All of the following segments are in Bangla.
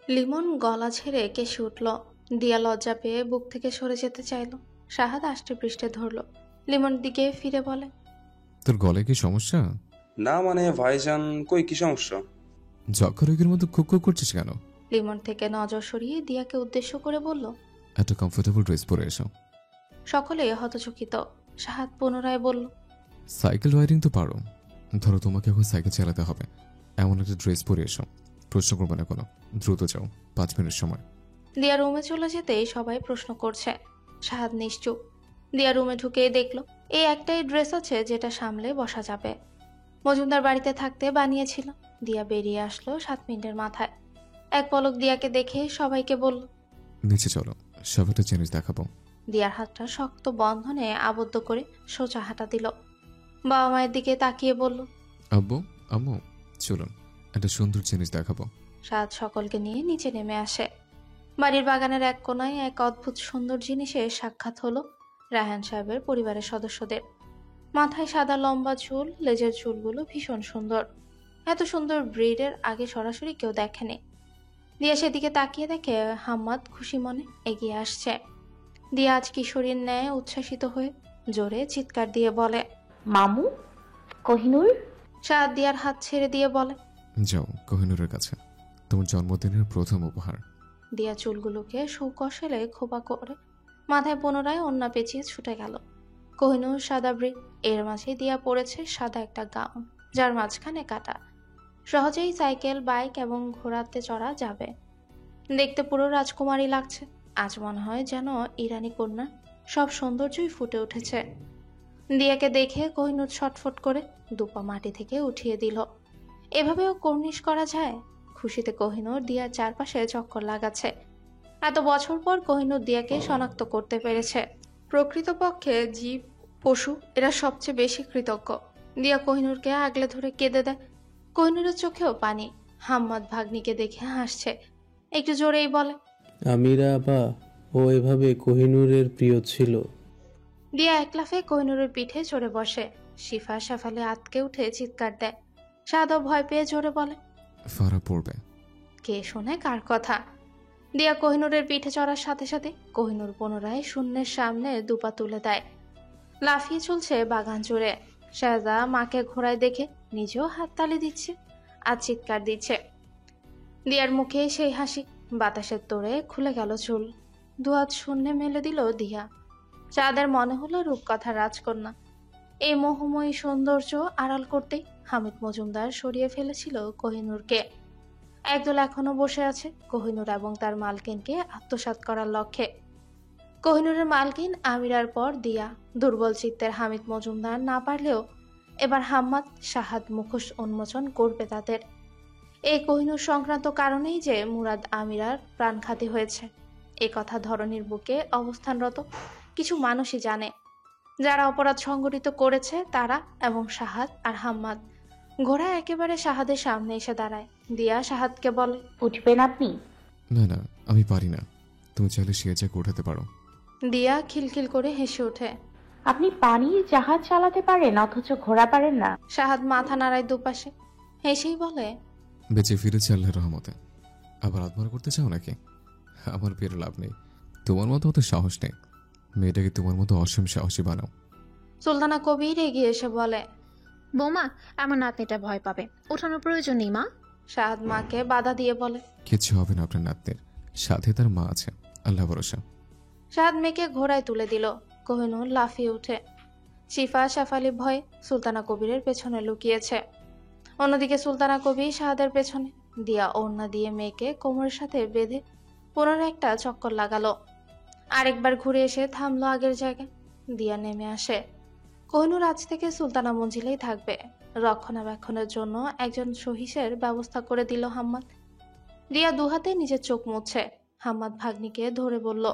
লিমন গলা ঝেড়ে কেশে উঠল। দিয়া লজ্জা পেয়ে বুক থেকে সরে যেতে চাইল। শাহাদ আষ্টে পৃষ্ঠে ধরল। লিমন দিকে ফিরে বলে, তোর গলায় কি সমস্যা? না মানে ভাইজান, কই কি সমস্যা? যক্ষা রোগীর মতো খুক খুক করছিস কেন? লিমন থেকে নজর সরিয়ে দিয়াকে উদ্দেশ্য করে বলল, একটা কমফোর্টেবল ড্রেস পরে এসো। সকলে হতচকিত। শাহাদ পুনরায় বলল, সাইকেল রাইডিং তো পারো, ধরো তোমাকে এখন সাইকেল চালাতে হবে, এমন একটা ড্রেস পরে এসো। প্রশ্ন করবে না কোনো, দ্রুত যাও, 5 মিনিট সময়। দিয়া রুমে চলে যেতেই সবাই প্রশ্ন করছে। শাহাদ নিশ্চুপ। দিয়া রুমে ঢুকেই দেখল এই একটাই ড্রেস আছে যেটা সামলে বসা যাবে। মজুমদার বাড়িতে থাকতে বানিয়েছিল। দিয়া বেরিয়ে আসলো 7 মিনিটের মাথায়। এক পলক দিয়াকে দেখে সবাইকে বলল, নিচে চলো, সব একটা জিনিস দেখাবো। দিয়ার হাতটা শক্ত বন্ধনে আবদ্ধ করে সোজা হাঁটা দিল। বাবা মায়ের দিকে তাকিয়ে বলল, আব্বু, আম্মু, চলুন, একটা সুন্দর জিনিস দেখাবো। সাদ সকলকে নিয়ে নিচে নেমে আসে। বাড়ির বাগানের এক কোনায় এক অদ্ভুত সুন্দর জিনিসের সাক্ষাৎ হলো রায়হান সাহেবের পরিবারের সদস্যদের। মাথায় সাদা লম্বা চুল, লেজের চুলগুলো ভীষণ সুন্দর। এত সুন্দর ব্রিডের আগে সরাসরি কেউ দেখেনি। দিয়া সেদিকে তাকিয়ে দেখে হাম্মাদ খুশি মনে এগিয়ে আসছে। দিয়া আজ কিশোরীর ন্যায় উচ্ছ্বাসিত হয়ে জোরে চিৎকার দিয়ে বলে, মামু, কোহিনূর। সাদ দিয়ার হাত ছেড়ে দিয়ে বলে, যাও কোহিনূরের কাছে, তোমার জন্মদিনের প্রথম উপহার। দিয়া চুলগুলোকে সুকৌশলে খোপা করে মাথায় পুনরায় ওড়না পেঁচিয়ে ছুটে গেল। কোহিনূর সাদা ব্রিক, এর মাঝে দিয়া পড়েছে সাদা একটা গাউন, যার মাঝখানে কাটা। সহজেই সাইকেল, বাইক এবং ঘোড়াতে চড়া যাবে। দেখতে পুরো রাজকুমারী লাগছে। আজ মনে হয় যেন ইরানি কন্যা সব সৌন্দর্যই ফুটে উঠেছে। দিয়াকে দেখে কোহিনূর ছটফট করে দুপা মাটি থেকে উঠিয়ে দিল। এভাবেও কর্নিশ করা যায়? খুশিতে কোহিনূর দিয়ার চারপাশে চক্কর লাগাচ্ছে। এত বছর পর কোহিনূর দিয়াকে শনাক্ত করতে পেরেছে। প্রকৃতপক্ষে জীব, পশু এরা সবচেয়ে বেশি কৃতজ্ঞ। দিয়া কোহিনূরকে আগলে ধরে কেঁদে দেয়। কোহিনূরের চোখেও পানি। হাম্মাদ ভাগ্নিকে দেখে হাসছে, একটু জোরেই বলে, আমিরা আপা, ও এভাবে কোহিনূরের প্রিয় ছিল। দিয়া এক লাফে কোহিনূরের পিঠে চড়ে বসে। শিফা শেফালি আতকে উঠে চিৎকার দেয়। সাদও ভয় পেয়ে জোরে বলে, ফারা পড়বে। কে শোনে কার কথা? দিয়া কোহিনূরের পিঠে চড়ার সাথে সাথে কোহিনূর পুনরায় শূন্যের সামনে দুপা তুলে দেয়। লাফিয়ে চলছে বাগান জুড়ে। শাহজা মাকে ঘোড়ায় দেখে নিজেও হাততালি দিচ্ছে আর চিৎকার দিচ্ছে। দিয়ার মুখে সেই হাসি। বাতাসের তোড়ে খুলে গেল চুল। দুহাত শূন্যে মেলে দিল দিয়া। চাঁদের মনে হলো রূপকথার রাজকন্যা। এই মোহময়ী সৌন্দর্য আড়াল করতেই হামিদ মজুমদার সরিয়ে ফেলেছিল কোহিনূরকে। একদল এখনো বসে আছে কোহিনূর এবং তার মালকিনকে আত্মসাৎ করার লক্ষ্যে। কোহিনূরের মালকিন আমিরার পর দিয়া। দুর্বল চিত্তের হামিদ মজুমদার না পারলেও এবার হাম্মাদ, শাহাদ মুখোশ উন্মোচন করবে তাদের। এই কোহিনূর সংক্রান্ত কারণেই যে মুরাদ আমিরার প্রাণঘাতী হয়েছে, এ কথা ধরনীর বুকে অবস্থানরত কিছু মানুষই জানে। যারা অপরাধ সংগঠিত করেছে তারা এবং শাহাদ আর হাম্মাদ। ঘোড়া একেবারে শাহাদের সামনে এসে দাঁড়ায়। দিয়া শাহাদকে বলে, উঠবেন আপনি? না না, আমি পারি না, তুমি চাইলে সে চেক উঠাতে পারো। দিয়া খিলখিল করে হেসে ওঠে। আপনি পানির জাহাজ চালাতে পারেন অথচ ঘোড়া পারেন না? শাহাদ মাথা নাড়ায় দুপাশে, হেসেই বলে, বেঁচে ফিরেছে আল্লাহর রহমতে। আবার আত্মহত্যা করতে চাও নাকি? আমার বিয়ের লাভ নেই, তোমার মতো অত সাহস নেই। মেয়েটাকে তোমার মতো অসীম সাহসী বানাও। সুলতানা কবির এগিয়ে এসে বলে, বৌমা, আমার নাতনিটা ভয় পাবে, ওঠানোর প্রয়োজন নেই মা। শাহাদ মাকে বাধা দিয়ে বলে, কিচ্ছু হবে না আপনার নাতনির, সাথে তার মা আছে, আল্লাহ ভরসা। শাহাদ মেয়েকে ঘোড়ায় তুলে দিল। কোহিনূর লাফিয়ে উঠে। শিফা শেফালি ভয়ে সুলতানা কবিরের পেছনে লুকিয়েছে। অন্যদিকে সুলতানা কবির শাহাদের পেছনে। দিয়া ওড়না দিয়ে মেয়েকে কোমরের সাথে বেঁধে পুনরায় একটা চক্কর লাগালো। আরেকবার ঘুরে এসে থামলো আগের জায়গায়। দিয়া নেমে আসে। কোহিনূর আজ থেকে সুলতানা মঞ্জিলেই থাকবে। রক্ষণাবেক্ষণের জন্য একজন সহিসের ব্যবস্থা করে দিল হাম্মাদ। দিয়া দুহাতে নিজের চোখ মুছছে। হাম্মাদ ভাগ্নিকে ধরে বলল,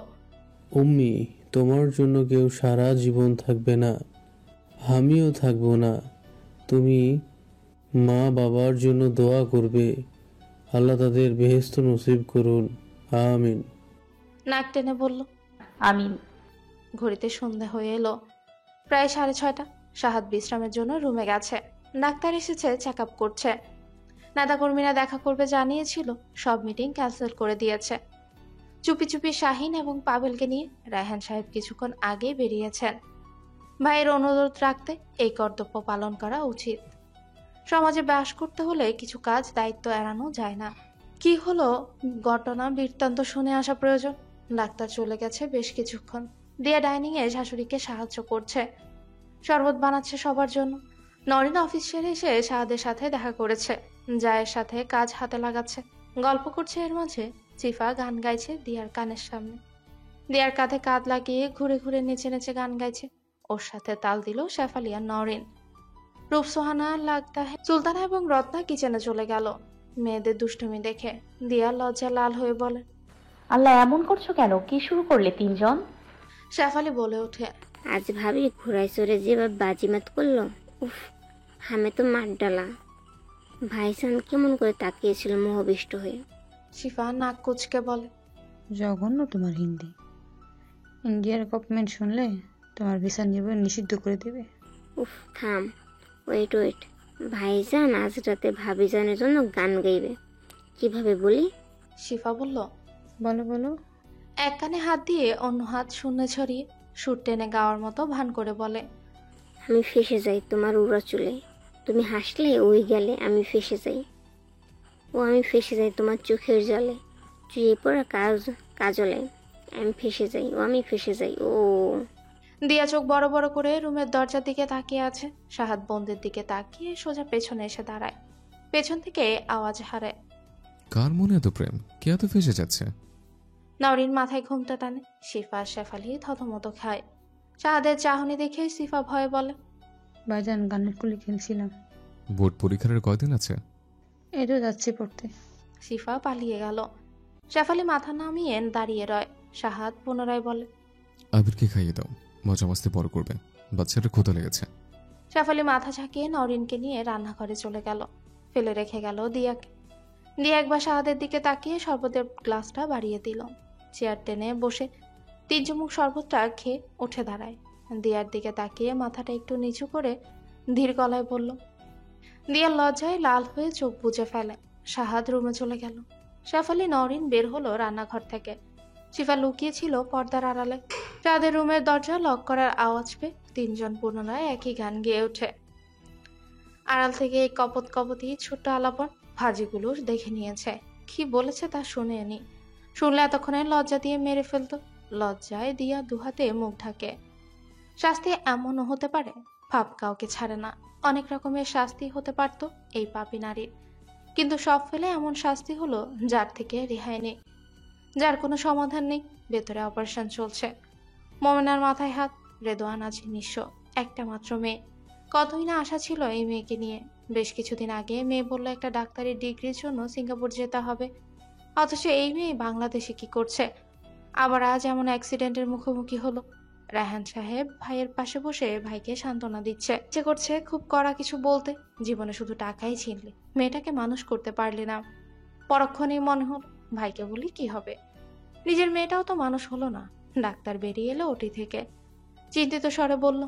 উম্মি, তোমার জন্য কেউ সারা জীবন থাকবে না, আমিও থাকবো না। তুমি মা বাবার জন্য দোয়া করবে, আল্লাহ তাদের বেহেশত নসিব করুন, আমিন। নাক টেনে বলল, আমিন। ঘড়িতে সন্ধে হয়ে এলো। প্রায় 6:30। শাহাদ বিশ্রামের জন্য রুমে গেছে। ডাক্তার এসেছে, চেক আপ করছে। নেতাকর্মীরা দেখা করবে জানিয়েছিল, সব মিটিং ক্যান্সেল করে দিয়েছে। চুপি চুপি শাহিন এবং পাবেলকে নিয়ে রায়হান সাহেব কিছুক্ষণ আগেই বেরিয়েছেন। ভাইয়ের অনুরোধ রাখতে এই কর্তব্য পালন করা উচিত। সমাজে বাস করতে হলে কিছু কাজ দায়িত্ব এড়ানো যায় না। কি হলো ঘটনা বৃত্তান্ত শুনে আসা প্রয়োজন। ডাক্তার চলে গেছে বেশ কিছুক্ষণ। দিয়া ডাইনিং এ শাশুড়িকে সাহায্য করছে, শরবত বানাচ্ছে সবার জন্য। নরিন অফিস সেরে এসে শাহাদের সাথে দেখা করেছে, জায়ের সাথে কাজ হাতে লাগাচ্ছে, গল্প করছে। এর মাঝে চিফা গান গাইছে দিয়ার কানের সামনে। দিয়ার কাঁধে কাঁধ লাগিয়ে ঘুরে ঘুরে নেচে নেচে গান গাইছে। ওর সাথে তাল দিল শেফালি আর নরিন। রূপসোহানা, লাগতা সুলতানা এবং রত্না কিচেনে চলে গেল। মেয়েদের দুষ্টুমি দেখে দিয়া লজ্জা লাল হয়ে বলে, আল্লাহ এমন করছো কেন? কি শুরু করলে তিনজন? শেফালি বলে ওঠে, আজ ভাবি ঘোড়ায় চড়ে যেভাবে বাজিমাত করলো, উফ, হামে তো মার ডালা। ভাইজান কেমন করে তাকিয়েছিল মোহবিষ্ট হয়ে। শিফা নাক কুচকে বলে, জঘন্য তোমার হিন্দি। ইন্ডিয়ার গভর্নমেন্ট শুনলে তোমার ভিসা নিবে নিষিদ্ধ করে দেবে। উফ, থাম, ওয়েট ওয়েট। ভাইজান আজ রাতে ভাবিজানের জন্য গান গাইবে। কিভাবে বলি? শিফা বলল, বলো বলো। এক কানে হাত দিয়ে অন্য হাত শূন্যে ছড়িয়ে সুর টেনে গাওয়ার মতো ভান করে বলে, আমি ফেসে যাই তোমার উড়া চুলে। তুমি হাসলে ওই গেলে আমি ফেসে যাই। ও আমি ফেসে যাই তোমার চোখের জলে, চুয়ে পড়া কাজলে। আমি ফেসে যাই, ও আমি ফেসে যাই। ও দিয়া চোখ বড় বড় করে রুমের দরজার দিকে তাকিয়ে আছে। শাহাদ বন্দের দিকে তাকিয়ে সোজা পেছনে এসে দাঁড়ায়। পেছন থেকে আওয়াজ হারায়, কার মনে এত প্রেম? কে এত ফেসে যাচ্ছে? নরিন মাথায় ঘুমটা টানে। শিফা আর শেফালি থতমত খায়। শাহাদের চাহনি দেখে শিফা ভয়ে বলে, ভাইজান গানের কুলি খেলছিলাম। বোর্ড পরীক্ষার আর কয়দিন আছে? এই তো যাচ্ছি পড়তে। শিফা পালিয়ে গেল। শেফালি মাথা নামিয়ে দাঁড়িয়ে রয়। শাহাদ পুনরায় বলে, আবিরকে খাইয়ে দাও, মজা মাস্তি পর করবে, বাচ্চাটা ক্ষুধা লেগেছে। শেফালি মাথা ঝাঁকিয়ে নরিনকে নিয়ে রান্নাঘরে চলে গেল, ফেলে রেখে গেল দিয়াকে। দিয়া একবার শাহাদের দিকে তাকিয়ে শরবতের গ্লাসটা বাড়িয়ে দিল। চেয়ার টেনে বসে 3 চুমুক শরবতটা খেয়ে উঠে দাঁড়ায়। দিয়ার দিকে তাকিয়ে মাথাটা একটু নিচু করে ধীর গলায় বলল। দিয়া লজ্জায় লাল হয়ে চোখ বুজে ফেলে। শাহাদ রুমে চলে গেল। শেফালি নরিন বের হলো রান্নাঘর থেকে। শিফা লুকিয়েছিল পর্দার আড়ালে। তাদের রুমের দরজা লক করার আওয়াজ পেয়ে 3 জন পুনরায় একই গান গেয়ে ওঠে। আড়াল থেকে এই কপত কপতি ছোট্ট আলাপন ভাজিগুলো দেখে নিয়েছে। কি বলেছে তা শুনেনি। শুনলে এতক্ষণে লজ্জা দিয়ে মেরে ফেলতো। লজ্জায় দিয়া দুহাতে মুখ ঢাকে। শাস্তি এমনও হতে পারে, পাপ কাউকে ছাড়ে না। অনেক রকমের শাস্তি হতে পারত এই পাপী নারীর, কিন্তু সব ফেলে এমন শাস্তি হলো যার থেকে রেহাই নেই, যার কোনো সমাধান নেই। ভেতরে অপারেশন চলছে। মোমেনার মাথায় হাত। রেদোয়ান আজ নিঃস্ব, একটা মাত্র মেয়ে। কতই না আশা ছিল এই মেয়েকে নিয়ে। বেশ কিছুদিন আগে মেয়ে বলল একটা ডাক্তারি ডিগ্রির জন্য সিঙ্গাপুর যেতে হবে, অথচ এই মেয়ে বাংলাদেশে কি করছে? আবার আজ এমন অ্যাক্সিডেন্টের মুখোমুখি হলো। রায়হান সাহেব ভাইয়ের পাশে বসে ভাইকে সান্ত্বনা দিচ্ছে। ইচ্ছে করছে খুব কড়া কিছু বলতে, জীবনে শুধু টাকাই ছিনলি, মেয়েটাকে মানুষ করতে পারলি না। পরক্ষণেই মনে হল ভাইকে বলি কি হবে, নিজের মেয়েটাও তো মানুষ হলো না। ডাক্তার বেরিয়ে এলো ওটি থেকে। চিন্তিত স্বরে বলল।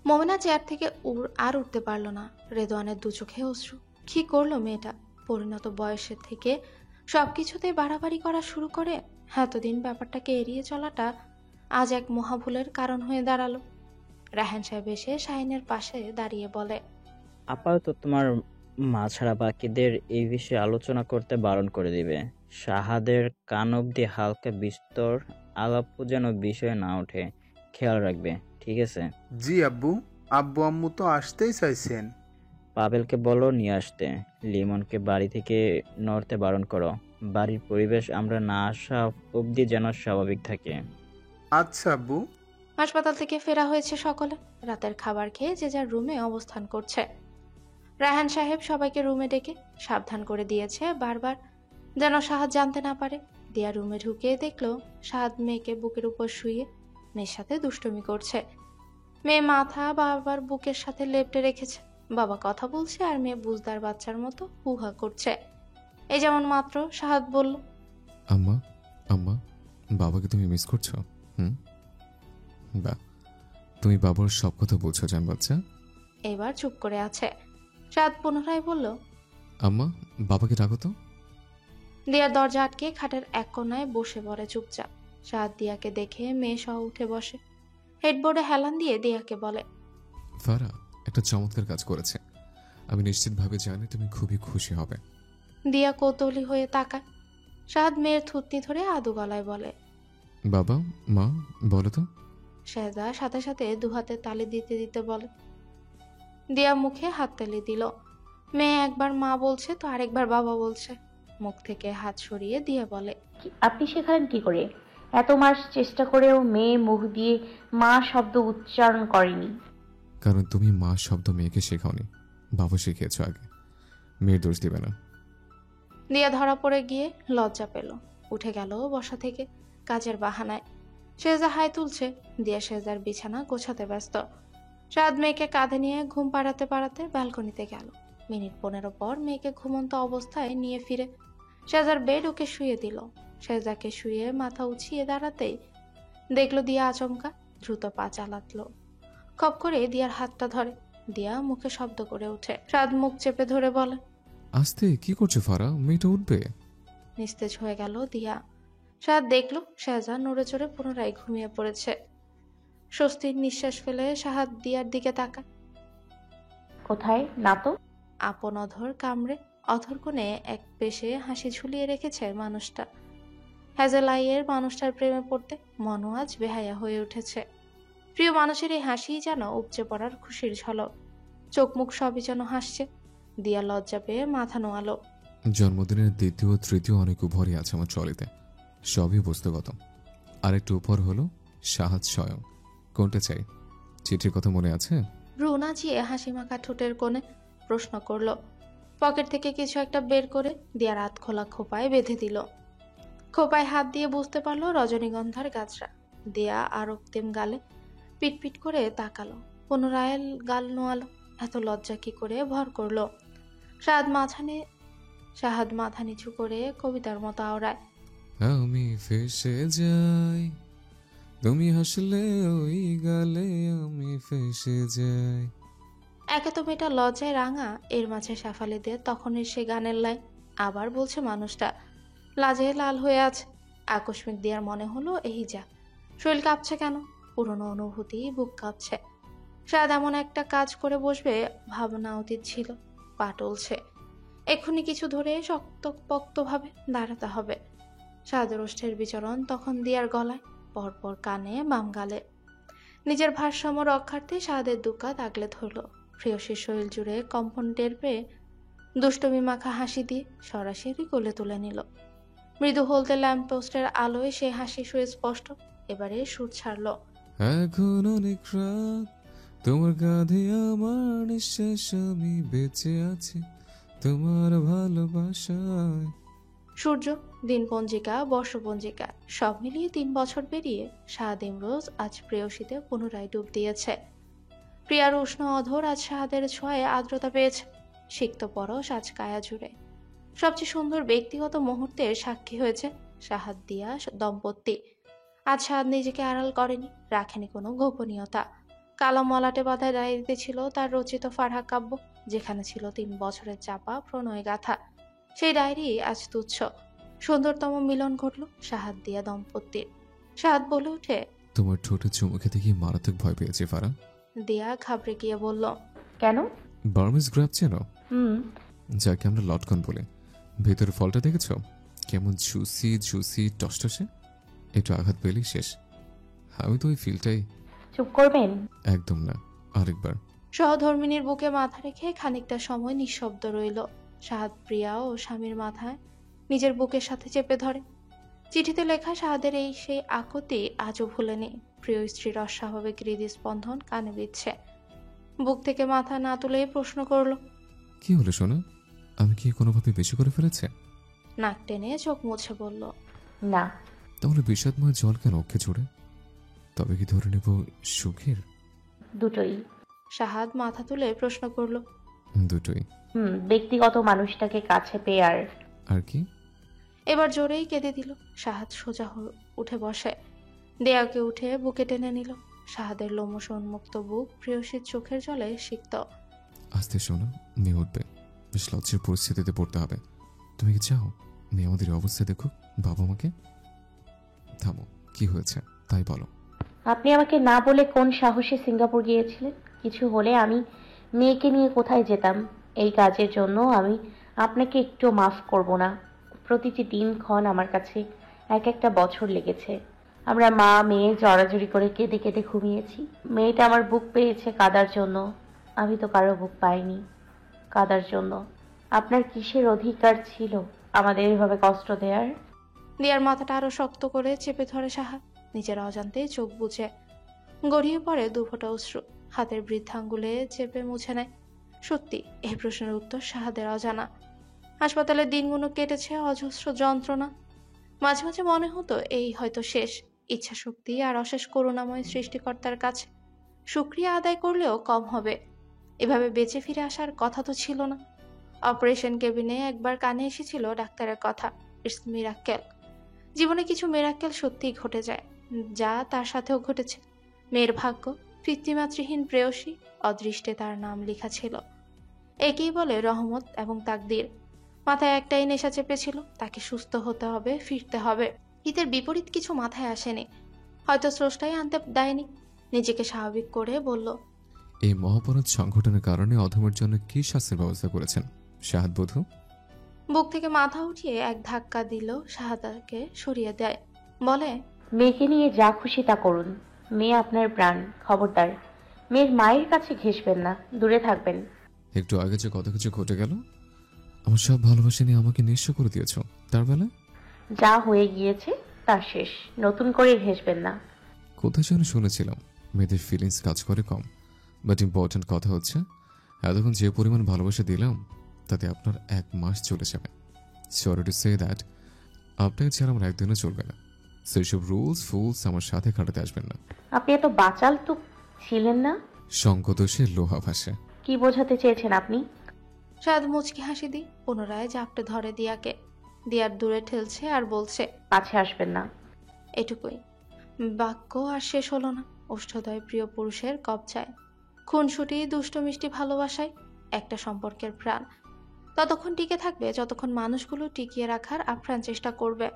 মোমেনা চেয়ার থেকে আর উঠতে পারলো না। রেদওয়ানের 2 চোখে অশ্রু। কি করলো মেয়েটা? পরিণত বয়সের থেকে সবকিছুতেই বাড়াবাড়ি করা শুরু করে। এতদিন ব্যাপারটাকে এড়িয়ে চলাটা আজ এক মহাভুলের কারণ হয়ে দাঁড়ালো। রায়হান সাহেব এসে শাহিনের পাশে দাঁড়িয়ে বলে, আপাতত তোমার মা ছাড়া বাকিদের এই বিষয়ে আলোচনা করতে বারণ করে দিবে। শাহাদের কান অব্দি হালকা বিস্তর আলাপ যেন বিষয়ে না ওঠে, খেয়াল রাখবে, ঠিক আছে? জি আব্বু। আব্বু আম্মু তো আসতেই চাইছেন। পাবেলকে বলো নিয়ে আসতে। লিমনকে বাড়ি থেকে নড়তে বারণ করো। বাড়ির পরিবেশ আমরা না আসা অবধি যেন স্বাভাবিক থাকে। আচ্ছা আব্বু। হাসপাতাল থেকে ফেরা হয়েছে সকলে। রাতের খাবার খেয়ে যে যার রুমে অবস্থান করছে। রায়হান সাহেব সবাইকে রুমে ডেকে সাবধান করে দিয়েছে বারবার, যেন শাহাদ জানতে না পারে। দিয়া রুমে ঢুকিয়ে দেখলো শাহাদ মেয়েকে বুকের উপর শুয়ে মেয়ের সাথে দুষ্টুমি করছে। মেয়ে মাথা বাবার বুকের সাথে লেপ্টে রেখেছে। বাবা কথা বলছে আর মেয়ে বুঝদার বাচ্চার মতো হুহা করছে। এই যেমন মাত্র শাহাদ বলল, আম্মা আম্মা, বাবাকে তুমি মিস করছো? বাহ, তুমি বাবার সব কথা বলছো জান বাচ্চা। এবার চুপ করে আছে। সাদ পুনরায় বলল, আম্মা, বাবাকে ডাকো তো। দিয়ার দরজা আটকে খাটের এক কোনায় বসে পড়ে চুপচাপ। সাদ দিয়াকে দেখে মেয়ে সহ উঠে বসে। হেডবোর্ডে হেলান দিয়ে দিয়াকে বলে, ফারা একটা চমৎকার কাজ করেছে। আমি নিশ্চিতভাবে জানি তুমি খুবই খুশি হবে। দিয়া কৌতূহলী হয়ে তাকায়। সাদ মেয়ের থুতনি ধরে আদু গলায় বলে, বাবা, মা, বলো তো। শেহজা সাথে সাথে দুহাতে তালি দিতে দিতে বলে। দিয়া মুখে হাত তালি দিল। মেয়ে একবার মা বলছে তো আরেকবার বাবা বলছে। মুখ থেকে হাত সরিয়ে দিয়া বলে, আপনি শেখালেন কি করে? এত মাস চেষ্টা করেও মেয়ে মুখ দিয়ে মা শব্দ উচ্চারণ করেনি। কারণ তুমি মা শব্দ মেয়েকে শেখাওনি, বাবা শিখিয়েছো আগে। মেয়ের দোষ দিবে না। দিয়া ধরা পড়ে গিয়ে লজ্জা পেল। উঠে গেল বসা থেকে কাজের বাহানায়। শেহজা হাই তুলছে। দিয়া শেহজার বিছানা গোছাতে ব্যস্ত। সাদ মেয়েকে কাঁধে নিয়ে ঘুম পাড়াতে পাড়াতে ব্যালকনিতে গেল। মিনিট 15 পর মেয়েকে ঘুমন্ত অবস্থায় নিয়ে ফিরে শেহজার বেড ওকে শুয়ে দিল। শেহজাকে শুয়ে মাথা উঁচিয়ে দাঁড়াতেই দেখলো দিয়া আচমকা দ্রুত পা চালাতলো। খপ করে দিয়ার হাতটা ধরে। দিয়া মুখে শব্দ করে ওঠে। সাদ মুখ চেপে ধরে বলে, আস্তে, কি করছো ফারা? মেয়েটা উঠবে। নিস্তেজ হয়ে গেল দিয়া। সাদ দেখলো শেহজা নড়ে চড়ে পুনরায় ঘুমিয়ে পড়েছে। স্বস্তির নিঃশ্বাস ফেলে সাহাদ দিয়ার দিকে তাকায়। কোথায় না তো? আপন অধর কামড়ে অধর কোণে এক পেশে হাসি ঝুলিয়ে রেখেছে মানুষটা। হ্যাজেলাইয়ের মানুষটার প্রেমে পড়তে মনও আজ বেহায়া হয়ে উঠেছে। প্রিয় মানুষের এই হাসি যেন উপচে পড়ার খুশির ঝলক। চোখ মুখ সবই যেন হাসছে। দিয়া লজ্জা পেয়ে মাথা নোয়ালো। জন্মদিনের দ্বিতীয় তৃতীয় অনেক উপহারই আছে আমার ট্রলিতে, সবই বস্তুগত। আর একটু উপহার হলো সাহাদ স্বয়ং। কোনটা চাই? চিঠির কথা মনে আছে? ভ্রু নাচিয়ে হাসি মাখা ঠোঁটের কোণে প্রশ্ন করলো। পকেট থেকে কিছু একটা বের করে দিয়ার হাত খোলা খোপায় বেঁধে দিল। খোপায় হাত দিয়ে বুঝতে পারলো রজনীগন্ধার গাছরা। দিয়া আর অক্তিম গালে পিটপিট করে তাকালো। পুনরায় গাল নোয়ালো। এত লজ্জা কি করে ভর করলো। সাহাদ মাথা নিচু করে কবিতার মতো আওড়ায়, আমি ফেসে যাই, তুমি হাসলে ওই গালে আমি ফেসে যাই। একে তো মেয়েটা লজ্জায় রাঙা, এর মাঝে শেফালি দিয়ে তখনই সে গানের লাইন। আবার বলছে মানুষটা লাজে লাল হয়ে আছে। আকস্মিক দিয়ার মনে হলো এই যা, শরীর কাঁপছে কেন? পুরনো অনুভূতি বুক কাঁপছে। সাদ এমন একটা কাজ করে বসবে ভাবনা উচিত ছিল। পা টলছে। এক্ষুনি কিছু ধরে শক্তপোক্ত ভাবে দাঁড়াতে হবে। সাদের ওষ্ঠের বিচরণ তখন দিয়ার গলায়, পরপর কানে, বাম গালে। নিজের ভারসাম্য রক্ষার্থে সাদের দুকাত আগলে ধরল। প্রিয়সীর শরীর জুড়ে কম্পন টের পেয়ে দুষ্টমি মাখা হাসি দিয়ে সরাসরি কোলে তুলে নিল। মৃদু হলদে ল্যাম্পপোস্টের আলোয় সে হাসি সুস্পষ্ট। এবারে সুর ছাড়ল, এখন অনেক রাত, তোমার কাঁধে আমার নিঃশ্বাস, আমি বেঁচে আছি তোমার ভালোবাসায়। সূর্য, দিনপঞ্জিকা, বর্ষপঞ্জিকা সব মিলিয়ে 3 বছর পেরিয়ে সাদ ইমরোজ আজ প্রেয়সীতে পুনরায় ডুব দিয়েছে। প্রিয়ার উষ্ণ অধর আজ সাহাদের ছোঁয়ায় আর্দ্রতা পেয়েছে। সিক্ত পরশ আজ কায়া জুড়ে। সবচেয়ে সুন্দর ব্যক্তিগত মুহূর্তের সাক্ষী হয়েছে সাহাদ দিয়া দম্পতি। আজ সাহাদ নিজেকে আড়াল করেনি, রাখেনি কোনো গোপনীয়তা। কালো মলাটে বাঁধা ডায়েরিতে ছিল তার রচিত ফারহা কাব্য, যেখানে ছিল 3 বছরের চাপা প্রণয় গাথা। সেই ডায়েরি আজ তুচ্ছ। সুন্দরতম মিলন ঘটল সাহাদ দিয়া দম্পতির। সাহাদ বলে উঠে, তোমার ঠোঁটে চুমু খেতে গিয়ে মারাত্মক ভয় পেয়েছি ফারা। দিয়া ঘাবড়ে গিয়ে বলল, কেন? বার্মিজ গ্রাপ চেনো? হুম। যাকে আমরা লটকন বলি। ভেতরের ফলটা দেখেছো? কেমন জুসি জুসি টসটসে। একটু আঘাত পেলেই শেষ। আমি তো ওই ফিলটাই। চুপ করবেন? একদম না, আরেকবার। সহধর্মিনীর বুকে মাথা রেখে খানিকটা সময় নিঃশব্দ রইল। সাহাদ প্রিয়া ও স্বামীর মাথায় নিজের বুকের সাথে চেপে ধরে। চিঠিতে লেখা সাহাদের এই সেই আকুতি আজও ভুলেনি। প্রিয় স্ত্রীর অস্বাভাবিক হৃদস্পন্দন কানে বিচ্ছে। বুক থেকে মাথা না তুলে প্রশ্ন করল, কি হলো সোনা? আমি কি কোনোভাবে বেশি করে ফেলেছে? নাক টেনে চোখ মুছে বলল, না। তাহলে বিষাদময় জল কেন অক্ষে জুড়ে? তবে কি ধরে নেব সুখের? দুটোই। সাহাদ মাথা তুলে প্রশ্ন করল, দুটোই। ব্যক্তিগত মানুষটাকে কাছে পেয়ে আর কি? এবার জোরেই কেঁদে দিল। সাহাদ সোজা উঠে বসে। দেয়াকে উঠে বুকে টেনে নিল। সাহাদের লোমশ উন্মুক্ত বুক প্রেয়সীর চোখের জলে সিক্ত। আস্তে শোনো, মেয়ে উঠবে, বেশ লজ্জার পরিস্থিতিতে পড়তে হবে। তুমি কি চাও মেয়ে আমাদের এই অবস্থা দেখুক, বাবা মাকে? থামো, কি হয়েছে তাই বলো। আপনি আমাকে না বলে কোন সাহসে সিঙ্গাপুর গিয়েছিলেন? কিছু হলে আমি মেয়েকে নিয়ে কোথায় যেতাম? এই কাজের জন্য আমি আপনাকে একটু মাফ করব না। প্রতিটি দিনক্ষণ আমার কাছে এক একটা বছর লেগেছে। আমরা মা মেয়ে জড়াজড়ি করে কেঁদে কেঁদে ঘুমিয়েছি। মেয়েটা আমার বুক পেয়েছে কাদার জন্য, আমি তো কারো বুক পাইনি কাদার জন্য। আপনার কিসের অধিকার ছিল আমাদের এভাবে কষ্ট দেওয়ার? দিয়ার মাথাটা আরো শক্ত করে চেপে ধরে সাহা। নিজের অজান্তেই চোখ বুজে গড়িয়ে পড়ে দুফোঁটা অশ্রু। হাতের বৃদ্ধাঙ্গুলে চেপে মুছে নেয়। সত্যি এই প্রশ্নের উত্তর সাহাদের অজানা। হাসপাতালের দিনগুলো কেটেছে অজস্র যন্ত্রণা। মাঝে মাঝে মনে হতো এই হয়তো শেষ। ইচ্ছা শক্তি আর অশেষ করুণাময় সৃষ্টিকর্তার কাছে শুকরিয়া আদায় করলেও কম হবে। এভাবে বেঁচে ফিরে আসার কথা তো ছিল না। অপারেশন কেবিনে একবার কানে এসেছিল ডাক্তারের কথা, ইটস মিরাক্কেল। জীবনে কিছু মিরাক্কেল সত্যিই ঘটে যায়, যা তার সাথেও ঘটেছে। মেয়ের ভাগ্য, পিতৃমাতৃহীন প্রেয়সী, অদৃষ্টে তার নাম লেখা ছিল। একেই বলে রহমত এবং তাকদীর। মাথায় একটাই নেশা চেপেছিল, তাকে সুস্থ হতে হবে, ফিরতে হবে। হিতের বিপরীত কিছু মাথায় আসেনি, হয়তো স্রষ্টাই আনতে দেয়নি। নিজেকে স্বাভাবিক করে বলল, এই মহাপরাধ সংঘটনের কারণে অধমের জন্য কি শাস্তির ব্যবস্থা করেছেন শাহাদ বধূ? বুক থেকে মাথা উঠিয়ে এক ধাক্কা দিল, শাহাদাকে সরিয়ে দেয়। বলে, মেয়েকে নিয়ে যা খুশি তা করুন। মেয়ে আপনার প্রাণ, খবরদার মেয়ের মায়ের কাছে ঘেঁষবেন না, দূরে থাকবেন। একটু আগে যে কত কিছু ঘটে গেল, আমার সব ভালোবাসা নিয়ে আমাকে নিঃস্ব করে দিয়েছ। তার বেলা যা হয়ে গিয়েছে তা শেষ, নতুন করে ঘেঁষবেন না। কোথায় যেন শুনেছিলাম মেয়েদের ফিলিংস কাজ করে কম, বাট ইম্পর্টেন্ট কথা হচ্ছে এতক্ষণ যে পরিমাণ ভালোবাসা দিলাম তাতে আপনার 1 মাস চলে যাবে। সরি টু সে দ্যাট আপনাকে ছাড়া আমার একদিনও চলবে না। সেসব রুলস ফুলস আমার সাথে খাটাতে আসবেন না। আপনি এত বাচাল তো ছিলেন না। সংকোদোষে লোহা ভাসে। কি বোঝাতে চেয়েছেন আপনি? শাহাদ মুচকি হাসি দি পুনরায় জাপটে ধরে দিয়াকে। দিয়ার দূরে ঠেলছে আর বলছে, কাছে আসবেন না। এটুকুই। বাক্য আর শেষ হলো না। ওষ্ঠদয় প্রিয় পুরুষের কবজায়, খুনসুটি দুষ্ট মিষ্টি ভালোবাসায় একটা সম্পর্কের প্রাণ ততক্ষণ টিকে থাকবে যতক্ষণ মানুষগুলো টিকিয়ে রাখার আপ্রাণ চেষ্টা করবে।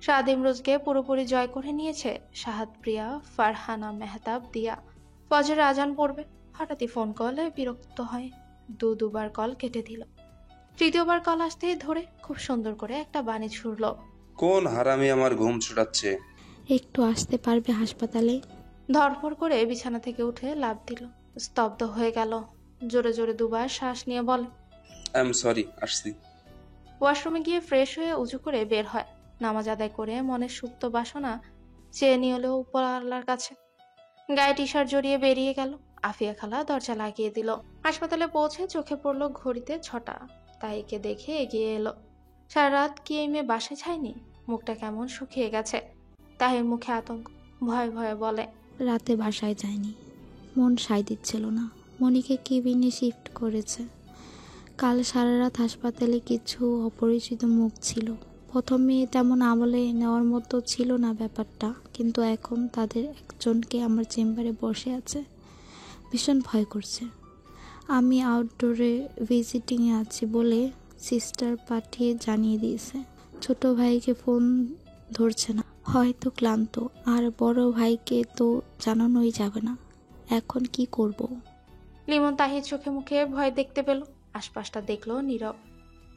শাহাদ ইমরোজকে পুরোপুরি জয় করে নিয়েছে। শাহাদ প্রিয়া, ফারহানা মেহতাব, দিয়া। ফজরের আজান পড়বে, হঠাৎই ফোন কলে বিরক্ত হয়। দুবার কল কেটে দিল। তৃতীয়বার কল আসতেই ধরে খুব সুন্দর করে একটা বাণী ছুড়ল, কোন হারামি আমার ঘুম ছুটাচ্ছে? একটু আসতে পারবে হাসপাতালে? ধরফর করে বিছানা থেকে উঠে লাফ দিল। স্তব্ধ হয়ে গেল। জোরে জোরে দুবার শ্বাস নিয়ে বলে, আই এম সরি, আসছি। ওয়াশরুমে গিয়ে ফ্রেশ হয়ে উজু করে বের হয়। নামাজ আদায় করে মনের সুপ্ত বাসনা চেয়ে নিয়ে এলো উপর আল্লাহর কাছে। গায়ে টি শার্ট জড়িয়ে বেরিয়ে গেল। আফিয়া খালা দরজা লাগিয়ে দিল। হাসপাতালে পৌঁছে চোখে পড়লো ঘড়িতে 6টা। তাইকে দেখে এগিয়ে এলো। সারা রাত কি এই মেয়ে বাসায় যায়নি? মুখটা কেমন শুকিয়ে গেছে। তাহির মুখে আতঙ্ক, ভয়ে ভয়ে বলে, রাতে বাসায় যায়নি, মন সায় দিচ্ছিল না। মনিকে কেবিনে শিফট করেছে। কাল সারা রাত হাসপাতালে কিছু অপরিচিত মুখ ছিল। প্রথমে তেমন আমলে নেওয়ার মতো ছিল না ব্যাপারটা, কিন্তু এখন তাদের একজনকে আমার চেম্বারে বসে আছে। ভীষণ ভয় করছে। আমি আউটডোরে ভিজিটিংয়ে আছি বলে সিস্টার পাঠিয়ে জানিয়ে দিয়েছে। ছোট ভাইকে ফোন ধরছে না, হয়তো ক্লান্ত। আর বড় ভাইকে তো জানানোই যাবে না। এখন কি করব? লিমন তাহির চোখে মুখে ভয় দেখতে পেল। আশপাশটা দেখলো নীরব।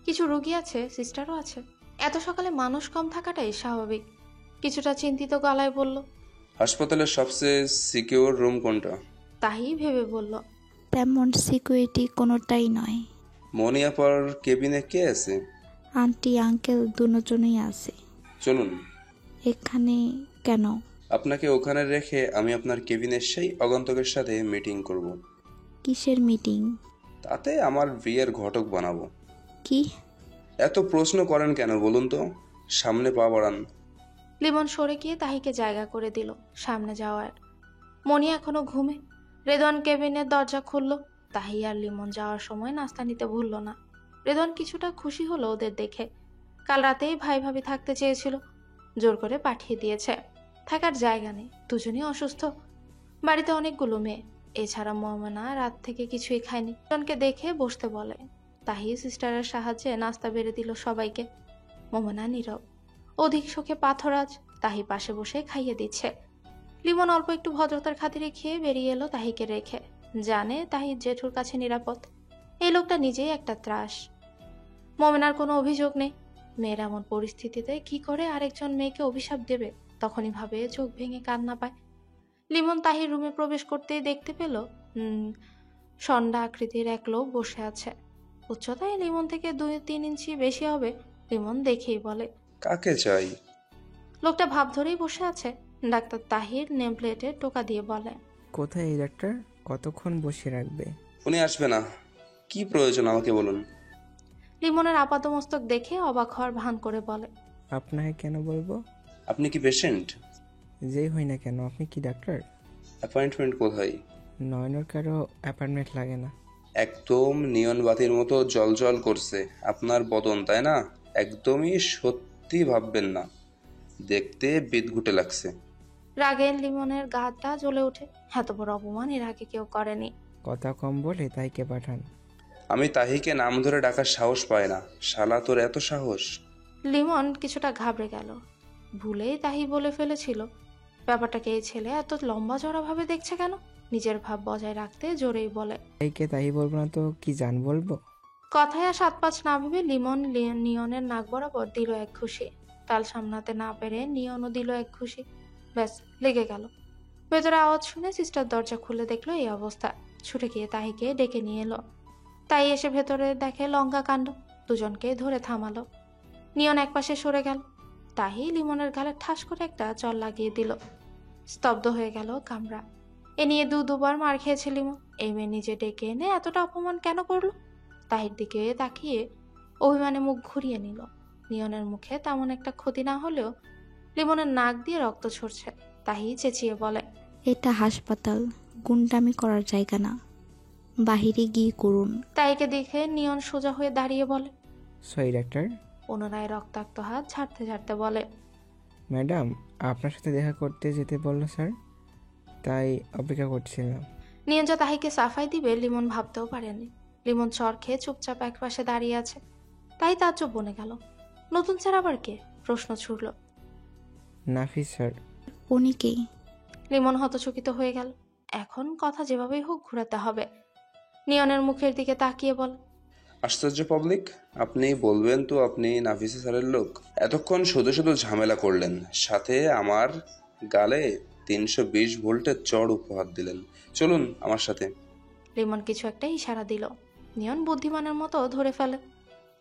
কিছু রোগী আছে, সিস্টারও আছে। এত সকালে মানুষ কম থাকাটাই স্বাভাবিক। কিছুটা চিন্তিত গলায় বলল, হাসপাতালের সবচেয়ে সিকিউর রুম কোনটা? তাহি ভেবে বলল, তেমন সিকিউরিটি কোনোটাই নয়। মনি আপার কেবিনে কে আছে? আন্টি আঙ্কেল দুজনেই আছে। চলুন। এখানে কেন? আপনাকে ওখানে রেখে আমি আপনার কেবিনের সেই আগন্তুকের সাথে মিটিং করব। কিসের মিটিং? তাতে আমার বিয়ের ঘটক বানাবো। কি? এত প্রশ্ন করেন কেন বলুন তো? সামনে পা বাড়ান। লিমন সরে গিয়ে তাহিকে জায়গা করে দিল সামনে যাওয়ার। মনি এখনো ঘুমে। রেদওয়ান কেবিনের দরজা খুলল। তাহি আর লিমন যাওয়ার সময় নাস্তা নিতে ভুলল না। রেদওয়ান কিছুটা খুশি হলো ওদের দেখে। কাল রাতেই ভাই ভাবি থাকতে চেয়েছিল, জোর করে পাঠিয়ে দিয়েছে। থাকার জায়গা নেই, দুজনেই অসুস্থ। বাড়িতে অনেকগুলো মেয়ে, এছাড়া মোমেনা রাত থেকে কিছুই খায়নি। জনকে দেখে বসতে বলে। তাহি সিস্টারের সাহায্যে নাস্তা বেড়ে দিল সবাইকে। মোমেনা নীরব, অধিক শোকে পাথরাজ। তাহি পাশে বসে খাইয়ে দিচ্ছে। লিমন অল্প একটু ভদ্রতার খাতিরে খেয়ে বেরিয়ে এলো তাহিকে রেখে। জানে তাহির জেঠুর কাছে নিরাপদ। এই লোকটা নিজেই একটা ত্রাস। মোমেনার কোনো অভিযোগ নেই। মেয়ের এমন পরিস্থিতিতে কি করে আরেকজন মেয়েকে অভিশাপ দেবে তখনই ভাবে, চোখ ভেঙে কান্না পায়। লিমন তাহির রুমে প্রবেশ করতেই দেখতে পেল ষণ্ডা আকৃতির এক লোক বসে আছে। উচ্চতায় লিমন থেকে 2-3 ইঞ্চি বেশি হবে। লিমন দেখেই বলে, কাকে চাই? লোকটা ভাব ধরেই বসে আছে। ডাক্তার তাহির নেম প্লেটে টোকা দিয়ে বলে, কোথায় এই ডাক্তার? কতক্ষণ বসিয়ে রাখবে? উনি আসবে না। কি প্রয়োজন আমাকে বলুন। লিমনের আপাতমস্তক দেখে অবাক হওয়ার ভান করে বলে, আপনাকে কেন বলবো? আপনি কি পেশেন্ট? যেই হই না কেন, আপনি কি ডাক্তার? অ্যাপয়েন্টমেন্ট কোথায়? নয়নের কারো অ্যাপয়েন্টমেন্ট লাগে না। একদম নিয়ন বাতির মতো জলজল করছে আপনার বদন, তাই না? একদমই সত্যি ভাববেন না, দেখতে বিদঘুটে লাগছে। রাগে লিমনের গাটা জ্বলে ওঠে। এত বড় অপমান এর আগে কেউ করেনি। কথা কম বলে তাইকে পাঠান। আমি তাহিকে নাম ধরে ডাকার সাহস পাই না। শালা, তোর এত সাহস? লিমন কিছুটা ঘাবড়ে গেল। ভুলেই তাহি বলে ফেলেছিল। ব্যাপারটাকে এই ছেলে এত লম্বা চড়া ভাবে দেখছে কেন? নিজের ভাব বজায় রাখতে জোরেই বলে, তাইকে তাই বলবো না তো কি জান বলবো? কথায় আর 7-5 না ভেবে লিমন নিয়নের নাক বরাবর দিল এক ঘুষি। তাল সামলাতে না পেরে নিয়নও দিল এক ঘুষি। ব্যাস, লেগে গেল। ভেতরে আওয়াজ শুনে সিস্টার দরজা খুলে দেখলো এই অবস্থা। ছুটে গিয়ে তাহিকে ডেকে নিয়ে এলো। তাই এসে ভেতরে দেখে লঙ্কা কাণ্ড। দুজনকে ধরে থামালো। নিয়ন একপাশে সরে গেল। তাহি লিমনের গালে ঠাস করে একটা চল লাগিয়ে দিল। স্তব্ধ হয়ে গেল কামরা। এ নিয়ে দুবার মার খেয়েছে লিমন। এই মেয়ে নিজে ডেকে এনে এতটা অপমান কেন করলো? তাহির দিকে তাকিয়ে অভিমানে মুখ ঘুরিয়ে নিল। নিয়নের মুখে তেমন একটা ক্ষতি না হলেও লিমনের নাক দিয়ে রক্ত ঝরছে। তাহি চেঁচিয়ে বলে, এটা হাসপাতাল, গুন্ডামি করার জায়গা না, বাহিরে গিয়ে করুন। তাহিকে দেখে নিয়ন সোজা হয়ে দাঁড়িয়ে বলে, সরি ডাক্তার। পুনরায় রক্তাক্ত হাত ঝাড়তে ঝাড়তে বলে, ম্যাডাম আপনার সাথে দেখা করতে যেতে বললো স্যার, তাই অপেক্ষা করছিলাম। নিয়ন যা তাহিকে সাফাই দিবে লিমন ভাবতেও পারেনি। লিমন চর খেয়ে চুপচাপ এক পাশে দাঁড়িয়ে আছে। তাই তার চোখ বনে গেল। নতুন স্যার আবার কে? প্রশ্ন ছুড়ল। নাফিস স্যার। উনি কে? লিমন হতচকিত হয়ে গেল। এখন কথা যেভাবেই হোক ঘুরাতে হবে। নিয়নের মুখের দিকে তাকিয়ে বল, আশ্চর্য পাবলিক, আপনি বলবেন তো আপনি নাফিসা স্যারের লোক? এতক্ষণ শুধু শুধু ঝামেলা করলেন, সাথে আমার গালে 320 ভোল্টের চড় উপহার দিলেন। চলুন আমার সাথে। লিমন কিছু একটা ইশারা দিল। নিয়ন বুদ্ধিমানের মতো ধরে ফেলে।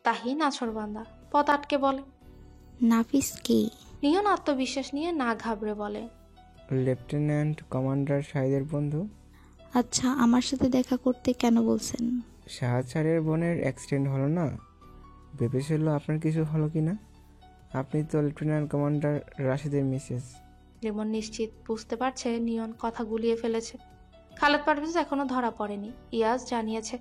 তাহি নাছরবান্দা পথ আটকে বলে, নাফিস কে? নিয়ন আত্মবিশ্বাস নিয়ে না ঘাবড়ে বলে, লেফটেন্যান্ট কমান্ডার শাহিদের বন্ধু। আচ্ছা, আমার সাথে দেখা করতে কেন বলছেন? শাহাদ স্যারের বোনের অ্যাক্সিডেন্ট হলো না, ভেবেছিল আপনার কিছু হলো কি না। আপনি তো লেফটেন্যান্ট কমান্ডার রাশিদের মিসেস। লিমন নিশ্চিত বুঝতে পারছে নিয়ন কথা গুলিয়ে ফেলেছে। খালেদ পারভেজ এখনো ধরা পড়েনি, ইয়াজ জানিয়েছে।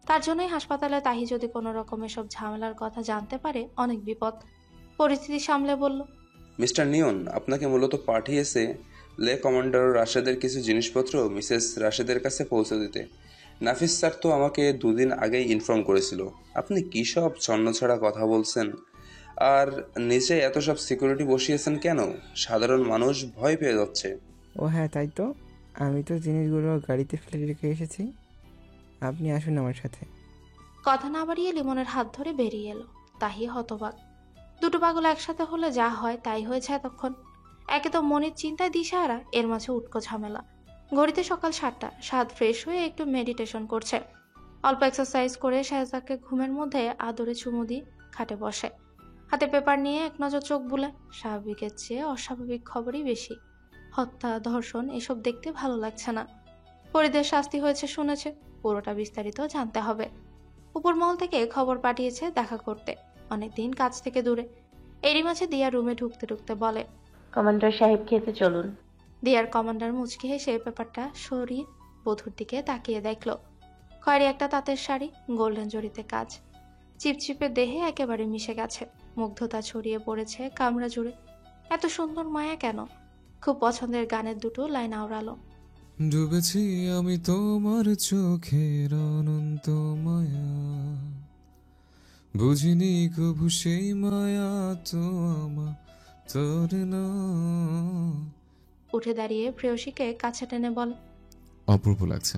তার জন্যই হাসপাতালে তাহি যদি কোনো রকম এসব ঝামেলার কথা জানতে পারে অনেক বিপদ। পরিস্থিতি সামলে বলল, মিস্টার নিয়ন আপনাকে মূলত পাঠিয়েছে লে কমান্ডার রাশেদের কিছু জিনিসপত্র মিসেস রাশেদের কাছে পৌঁছে দিতে। নাফিস স্যার তো আমাকে 2 দিন আগেই ইনফর্ম করেছিল। আপনি কী সব ছন্নছাড়া কথা বলছেন? আর নিচে এত সব সিকিউরিটি বসিয়েছেন কেন? সাধারণ মানুষ ভয় পেয়ে যাচ্ছে। ও হ্যাঁ, তাই তো। আমি তো জিনিসগুলো গাড়িতে ফেলে রেখে এসেছি। আপনি আসুন আমার সাথে। কথা না বাড়িয়ে লিমনের হাত ধরে বেরিয়ে এলো। তাহি হতবাক। দুটো পাগল একসাথে হলে যা হয় তাই হয়েছে এতক্ষণ। একে তো মনের চিন্তায় দিশাহারা, এর মাঝে উটকো ঝামেলা। ঘড়িতে সকাল 7টা। সাদ ফ্রেশ হয়ে একটু মেডিটেশন করছে। অল্প এক্সারসাইজ করে শাহজাদকে ঘুমের মধ্যে আদরে চুমু দিয়ে খাটে বসে। হাতে পেপার নিয়ে এক নজর চোখ বুলে। স্বাভাবিকের চেয়ে অস্বাভাবিক খবরই বেশি। হত্যা, ধর্ষণ এসব দেখতে ভালো লাগছে না। ফরিদের শাস্তি হয়েছে শুনেছে, পুরোটা বিস্তারিত জানতে হবে। উপরমহল থেকে খবর পাঠিয়েছে দেখা করতে, অনেকদিন কাজ থেকে দূরে। এরই মাঝে দিয়া রুমে ঢুকতে ঢুকতে বলে, কমান্ডার সাহেব খেতে চলুন। দিয়ার কমান্ডার মুচকি হেসে পেপারটা সরিয়ে বধূর দিকে তাকিয়ে দেখল। খয়েরি একটা তাঁতের শাড়ি, গোল্ডেন জরিতে কাজ। চিপচিপে দেহে একেবারে মিশে গেছে। মুগ্ধতা ছড়িয়ে পড়েছে কামরা জুড়ে। এত সুন্দর মায়া কেন? খুব পছন্দের গানের দুটো লাইন আওড়ালো। ডুবেছি আমি তোমার চোখের অনন্ত মায়া, বুঝিনি কবু সেই মায়া তো আমার তোর না। উঠে দাঁড়িয়ে প্রেয়সীকে কাছে টেনে বলে, অপূর্ব লাগছে,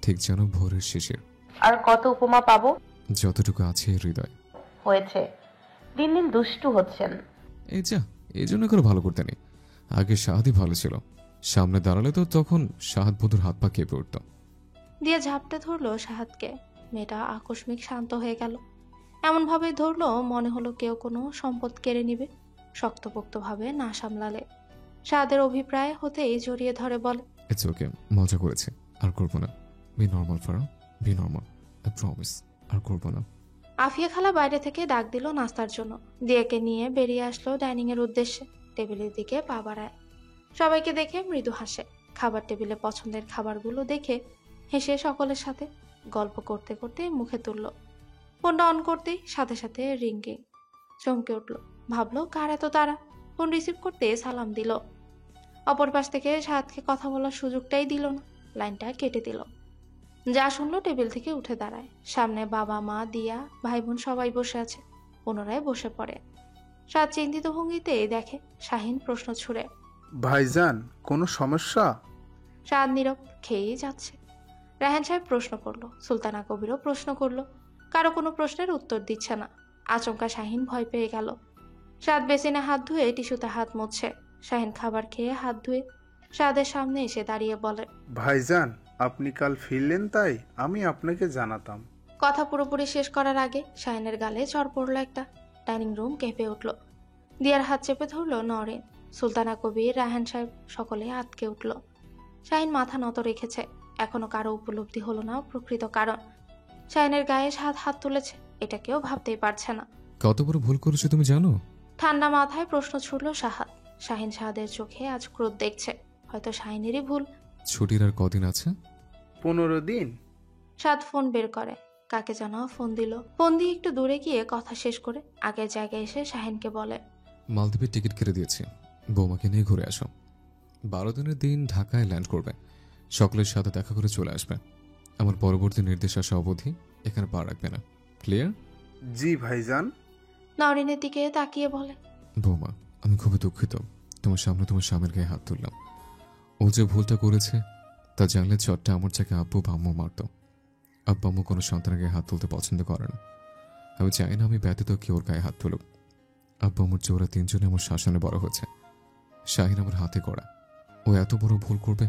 ঠিক যেন ভোরের শেষে। আর কত উপমা পাবো? যতটুকু আছে হৃদয়। হয়েছে, দিন দিন দুষ্টু হচ্ছেন। এই যা, এই জন্য করে ভালো করতে নেই। আগে শাহাদই ভালো ছিল, সামনে দাঁড়ালে তো তখন শাহাদ বধুর হাত পা কেঁপে উঠত। দিয়ে ঝাপটে ধরলো শাহাদকে। মেয়েটা আকস্মিক শান্ত হয়ে গেল। এমনভাবে ধরলো মনে হলো কেউ কোনো সম্পদ কেড়ে নিবে, শক্তপোক্তভাবে না সামলালে। শাহাদের অভিপ্রায় হতেই জড়িয়ে ধরে বলে, ইটস ওকে, মজা করেছে, আর করবো না। Be normal Fara, be normal, I promise, আর করবো না। আফিয়া খালা বাইরে থেকে ডাক দিল নাস্তার জন্য। দিয়াকে নিয়ে বেরিয়ে আসলো ডাইনিং এর উদ্দেশ্যে। টেবিলের দিকে পা বাড়ায়। সবাইকে দেখে মৃদু হাসে। খাবার টেবিলে পছন্দের খাবারগুলো দেখে হেসে সকলের সাথে গল্প করতে করতে মুখে তুলল। ফোনটা অন করতেই সাথে সাথে রিঙ্গিং। চমকে উঠল, ভাবলো কার এত তাড়া। ফোন রিসিভ করতে সালাম দিল। অপর পাশ থেকে সাহাদকে কথা বলার সুযোগটাই দিল না, লাইনটা কেটে দিল। যা শুনলো টেবিল থেকে উঠে দাঁড়ায়। সামনে বাবা মা দিয়া ভাই বোন সবাই বসে আছে। পুনরায় বসে পড়ে। সাদ চিন্তিত ভঙ্গিতে দেখে শাহিন প্রশ্ন ছুড়ে, ভাইজান কোনো সমস্যা? সাদ নীরব, খেয়েই যাচ্ছে। রায়হান সাহেব প্রশ্ন করলো, সুলতানা কবিরও প্রশ্ন করলো। কারো কোনো প্রশ্নের উত্তর দিচ্ছে না। আচমকা শাহিন ভয় পেয়ে গেল। সাদ বেসিনে হাত ধুয়ে টিস্যুতে হাত মুছছে। শাহিন খাবার খেয়ে হাত ধুয়ে সাদের সামনে এসে দাঁড়িয়ে বলে, ভাইজান আপনি কাল ফিরলেন তাই আমি আপনাকে জানাতাম। কথা পুরোপুরি শেষ করার আগে শাহিনের গালে চড় পড়লো একটা। ডাইনিং রুম কেঁপে উঠল। দিয়ার হাত চেপে ধরলো নরেন, সুলতানা কবির, রায়হান সাহেব সকলে আটকে উঠল। শাহিন মাথা নত রেখেছে। এখনো কারো উপলব্ধি হলো না প্রকৃত কারণ। শাহিনের গায়ে সাদ হাত তুলেছে, এটা কেউ ভাবতেই পারছে না। কত বড় ভুল করেছো তুমি জানো? ঠান্ডা মাথায় প্রশ্ন ছুড়ল সাহাদ। শাহিন সাহাদের চোখে আজ ক্রোধ দেখছে। হয়তো শাহিনেরই ভুল। ছুটির আর কদিন আছে? 15 দিন। সাদ ফোন বের করে, কাকে যেন ফোন দিল। ফোন দিয়ে একটু দূরে গিয়ে কথা শেষ করে আগের জায়গায় এসে শাহিনকে বলে, মালদ্বীপের টিকিট কেটে দিয়েছি, বৌমাকে নিয়ে ঘুরে আসো। 12 দিনের দিন ঢাকায় ল্যান্ড করবে, সকলের সাথে দেখা করে চলে আসবে। আমার পরবর্তী নির্দেশ আসা অবধি এখানে পা রাখবে না, ক্লিয়ার? জি ভাইজান। নরিনের দিকে তাকিয়ে বলে, বৌমা আমি খুবই দুঃখিত, তোমার সামনে তোমার স্বামীর গায়ে হাত তুললাম। ও যে ভুলটা করেছে তা জানলে চটটা আমার চাকে আব্বু বা আম্মু মারত। আব্বু আম্মু কোনো সন্তানের গায়ে হাত তুলতে পছন্দ করে না। আমি চাই না আমি ব্যতীত কেউ ওর গায়ে হাত তুলুক। আব্বু আম্মুর চেয়ে ওরা 3 জনে আমার শাসনে বড় হয়েছে। শাহিন আমার হাতে করা, ও এত বড় ভুল করবে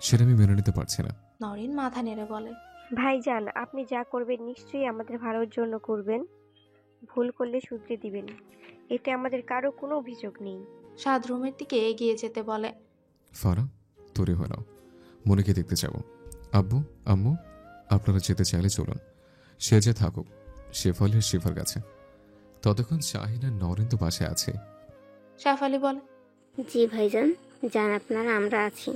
সেটা আমি মেনে নিতে পারছি না। নরিন মাথা নেড়ে বলে, ভাইজান আপনি যা করবেন নিশ্চয়ই আমাদের ভালোর জন্য করবেন। ভুল করলে শুধরে দিবেন, এতে আমাদের কারো কোনো অভিযোগ নেই। সাদ রুমের দিকে এগিয়ে যেতে বলে, ফারা তৈরি হয়ে নাও, মনিকে দেখতে যাব। আব্বু আম্মু আপনারা যেতে চাইলে চলুন, সে যে থাকুক শেফালির শিফার কাছে। ততক্ষণ শাহিন আর নরেন তো পাশে আছে। শেফালি বলে, জি ভাইজান যান আপনারা, আমরা আছি।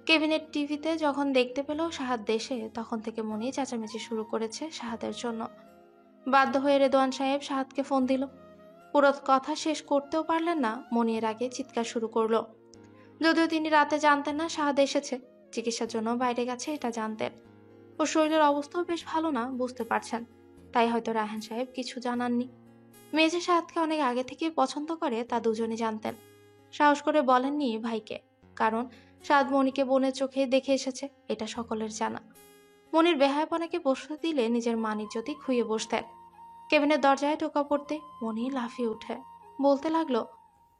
কেবিনেট টিভিতে যখন দেখতে পেল সাহাদ দেশে, তখন থেকে মনি চেঁচামেচি শুরু করেছে সাহাদের জন্য। বাধ্য হয়ে রেদওয়ান সাহেব সাহাদকে ফোন দিল। পুরো কথা শেষ করতেও পারলেন না, মনি এর আগে চিৎকার শুরু করলো। যদিও তিনি রাতে জানতেন না সাহাদ এসেছে, চিকিৎসার জন্য বাইরে গেছে এটা জানতেন। ওর শরীরের অবস্থাও বেশ ভালো না বুঝতে পারছেন, তাই হয়তো রায়হান সাহেব কিছু জানাননি। মেয়ে যে সাহাদকে অনেক আগে থেকে পছন্দ করে তা দুজনই জানতেন। সাহস করে বলেননি ভাইকে, কারণ সাদ মনিকে বোনের চোখে দেখে এসেছে, এটা সকলের জানা। মনির বেহায়াপনাকে বসতে দিলে নিজের মানিজ্যতি খুইয়ে বসতেন। কেবিনের দরজায় টোকা পড়তে মনি লাফিয়ে উঠে বলতে লাগলো,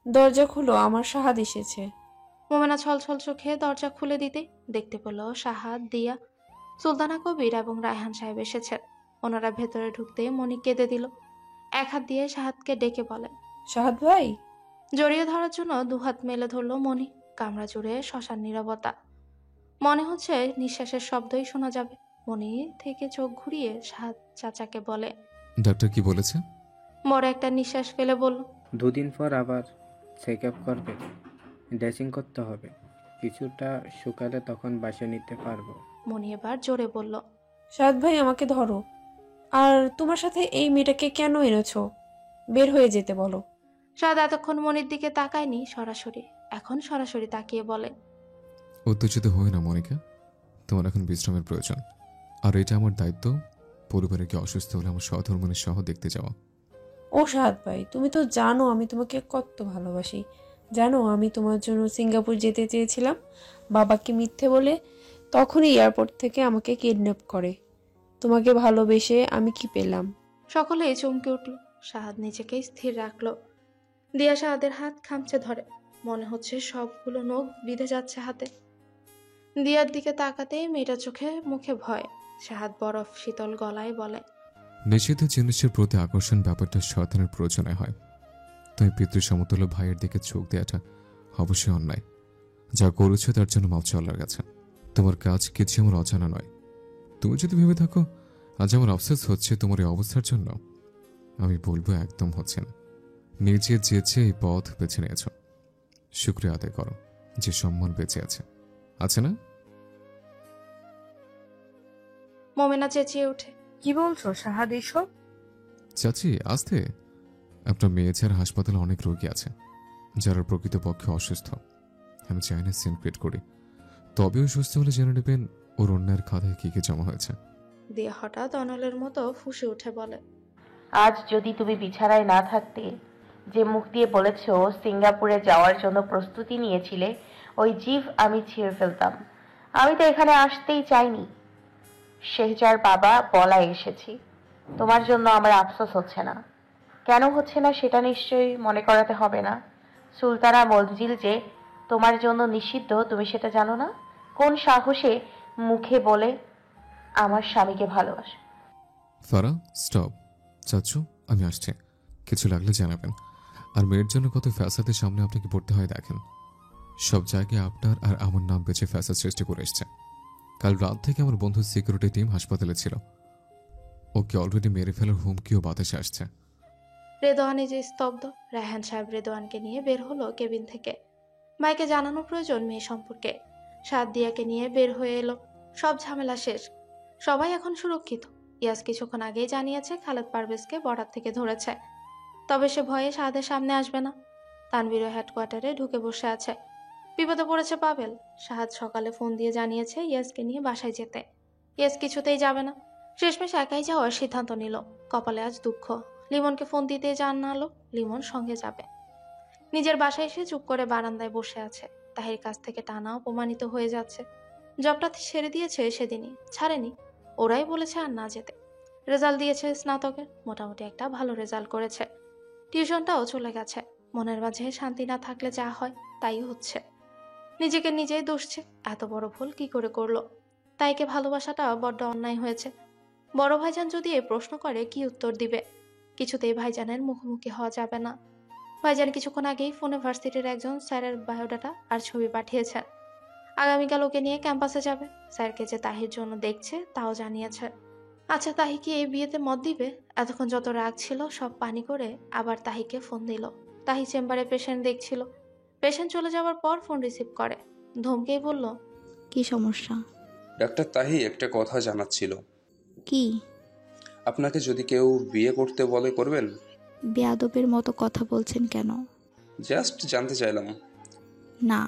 দরজা খুলো, আমার সাহাদ এসেছে। মোমেনা ছলছল চোখে দরজা খুলে দিতে দেখতে পেল সাহাদ, দিয়া, সুলতানা কবির এবং রায়হান সাহেব এসেছেন। ওনারা ভেতরে ঢুকতে মনি কেঁদে দিল। এক হাত দিয়ে সাহাদকে ডেকে বলে, সাহাদ ভাই। জড়িয়ে ধরার জন্য দুহাত মেলে ধরল মনি। কামরা জুড়ে শ্মশান নীরবতা। মনে হচ্ছে নিঃশ্বাসের শব্দই শোনা যাবে। মনি থেকে চোখ ঘুরিয়ে সাহাদ চাচাকে বলে, ডাক্তার কি বলেছে? বড় একটা নিঃশ্বাস ফেলে বলল, 2 দিন পর আবার চেক আপ করবে, ড্রেসিং করতে হবে, কিছুটা শুকালে তখন বাসে নিতে পারবো। মনি এবার জোরে বলল, সাহাদ ভাই আমাকে ধরো। আর তোমার সাথে এই মেয়েটাকে কেন এনেছো? বের হয়ে যেতে বলো। সাহাদ এতক্ষণ মনির দিকে তাকায়নি সরাসরি, এখন সরাসরি তাকিয়ে বলে, উত্তেজিত হই না মনিকা, তোমার এখন বিশ্রামের প্রয়োজন। আর এটা আমার দায়িত্ব, পরিবারে কেউ অসুস্থ হলে আমার সহধর্মিণীর সহ দেখতে যাওয়া। ও সাদ ভাই, তুমি তো জানো আমি তোমাকে কত ভালোবাসি। জানো আমি তোমার জন্য সিঙ্গাপুর যেতে চেয়েছিলাম, বাবাকে মিথ্যে বলে তখনই এয়ারপোর্ট থেকে আমাকে কিডন্যাপ করে। তোমাকে ভালোবেসে আমি কি পেলাম? সকলেই চমকে উঠল। শাহাদ নিজেকেই স্থির রাখলো। দিয়া শাহাদের হাত খামচে ধরে, মনে হচ্ছে সবগুলো নখ বিঁধে যাচ্ছে হাতে। দিয়ার দিকে তাকাতেই মেয়েটার চোখে মুখে ভয়। শাহাদ বরফ শীতল গলায় বলে, নিষিদ্ধ জিনিসের প্রতি আকর্ষণ ব্যাপারটা শয়তানের প্রয়োজনে হয়। তুমি পিতৃ সমতুল্য ভাইয়ের দিকে চোখ দেওয়াটা অবশ্যই অন্যায়। যা করেছো তার জন্য মাপ চলার কাছে। তোমার কাজ কিছু আমার অজানা নয়। তুমি যদি ভেবে থাকো আজ আমার অবসেস হচ্ছে তোমার এই অবস্থার জন্য, আমি বলবো একদম হচ্ছে না। নিজে যেচে এই পথ বেছে নিয়েছ, শুক্রিয়া আদায় করো যে সম্মান বেঁচে আছে না? মোমেনা চেঁচিয়ে ওঠে, কি বলছো শাহাদ এসব? চাচি আস্তে, আপনার মেয়ে ছাড়া হাসপাতালে অনেক রোগী আছে যারা প্রকৃতপক্ষে অসুস্থ। আমি চাই না সিন ক্রিয়েট করি, তবেও সুস্থ হলে জেনে নেবেন ওর অন্যের খাতায় কি কি জমা হয়েছে। দিয়া হঠাৎ অনলের মতো ফুঁসে উঠে বলে, আজ যদি তুমি বিছানায় না থাকতে, যে মুখ দিয়ে বলেছ সিঙ্গাপুরে যাওয়ার জন্য প্রস্তুতি নিয়েছিলে, ওই জিভ আমি ছিঁড়ে ফেলতাম। আমি তো এখানে আসতেই চাইনি, শেহজার বাবা বলায় এসেছি। তোমার জন্য আমার আফসোস হচ্ছে না। কেন হচ্ছে না সেটা নিশ্চয়ই মনে করাতে হবে না। সুলতানা মঞ্জিল যে তোমার জন্য নিষিদ্ধ তুমি সেটা জানো না? কোন সাহসে মুখে বলে আমার স্বামীকে ভালোবাসো? ফারা স্টপ। চাচু আমি আসছি, কিছু লাগলে জানাবেন। আর মেয়ের জন্য কত ফ্যাসাদের সামনে আপনাকে পড়তে হয় দেখেন। সব জায়গায় আপনার আর আমার নাম বেঁচে ফ্যাসাদ সৃষ্টি করে এসছে। কাল রাত থেকে আমার বন্ধুর সিকিউরিটি টিম হাসপাতালে ছিল, ওকে অলরেডি মেরে ফেলার হুমকিও বাতাসে আসছে। রেদোয়ান নিজে স্তব্ধ। রায়হান সাহেব রেদোয়ানকে নিয়ে বের হলো কেবিন থেকে। মাইকে জানানো প্রয়োজন মেয়ে সম্পর্কে। সাদ দিয়াকে নিয়ে বের হয়ে এলো। সব ঝামেলা শেষ, সবাই এখন সুরক্ষিত। ইয়াস কিছুক্ষণ আগেই জানিয়েছে খালেদ পারভেজকে বর্ডার থেকে ধরেছে, তবে সে ভয়ে সাদের সামনে আসবে না। তানভীরও হেডকোয়ার্টারে ঢুকে বসে আছে। বিপদে পড়েছে পাবেল। সাহাদ সকালে ফোন দিয়ে জানিয়েছে ইয়াসকে নিয়ে বাসায় যেতে। ইয়াস কিছুতেই যাবে না, শেষমেশ একাই যাওয়ার সিদ্ধান্ত নিল। কপালে আজ দুঃখ। লিমনকে ফোন দিতে জানালো লিমন সঙ্গে যাবে। নিজের বাসায় এসে চুপ করে বারান্দায় বসে আছে। তাহির কাছ থেকে টানা অপমানিত হয়ে যাচ্ছে। জবটা ছেড়ে দিয়েছে সেদিনই, ছাড়েনি। ওরাই বলেছে আর না যেতে। রেজাল্ট দিয়েছে স্নাতকের, মোটামুটি একটা ভালো রেজাল্ট করেছে। টিউশনটাও চলে গেছে। মনের মাঝে শান্তি না থাকলে যা হয় তাই হচ্ছে। নিজেকে নিজেই দোষছে, এত বড় ভুল কি করে করলো। তাইকে ভালোবাসাটা বড্ড অন্যায় হয়েছে। বড় ভাইজান যদি এই প্রশ্ন করে কি উত্তর দিবে? কিছুতেই ভাইজানের মুখোমুখি হওয়া যাবে না। ভাইজান কিছুক্ষণ আগেই ফোনে ভার্সিটির একজন স্যারের বায়োডাটা আর ছবি পাঠিয়েছেন। আগামীকাল ওকে নিয়ে ক্যাম্পাসে যাবে। স্যারকে যে তাহির জন্য দেখছে তাও জানিয়েছে। আচ্ছা তাহি কি এই বিয়েতে মত দিবে? এতক্ষণ যত রাগ ছিল সব পানি করে আবার তাহিকে ফোন দিল। তাহি চেম্বারে পেশেন্ট দেখছিল। পেশেন্ট চলে যাওয়ার পর ফোন রিসিভ করে। ধমকেই বলল, কি সমস্যা? ডাক্তার তাহি একটা কথা জানাচ্ছিল। কি? আপনাকে যদি কেউ বিয়ে করতে বলে করবেন? বেয়াদবের মতো কথা বলছেন কেন? জাস্ট জানতে চাইলাম। না।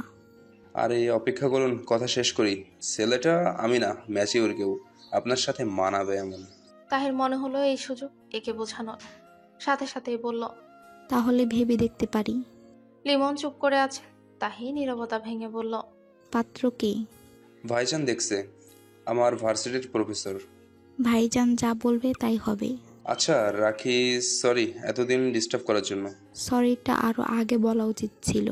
আরে অপেক্ষা করুন, কথা শেষ করি। ছেলেটা আমি না, ম্যাচিওর কেউ আপনার সাথে মানাবে এমন। তাহির মনে হলো এই সুযোগ একে বোঝানোর। সাথে সাথেই বলল, তাহলে ভেবে দেখতে পারি। লিমন চুপ করে আছে। তাহি নীরবতা ভেঙে বলল, পাত্র কে? ভাইজান দেখছে, আমার ভার্সিটির প্রফেসর। ভাইজান যা বলবে তাই হবে। আচ্ছা রাখি, সরি এতদিন ডিস্টার্ব করার জন্য। সরিটা আরো আগে বলা উচিত ছিল।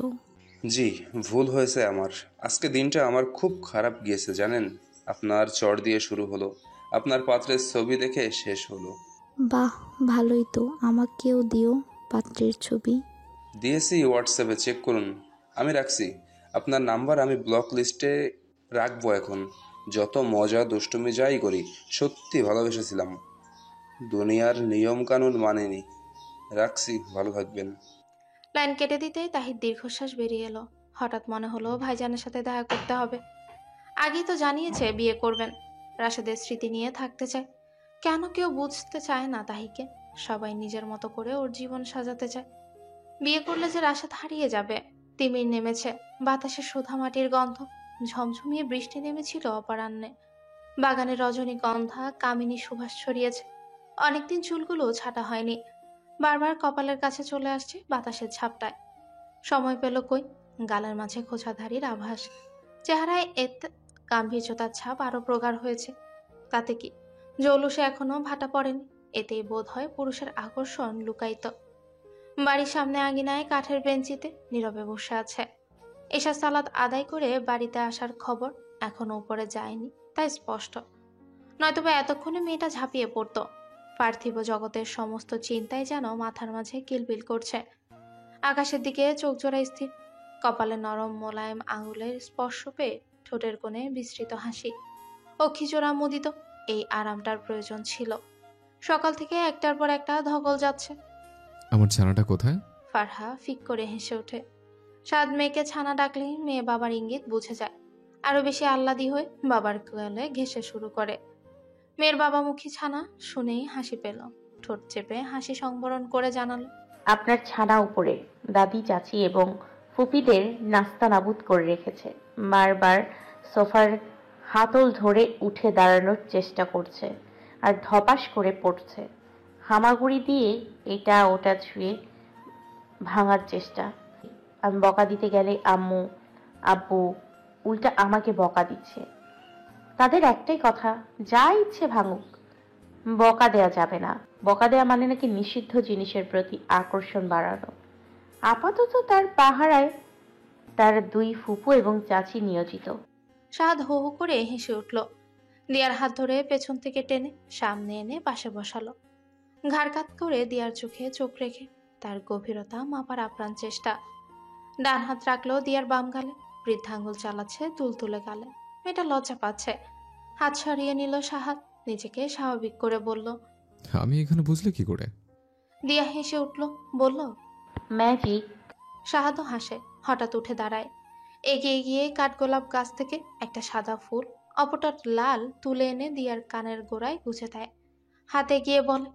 জি ভুল হয়েছে আমার। আজকে দিনটা আমার খুব খারাপ গিয়েছে জানেন। আপনার চর দিয়ে শুরু হলো, আপনার পাত্রের ছবি দেখে শেষ হলো। বাহ ভালোই তো, আমাকেও দিও পাত্রের ছবি। দিয়েছি হোয়াটসঅ্যাপে, চেক করুন। আমি রাখছি আপনার নাম্বার, আমি ব্লক লিস্টে রাখবো এখন। যত মজা দুষ্টুমি যাই করি, সত্যি ভালোবেসেছিলাম। দুনিয়ার নিয়ম কানুন মানেনি। রাখছি, ভালো থাকবেন। লাইন কেটে দিতেই তাহির দীর্ঘশ্বাস বেরিয়ে এলো। হঠাৎ মনে হলো ভাইজানের সাথে দেখা করতে হবে। আগেই তো জানিয়েছে বিয়ে করবেন। রাশেদের স্মৃতি নিয়ে থাকতে চায়। কেন কেউ বুঝতে চায় না তাহিকে? সবাই নিজের মতো করে ওর জীবন সাজাতে চায়। বিয়ে করলে যে রাশেদ হারিয়ে যাবে। তিমির নেমেছে, বাতাসে সুধা মাটির গন্ধ। ঝমঝমিয়ে বৃষ্টি নেমেছিল অপরাহ্নে। বাগানে রজনীগন্ধা কামিনী সুবাস ছড়িয়েছে। অনেকদিন চুলগুলো ছাটা হয়নি, বারবার কপালের কাছে চলে আসছে বাতাসের ঝাপটায়। সময় পেল কই, গালের মাঝে খোঁচাধারীর আভাস। চেহারায় এতে গাম্ভীর্যতার ছাপ আরো প্রগাঢ় হয়েছে। তাতে কি, জৌলুসে এখনো ভাটা পড়েনি, এতেই বোধ হয় পুরুষের আকর্ষণ লুকায়িত। বাড়ির সামনে আঙিনায় কাঠের বেঞ্চিতে নীরবে বসে আছে। এশা সালাত আদায় করে বাড়িতে আসার খবর এখনো উপরে যায়নি, তাই স্পষ্ট। নয়তোবা এতক্ষণে মেয়েটা ঝাঁপিয়ে পড়ত। পার্থিব জগতের সমস্ত চিন্তাই যেন মাথার মাঝে কিলবিল করছে। আকাশের দিকে চোখ জোড়া স্থির, কপালে নরম মোলায়েম আঙুলের স্পর্শ পেয়ে ঠোঁটের কোণে বিস্তৃত হাসি। অক্ষিজোড়া মুদিত, এই আরামটার প্রয়োজন ছিল। সকাল থেকে একটার পর একটা ধকল যাচ্ছে। আমার ছানাটা কোথায়? ফারহা ফিক করে হেসে ওঠে। সাদ মেয়েকে ছানা ডাকলেই মেয়ে বাবার ইঙ্গিত বুঝে যায়। আরো বেশি আহ্লাদি হয়ে বাবার কোলে ঘেঁষে শুরু করে। মেয়ের বাবামুখী ছানা শুনেই হাসি পেল, ঠোঁট চেপে হাসি সংবরণ করে জানালো, আপনার ছানা উপরে দাদি, চাচি এবং ফুপিদের নাস্তা নাবুদ করে রেখেছে। বারবার সোফার হাতল ধরে উঠে দাঁড়ানোর চেষ্টা করছে আর ধপাস করে পড়ছে। হামাগুড়ি দিয়ে এটা ওটা ছুঁয়ে ভাঙার চেষ্টা। আমি বকা দিতে গেলে আম্মু আব্বু উল্টা আমাকে বকা দিচ্ছে। তাদের একটাই কথা, যা ইচ্ছে ভাঙুক, বকা দেয়া যাবে না। বকা দেয়া মানে নাকি নিষিদ্ধ জিনিসের প্রতি আকর্ষণ বাড়ানো। আপাতত তার পাহারায় তার দুই ফুপু এবং চাচি নিয়োজিত। সাদ হো হো করে হেসে উঠল। দিয়ার হাত ধরে পেছন থেকে টেনে সামনে এনে পাশে বসালো। ঘাড় কাত করে দিয়ার চোখে চোখ রেখে তার গভীরতা মাপার আপ্রাণ চেষ্টা। ডান হাত রাখলো দিয়ার বাম গালে, বৃদ্ধাঙ্গুল চালাচ্ছে তুলতুলে গালে। মেয়েটা লজ্জা পাচ্ছে। হাত সরিয়ে নিল সাহাদ, নিজেকে স্বাভাবিক করে বলল, আমি এখানে বুঝলে কি করে? দিয়া হেসে উঠল, বলল, ম্যাজিক। সাহাদও হাসে, হঠাৎ উঠে দাঁড়ায়। এগিয়ে গিয়ে কাঠগোলাপ গাছ থেকে একটা সাদা ফুল, অপরটা লাল, তুলে এনে দিয়ার কানের গোড়ায় গুছে দেয়। হাতে গিয়ে বলে,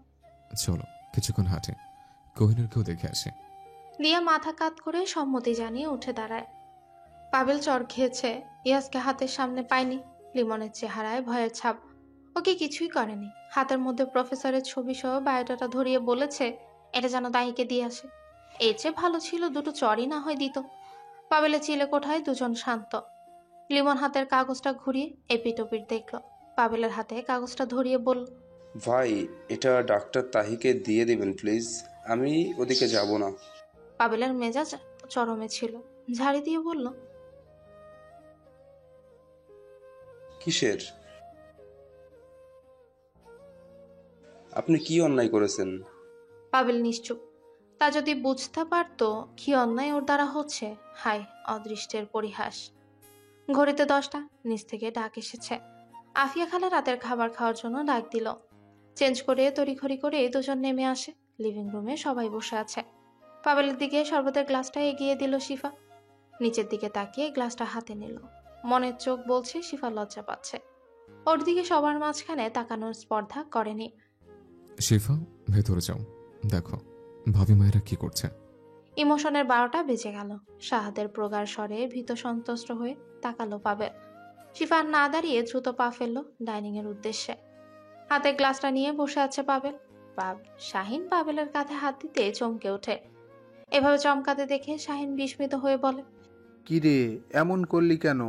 চলো কিছুক্ষণ হাঁটে, কোহিনুরকেও দেখে আসে। দিয়া মাথা কাত করে সম্মতি জানিয়ে উঠে দাঁড়ায়। পাবেল চর খেয়েছে, ইয়াসকে হাতের সামনে পায়নি। লিমনের চেহারায় ভয়ের ছাপ। ওকে কিছুই করেনি। হাতের মধ্যে প্রফেসরের ছবি সহ বায়োডাটা ধরিয়ে বলেছে এটা যেন দাহিকে দিয়ে আসে। এর চেয়ে ভালো ছিল দুটো চরই না হয় দিত। পাবেলের চিলে কোঠায় দুজন শান্ত। লিমন হাতের কাগজটা ঘুরিয়ে এপিটোপিট দেখল। পাবেলের হাতে কাগজটা ধরিয়ে বলল, ভাই, এটা ডাক্তার তাহিকে দিয়ে দিবেন প্লিজ, আমি ওদিকে যাব না। পাবেলের মেজাজ চরমে ছিল, ঝাড়ি দিয়ে বলল, কিসের? আপনি কি অন্যায় করেছেন? পাবেল নিশ্চুপ। তা যদি বুঝতে পারত কি অন্যায় ওর দ্বারা হচ্ছে। হায় অদৃষ্টের পরিহাস। ঘড়িতে 10টা, নিচ থেকে ডাক এসেছে। আফিয়া খালা রাতের খাবার খাওয়ার জন্য ডাক দিল। চেঞ্জ করে তড়িঘড়ি করে দুজন নেমে আসে। লিভিং রুমে সবাই বসে আছে। পাবেলের দিকে শরবতের গ্লাসটা এগিয়ে দিল শিফা। নিচের দিকে তাকিয়ে গ্লাসটা হাতে নিল। মনের চোখ বলছে শিফা লজ্জা পাচ্ছে। ওর দিকে সবার মাঝখানে তাকানোর স্পর্ধা করেনি। শিফা, ভেতরে যাও, দেখো ভাবি মায়েরা কি করছে। ইমোশনের 12টা বেজে গেল। শাহাদের প্রগাঢ় স্বরে ভীত সন্ত্রস্ত হয়ে তাকালো পাবেল। শিফা না দাঁড়িয়ে দ্রুত পা ফেললো ডাইনিং এর উদ্দেশ্যে। হাতে গ্লাসটা নিয়ে বসে আছে পাবেল। শাহিন পাবেলের কাঁধে হাত দিতে চমকে ওঠে। এভাবে চমকাতে দেখে শাহিন বিস্মিত হয়ে বলে, কিরে, এমন করলি কেন?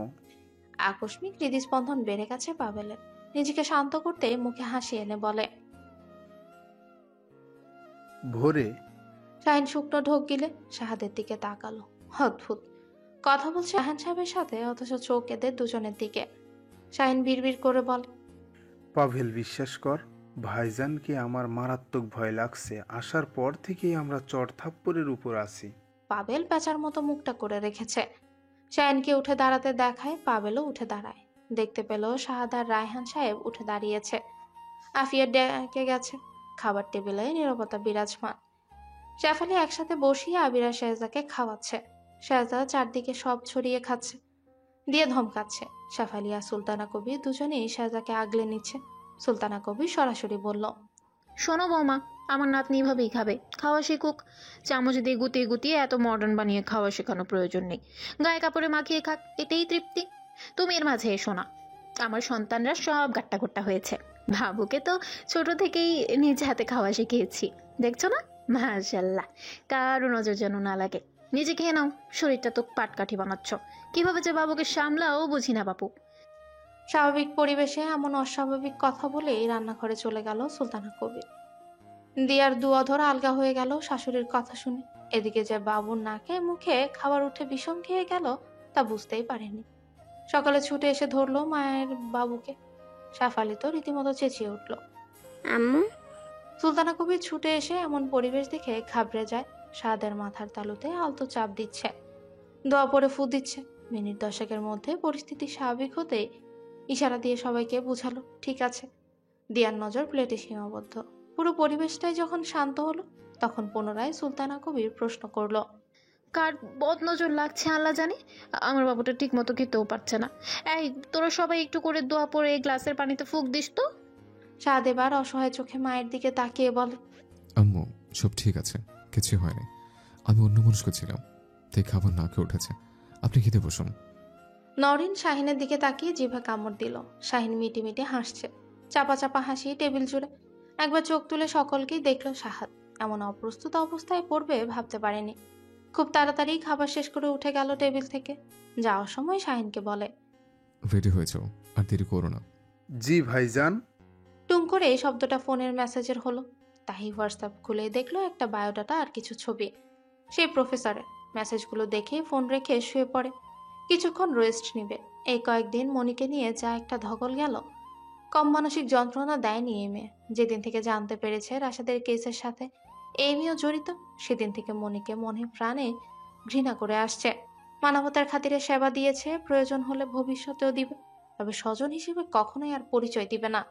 আকস্মিক হৃদস্পন্দন বেড়ে গেছে পাবেলের। নিজেকে শান্ত করতে মুখে হাসি এনে বলে, ভোরে? শাহিন শুকনো ঢোক গিলে শাহাদের দিকে তাকালো। অদ্ভুত, কথা বলছে শাহান সাহেবের সাথে, অথচ চোখ এদের দুজনের দিকে। শাহিন বিড়বিড় করে বলে, পাভেল, বিশ্বাস কর, ভাইজানকে আমার মারাত্মক ভয় লাগছে। আসার পর থেকেই আমরা চড় থাপ্পড়ের উপর আছি। পাবেল পেঁচার মতো মুখটা করে রেখেছে। শাহিনকে উঠে দাঁড়াতে দেখায় পাবেলও উঠে দাঁড়ায়। দেখতে পেল শাহাদ আর রায়হান সাহেব উঠে দাঁড়িয়েছে। আফিয়া ডেকে গেছে। খাবার টেবিলে নীরবতা বিরাজমান। শেফালি একসাথে বসিয়ে আবিরা শেহজাকে খাওয়াচ্ছে। শেহজা চারদিকে সব ছড়িয়ে খাচ্ছে, দিয়ে ধমকাচ্ছে। শেফালি আর সুলতানা কবির দুজনেই শেহজাকে আগলে নিচ্ছে। সুলতানা কবির সরাসরি বলল, শোনো বৌমা, আমার নাতনি এভাবেই খাবে, খাওয়া শিখুক। চামচ দিয়ে গুতিয়ে গুতিয়ে এত মডার্ন বানিয়ে খাওয়া শেখানো প্রয়োজন নেই। গায়ে কাপড়ে মাখিয়ে খাক, এতেই তৃপ্তি। তুমি এর মাঝে এসো না। আমার সন্তানরা সব গাট্টাগোট্টা হয়েছে। বাবুকে তো ছোট থেকেই নিজ হাতে খাওয়া শিখিয়েছি, দেখছো না? মাশাল্লাহ, কারো নজর যেন না লাগে। নিজে খেয়ে নাও, শরীরটা তো পাটকাঠি বানাচ্ছ। কিভাবে যে বাবুকে সামলাও বুঝি না বাপু। স্বাভাবিক পরিবেশে এমন অস্বাভাবিক কথা বলেই রান্নাঘরে চলে গেল সুলতানা কবির। দিয়ার দুয়াধর আলগা হয়ে গেল শাশুড়ির কথা শুনে। এদিকে যে বাবুর নাকে মুখে খাবার উঠে বিষম খেয়ে গেল তা বুঝতেই পারেনি। সকালে ছুটে এসে ধরলো মায়ের বাবুকে। সাফালি তো রীতিমতো চেঁচিয়ে উঠল। আম্মু, সুলতানা কবির ছুটে এসে এমন পরিবেশ দেখে ঘাবড়ে যায়। সাদের মাথার তালুতে আলতো চাপ দিচ্ছে, দোয়া পড়ে ফু দিচ্ছে। মিনিট 10-এর মধ্যে পরিস্থিতি স্বাভাবিক হতেই ইশারা দিয়ে সবাইকে বুঝালো ঠিক আছে। দিয়ার নজর প্লেটে সীমাবদ্ধ। পুরো পরিবেশটাই যখন শান্ত হলো তখন পুনরায় সুলতানা কবির প্রশ্ন করলো, কার বদ নজর লাগছে আল্লাহ জানে। আমার বাবুটা ঠিক মতো খেতেও পারছে না। এই তোরা সবাই একটু করে দোয়া পড়ে এই গ্লাসের পানিতে ফুঁক দিস তো। সাদ এবার অসহায় চোখে মায়ের দিকে তাকিয়ে বলে, আম্মু সব ঠিক আছে, কিছু হয়নি। আমি অন্যমনস্ক ছিলাম, তাই খাবার নাকে উঠেছে। আপনি খেতে বসুন। নরিন শাহিনের দিকে তাকিয়ে জিভে কামড় দিল। শাহিন মিটি মিটি হাসছে, চাপা চাপা হাসি টেবিল জুড়ে। একবার চোখ তুলে সকলকেই দেখলো সাহাদ। এমন অপ্রস্তুত অবস্থায় পড়বে ভাবতে পারেনি। খুব তাড়াতাড়ি খাবার শেষ করে উঠে গেল টেবিল থেকে। যাওয়ার সময় শাহিনকে বলে, রেডি হয়ে যাও, আর দেরি করো না। জি ভাইজান। টুম করে এই শব্দটা ফোনের মেসেজের হলো। তাহি হোয়াটসঅ্যাপ খুলে দেখলো একটা বায়োডাটা আর কিছু ছবি। সেই প্রফেসরের মেসেজগুলো দেখে ফোন রেখে শুয়ে পড়ে। কিছুক্ষণ রেস্ট নিবে। এই কয়েকদিন মনিকে নিয়ে যা একটা ধকল গেল। কম মানসিক যন্ত্রণা দেয়নি এই মেয়ে। যেদিন থেকে জানতে পেরেছে রাশেদের কেসের সাথে এই মেয়েও জড়িত, সেদিন থেকে মনিকে মনে প্রাণে ঘৃণা করে আসছে। মানবতার খাতিরে সেবা দিয়েছে, প্রয়োজন হলে ভবিষ্যতেও দিবে, তবে স্বজন হিসেবে কখনোই আর পরিচয় দিবে না।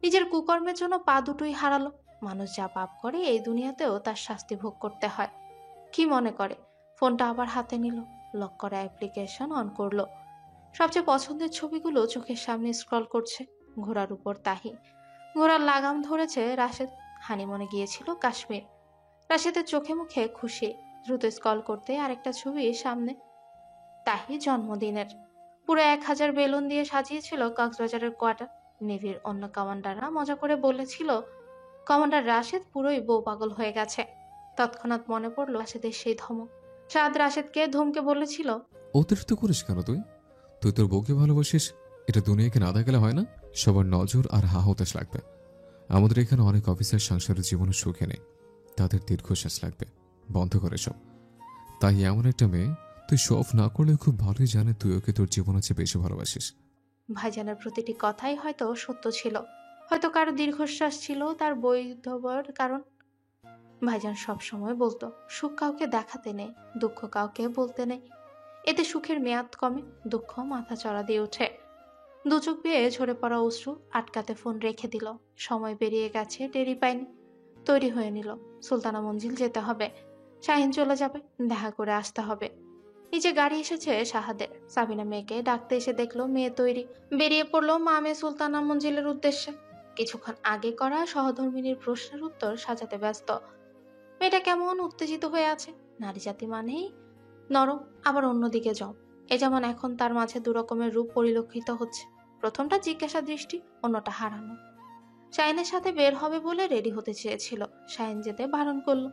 নিজের কুকর্মের জন্য পা দুটোই হারালো। মানুষ যা পাপ করে এই দুনিয়াতেও তার শাস্তি ভোগ করতে হয়। কি মনে করে? ফোনটা আবার হাতে নিল, লক করা অ্যাপ্লিকেশন অন করলো। সবচেয়ে পছন্দের ছবিগুলো চোখের সামনে স্ক্রল করছে। ঘোড়ার উপর তাহি, ঘোড়ার লাগাম ধরেছে রাশেদ। হানিমনে গিয়েছিল কাশ্মীর। রাশেদের চোখে মুখে খুশি। দ্রুত স্ক্রল করতে আরেকটা ছবি সামনে, তাহি জন্মদিনের। পুরো 1000 বেলুন দিয়ে সাজিয়েছিল কক্সবাজারের কোয়ার্টার। নেভির অন্য কমান্ডাররা মজা করে বলেছিল কমান্ডার রাশেদ পুরোই বউ পাগল হয়ে গেছে। তৎক্ষণাৎ মনে পড়লো রাশেদের সেই ধমক। সাদ রাশেদকে ধমকে বলেছিল, অতিরিক্ত করিস কেন তুই? তুই তোর বউকে ভালোবাসিস, এটা দুনিয়াকে না দেখালে হয় না? সবার নজর আর হা হতাশ লাগবে। আমাদের এখানে অনেক অফিসার সংসারের জীবনে সুখে নেই, তাদের দীর্ঘশ্বাস লাগবে। বন্ধ করে সব। তাই এমন একটা মেয়ে তুই সব না করলে খুব ভালোই জানে তুই ওকে তোর জীবনের চেয়ে বেশি ভালোবাসিস। ভাইজানের প্রতিটি কথাই হয়তো সত্য ছিল, হয়তো কারো দীর্ঘশ্বাস ছিল তার বৈধবর কারণ। ভাইজান সব সময় বলতো সুখ কাউকে দেখাতে নেই, দুঃখ কাউকে বলতে নেই। এতে সুখের মেয়াদ কমে, দুঃখ মাথা চড়া দিয়ে ওঠে। দুচোখ বেয়ে ঝরে পড়া অশ্রু আটকাতে ফোন রেখে দিল। সময় পেরিয়ে গেছে, দেরি পায়নি। তৈরি হয়ে নিল, সুলতানা মঞ্জিল যেতে হবে। শাহিন চলে যাবে, দেখা করে আসতে হবে। নিচে গাড়ি এসেছে শাহাদের। সাবিনা মেয়েকে ডাকতে এসে দেখলো মেয়ে তৈরি। বেরিয়ে পড়লো মামে সুলতানা মঞ্জিলের উদ্দেশ্যে। কিছুক্ষণ আগে করা সহধর্মিনীর প্রশ্নের উত্তর সাজাতে ব্যস্ত। মেয়েটা কেমন উত্তেজিত হয়ে আছে। নারী জাতি মানেই নরম, আবার অন্যদিকে জম। এ যেমন এখন তার মাঝে দুরকমের রূপ পরিলক্ষিত হচ্ছে। প্রথমটা জিজ্ঞাসা দৃষ্টি, অন্যটা হারানো। শাহিনের সাথে বের হবে বলে রেডি হতে চেয়েছিল, শাহিন যেতে বারণ করলো।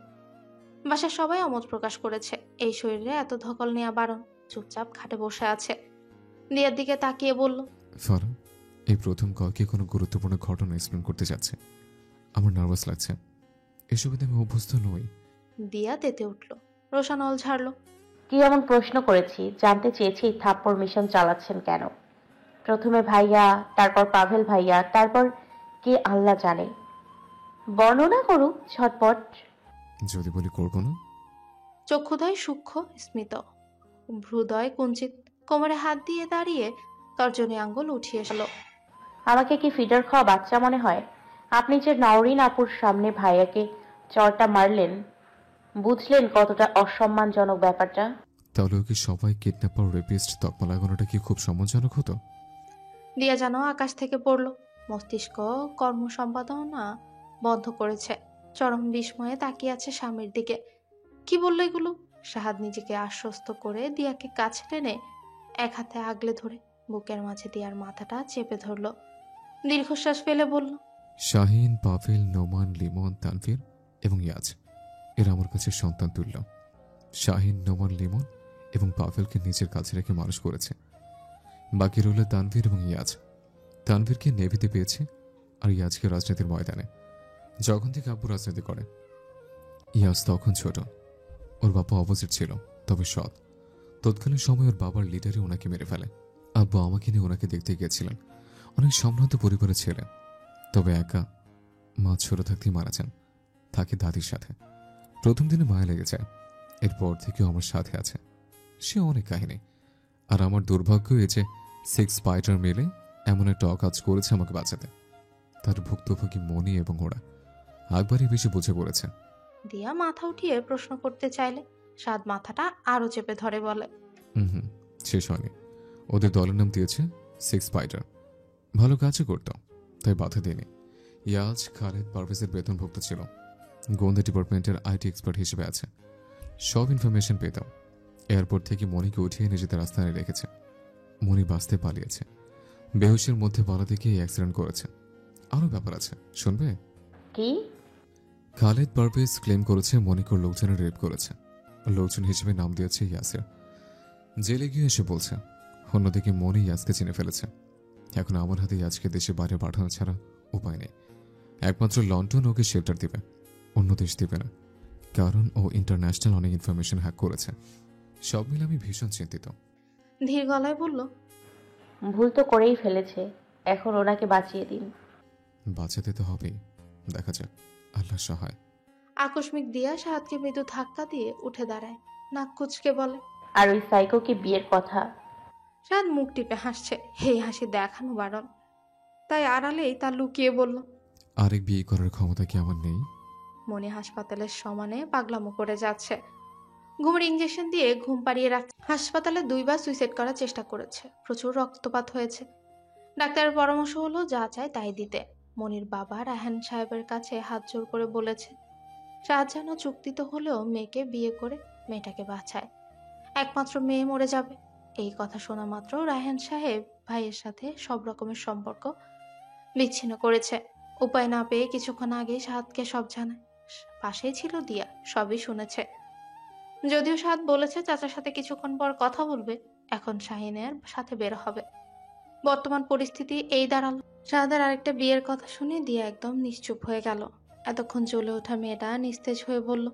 বাসার সবাই অমত প্রকাশ করেছে এই শরীরে এত ধকল নেওয়া বারণ। চুপচাপ খাটে বসে আছে। দিয়ার দিকে তাকিয়ে বলল, ফারা, এই প্রথম কাউকে কোনো গুরুত্বপূর্ণ ঘটনা এক্সপ্লেন করতে যাচ্ছে। আমার নার্ভাস লাগছে, এসবেতে আমি অভ্যস্ত নই। দিয়া তেতে উঠল, রোশানল ঝাড়লো। কি এমন প্রশ্ন করেছি? জানতে চেয়েছি থাপ্পড় মিশন চালাচ্ছেন কেন? প্রথমে ভাইয়া, তারপর পাভেল ভাইয়া, তারপর কে আল্লাহ জানে। বর্ণনা করুক ঝটপট। যদি বলি করবো না? চক্ষুদয় সূক্ষ্ম স্মিত, ভ্রুদয় কুঞ্চিত, কোমরে হাত দিয়ে দাঁড়িয়ে তর্জনী আঙ্গুল উঠিয়ে এসলো। আমাকে কি ফিডার খাওয়া বাচ্চা মনে হয়? আপনি যে নওরিন আপুর সামনে ভাইয়াকে চড়টা মারলেন, বুঝলেন কতটা অসম্মানজনক ব্যাপারটা? তাহলে কি সবাই কিডন্যাপার, রেপিস্ট তকমা লাগানোটা কি খুব সম্মানজনক হতো? দিয়া যেন আকাশ থেকে পড়লো। মস্তিষ্ক কর্ম সম্পাদনা বন্ধ করেছে। চরম বিস্ময়ে তাকিয়ে আছে স্বামীর দিকে। কি বললো এগুলো? শাহাদ নিজেকে আশ্বস্ত করে দিয়াকে কাছে টেনে এক হাতে আগলে ধরে বুকের মাঝে দিয়ার মাথাটা চেপে ধরল। দীর্ঘশ্বাস ফেলে বলল, শাহিন, পাভেল, নোমান, লিমন, তানভীর এবং ইয়াজ এরা আমার কাছে সন্তান তুল্য। শাহিন, নোমান, লিমন এবং পাভেলকে নিজের কাছে রেখে মানুষ করেছে। বাকি রইল তানভীর এবং ইয়াজ। তানভীরকে নেভিতে পেয়েছে, আর ইয়াজকে রাজনীতির ময়দানে। যখন থেকে আব্বু রাজনীতি করে। ইয়াজ তখন ছোট, ওর বাবা অপোজিট ছিল, তবে সৎ। তৎকালীন সময় ওর বাবার লিডারে ওনাকে মেরে ফেলে। আব্বু আমাকে নিয়ে ওনাকে দেখতে গিয়েছিলেন। অনেক সম্ভ্রান্ত পরিবারের ছেলে, তবে একা। মা ছোট থাকতেই মারা যান, থাকে দাদির সাথে। প্রথম দিনে মায়া লেগে যায়, এরপর থেকেও আমার সাথে আছে। সে অনেক কাহিনী। আর আমার দুর্ভাগ্য এই যে 6 স্পাইডার মেলে এমন একটা অকাজ করেছে আমাকে বাঁচাতে। তার ভুক্তভোগী মনি এবং ওরা একবারই বেশি বুঝে পড়েছে। দিয়া মাথা উঠিয়ে প্রশ্ন করতে চাইলে সাদ মাথাটা আরো চেপে ধরে বলে, হুম, শেষ হয়নি। ওদের দলের নাম দিয়েছে 6 স্পাইডার। ভালো কাজও করত, তাই বাধা দিইনি। ইয়াজ খালেদ পারভেজের বেতনভুক্ত ছিল, গোয়েন্দা ডিপার্টমেন্টের আইটি এক্সপার্ট হিসেবে আছে। সব ইনফরমেশন পেতাম। এয়ারপোর্ট থেকে মনিকে উঠিয়ে নিজেদের আস্থানে রেখেছে। মনি বাঁচতে পালিয়েছে, বেহুশের মধ্যে বলা দেখে এই অ্যাক্সিডেন্ট করেছে। আরও ব্যাপার আছে, শুনবে? কি? খালেদ পারভেজ ক্লেম করেছে মনিকর লোকজনের রেপ করেছে। লোকজন হিসেবে নাম দিয়েছে ইয়াসের। জেলে গিয়ে এসে বলছে অন্যদিকে মনি ইয়াসকে চিনে ফেলেছে। এখন আমার হাতে ইয়াসকে দেশে বাইরে পাঠানো ছাড়া উপায় নেই। একমাত্র লন্ডন ওকে শেল্টার দিবে, অন্য দেশ দিবে না, কারণ ও ইন্টারন্যাশনাল অনেক ইনফরমেশন হ্যাক করেছে। সব মিলে আমি ভীষণ চিন্তিত। ধীর গলায় বলল, ভুল তো করেই ফেলেছে, এখন ওনাকে বাঁচিয়ে দিন। বাঁচাতে তো হবেই, দেখা যাক, আল্লাহ সহায়। আকস্মিক দিয়া সাহাদকে মৃদু ধাক্কা দিয়ে উঠে দাঁড়ায়, নাক কুচকে বলে, আর ওই সাইকোকে বিয়ের কথা। সাহাদ মুখ টিপে হাসছে। এই হাসি দেখানো বারণ, তাই আড়ালেই তা লুকিয়ে বলল, আরেক বিয়ে করার ক্ষমতা কি আমার নেই? মনি হাসপাতালের সমানে পাগলামো করে যাচ্ছে। ঘুমের ইঞ্জেকশন দিয়ে ঘুম পাড়িয়ে রাখছে। হাসপাতালে 2 বার সুইসাইড করার চেষ্টা করেছে, প্রচুর রক্তপাত হয়েছে। ডাক্তারের পরামর্শ হলো যা চায় তাই দিতে। মনির বাবা রায়হান সাহেবের কাছে হাত জোর করে বলেছে সাহাদ যেন চুক্তিত হলেও মেয়েকে বিয়ে করে মেয়েটাকে বাঁচায়। একমাত্র মেয়ে মরে যাবে। এই কথা শোনা মাত্র রায়হান সাহেব ভাইয়ের সাথে সব রকমের সম্পর্ক বিচ্ছিন্ন করেছে। উপায় না পেয়ে কিছুক্ষণ আগে সাহাদকে সব জানায়। পাশেই ছিল দিয়া, সবই শুনেছে। যদিও সাহাদ বলেছে চাচার সাথে কিছুক্ষণ পর কথা বলবে, এখন শাহিনের সাথে বের হবে। বর্তমান পরিস্থিতি এই দাঁড়ালো। সাহাদের আরেকটা বিয়ের কথা শুনে দিয়া একদম নিশ্চুপ হয়ে গেল। এতক্ষণ জ্বলে ওঠা মেয়েটা নিস্তেজ হয়ে বলল,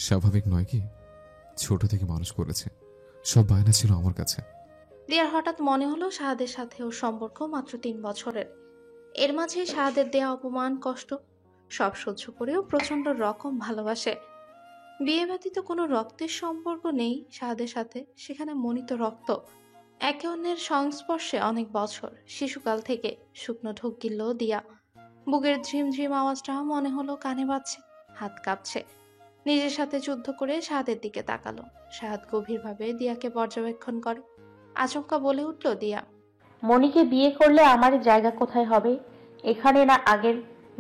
স্বাভাবিক নয় কি? ছোট থেকে মানুষ করেছে, সব বায়না ছিল আমার কাছে। দিয়ার হঠাৎ মনে হলো সাহাদের সাথে ওর সম্পর্ক মাত্র 3 বছরের। এর মাঝে সাহাদের দেয়া অপমান, কষ্ট সব সহ্য করেও প্রচন্ড রকম ভালোবাসে। বিয়ে ব্যতীত কোনো রক্তের সম্পর্ক নেই সাহাদের সাথে, সেখানে মনিত রক্ত। একে অন্যের সংস্পর্শে অনেক বছর, শিশুকাল থেকে। শুকনো ঢোক গিলল দিয়া। বুকের ঝিমঝিম আওয়াজটা মনে হলো কানে বাজছে, হাত কাঁপছে। নিজের সাথে যুদ্ধ করে সাহাদের দিকে তাকালো। সাহাদ গভীরভাবে দিয়াকে পর্যবেক্ষণ করে। আচমকা বলে উঠল দিয়া, মনিকে বিয়ে করলে আমার জায়গা কোথায় হবে? এখানে না আগের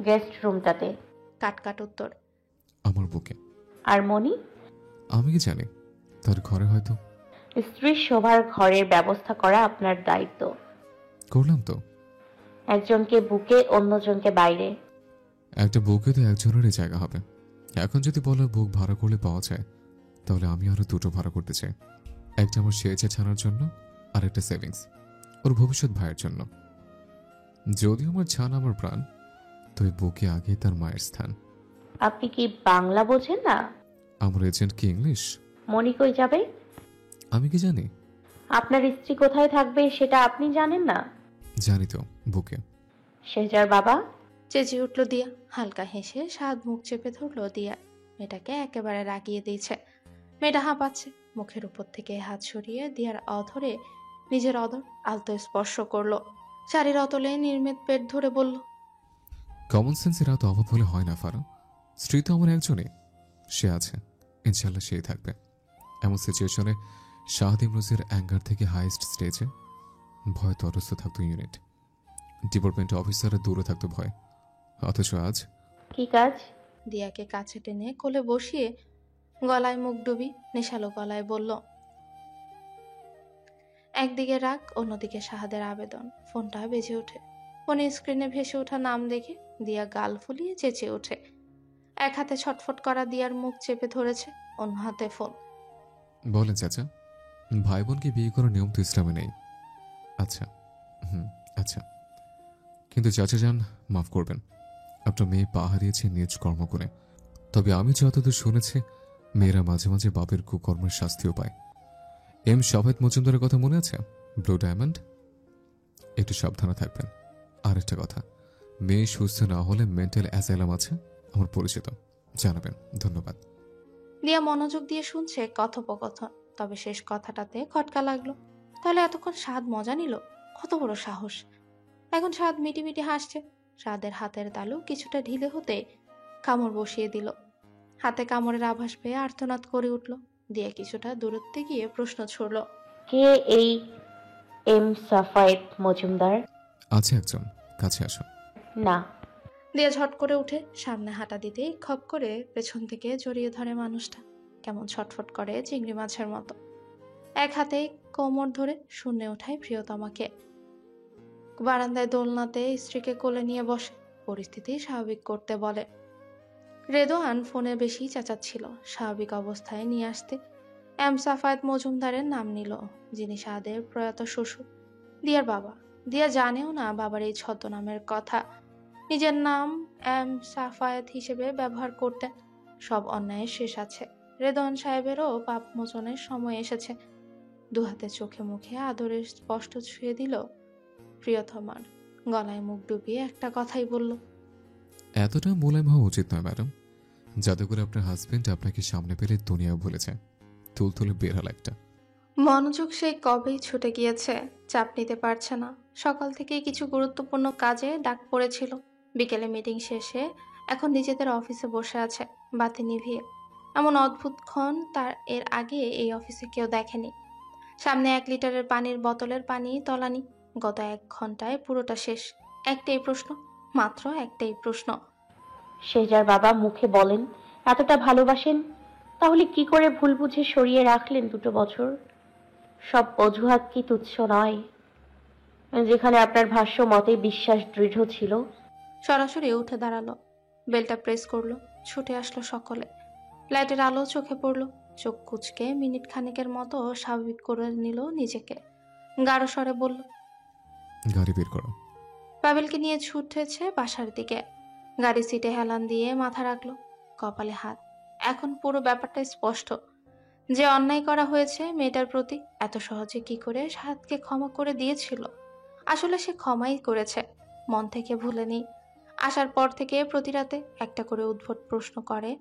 গেস্ট রুমটাতে? কাটকাট উত্তর, আমার বুকে। আর মনি? আমি কি জানি, তার ঘরে হয়তো। স্ত্রীর শোভার ঘরের ব্যবস্থা করা আপনার দায়িত্ব। করলাম তো। একজনকে বুকে, অন্যজনকে বাইরে। একটা বুকে তো একজনেরই জায়গা হবে। এখন যদি বলো বুক ভাড়া করলে পাওয়া যায়, তাহলে আমি আরো 2টো ভাড়া করতে চাই। একটা আমার শেয়ার ছাড়ার জন্য, আর একটা সেভিংস ওর ভবিষ্যৎ ভাইয়ের জন্য। যদিও আমার ছান আমার প্রাণ, তবে বুকে আগে তার মায়ের স্থান। আপনি কি বাংলা বোঝেন না? আমার এজেন্ট কি ইংলিশ? মনি কই যাবে? আমি কি জানি? আপনার স্ত্রী কোথায় থাকবে সেটা আপনি জানেন না? জানি তো, বুকে। শেহজার বাবা? চেঁচিয়ে উঠল দিয়া। হালকা হেসে সাহাদ মুখ চেপে ধরল দিয়া। মেয়েটাকে একেবারে রাগিয়ে দিয়েছে। মেয়েটা হাঁপাচ্ছে। মুখের উপর থেকে হাত সরিয়ে দিয়ার অধরে নিজের অধর আলতো স্পর্শ করলো। শাড়ির অতলে নির্মিত পেট ধরে বলল, কমন সেন্সের এত অভাব হলে হয় না ফারা। স্ত্রী তো আমার একজনই, সে আছে, ইনশাল্লাহ সেই থাকবে। এমন সিচুয়েশনে শাহাদ ইমরোজের অ্যাঙ্গার থেকে হাইয়েস্ট স্টেজে ভয় তরস্ত থাকতো ইউনিট। ডিপার্টমেন্ট অফিসাররা দূরে থাকতো ভয়। অথচ আজ কি কাজ? দিয়াকে কাছে টেনে কোলে বসিয়ে গলায় মুখ ডুবি নেশালো গলায় বলল, একদিকে রাগ, অন্যদিকে শাহাদের আবেদন। ফোনটা বেজে ওঠে। ফোনের স্ক্রিনে ভেসে ওঠা নাম দেখে দিয়া গাল ফুলিয়ে চেঁচিয়ে ওঠে। এক হাতে ছটফট করা দিয়ার মুখ চেপে ধরেছে, অন্য হাতে ফোন। বলেন চাচা, ভাই বোনকে বিয়ে করার নিয়ম তো ইসলামে নেই। আচ্ছা, আচ্ছা, কিন্তু চাচা যান, মাফ করবেন, আপনার মেয়ে পা হারিয়েছে নিজ কর্ম করে। তবে আমি যতদূর শুনেছি, মেয়েরা মাঝে মাঝে বাপের কুকর্মের শাস্তিও পায়। এম শাহেদ মজুমদারের কথা মনে আছে? Blue diamond. একটু সাবধানে থাকবেন। আর একটা কথা, মেয়ে সুস্থ না হলে মেন্টাল অ্যাসাইলাম আছে, আমার পরিচিত, জানাবেন। ধন্যবাদ। দিয়া মনোযোগ দিয়ে শুনছে কথোপকথন, তবে শেষ কথাটাতে খটকা লাগলো। তাহলে এতক্ষণ স্বাদ মজা নিল? কত বড় সাহস! এখন স্বাদ মিটিমিটি হাসছে। স্বাদের হাতের তালু কিছুটা ঢিলে হতে কামড় বসিয়ে দিল। হাতে কামড়ের আভাস পেয়ে আর্তনাদ করে উঠল। দিয়া কিছুটা দূরত্বে গিয়ে প্রশ্ন ছুড়ল, কে এই এম সাফায়েত মজুমদার? আছে একজন, কাছে আসো। না। দিয়া ঝট করে উঠে সামনে হাঁটা দিতেই খপ করে পেছন থেকে জড়িয়ে ধরে মানুষটা। কেমন ছটফট করে চিংড়ি মাছের মতো। এক হাতে কোমর ধরে শূন্যে ওঠায় প্রিয়তমাকে। বারান্দায় দোলনাতে স্ত্রীকে কোলে নিয়ে বসে পরিস্থিতি স্বাভাবিক করতে বলে। রেদোয়ান ফোনে বেশি চেঁচাচ্ছিল স্বাভাবিক অবস্থায় নিয়ে আসতে। এম সাফায়েত মজুমদারের নাম নিল, যিনি সাদের প্রয়াত শ্বশুর, দিয়ার বাবা। দিয়া জানেও না বাবার এই ছদ্মনামের কথা। নিজের নাম এম সাফায়েত হিসেবে ব্যবহার করতেন। সব অন্যায়ের শেষ আছে। রেদওয়ান সাহেবেরও পাপ মোচনের সময় এসেছে। দুহাতে চোখে মুখে আদরের স্পষ্ট ছুঁয়ে দিল প্রিয়তমার। গলায় মুখ ডুবিয়ে একটা কথাই বলল, এতটা মোলায়েম হওয়া উচিত নয় ম্যাডাম, যাতে করে আপনার হাজবেন্ড আপনাকে সামনে পেলে দুনিয়া ভুলে যায়। তুলতুলে বের হল একটা। মনোযোগ সেই কবেই ছুটে গিয়েছে, চাপ নিতে পারছে না। সকাল থেকেই কিছু গুরুত্বপূর্ণ কাজে ডাক পড়েছিল। বিকেলে মিটিং শেষে এখন নিজেদের অফিসে বসে আছে বাতি নিভিয়ে। এমন অদ্ভুত ক্ষণ তার এর আগে এই অফিসে কেউ দেখেনি। সামনে 1 লিটারের পানির বোতলের পানি তলানি। গত 1 ঘন্টায় পুরোটা শেষ। একটাই প্রশ্ন, মাত্র একটাই প্রশ্ন। শেজার বাবা মুখে বলেন এতটা ভালোবাসেন, তাহলে কি করে ভুল বুঝে সরিয়ে রাখলেন 2 বছর? সব অজুহাত কি তুচ্ছ নয়? যেখানে আপনার ভাষ্য মতে বিশ্বাস দৃঢ় ছিল। সরাসরি উঠে দাঁড়ালো, বেলটা প্রেস করলো। ছুটে আসলো সকলে। লাইটের আলো চোখে পড়লো। চোখ কুচকে মিনিট খানেকের মতো স্বাভাবিক করে নিল নিজেকে। গাঢ় স্বরে বলল, গাড়ি বের করো। পাবেলকে নিয়ে ছুটেছে বাসার দিকে। গাড়ি সিটে হেলান দিয়ে মাথা রাখলো, কপালে হাত। এখন পুরো ব্যাপারটা স্পষ্ট। যে অন্যায় করা হয়েছে মেয়েটার প্রতি, এত সহজে কি করে সাহাদকে ক্ষমা করে দিয়েছিল? আসলে সে ক্ষমাই করেছে, মন থেকে ভুলেনি। আসার পর থেকে প্রতি রাতে একটা করে উদ্ভট প্রশ্ন করে।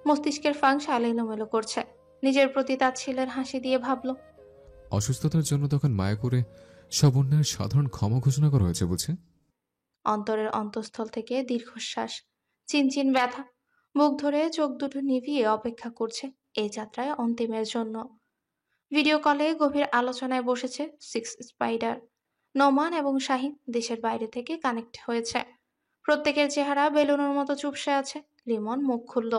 মস্তিষ্কের ফাংশন এলোমেলো করছে। নিজের প্রতি তাচ্ছিল্যের হাসি দিয়ে ভাবল, অসুস্থতার জন্য তখন মায়া করে সব অন্যায়ের সাধারণ ক্ষমা ঘোষণা করা হয়েছে বুঝছে। অন্তরের অন্তঃস্থল থেকে দীর্ঘশ্বাস, চিনচিন ব্যথা। বুক ধরে চোখ দুটো নিভিয়ে অপেক্ষা করছে এই যাত্রায় অন্তিমের জন্য। ভিডিও কলে গভীর আলোচনায় বসেছে 6 স্পাইডার। নোমান এবং শাহিন দেশের বাইরে থেকে কানেক্ট হয়েছে। প্রত্যেকের চেহারা বেলুনের মতো চুপসে আছে। লিমন মুখ খুলল,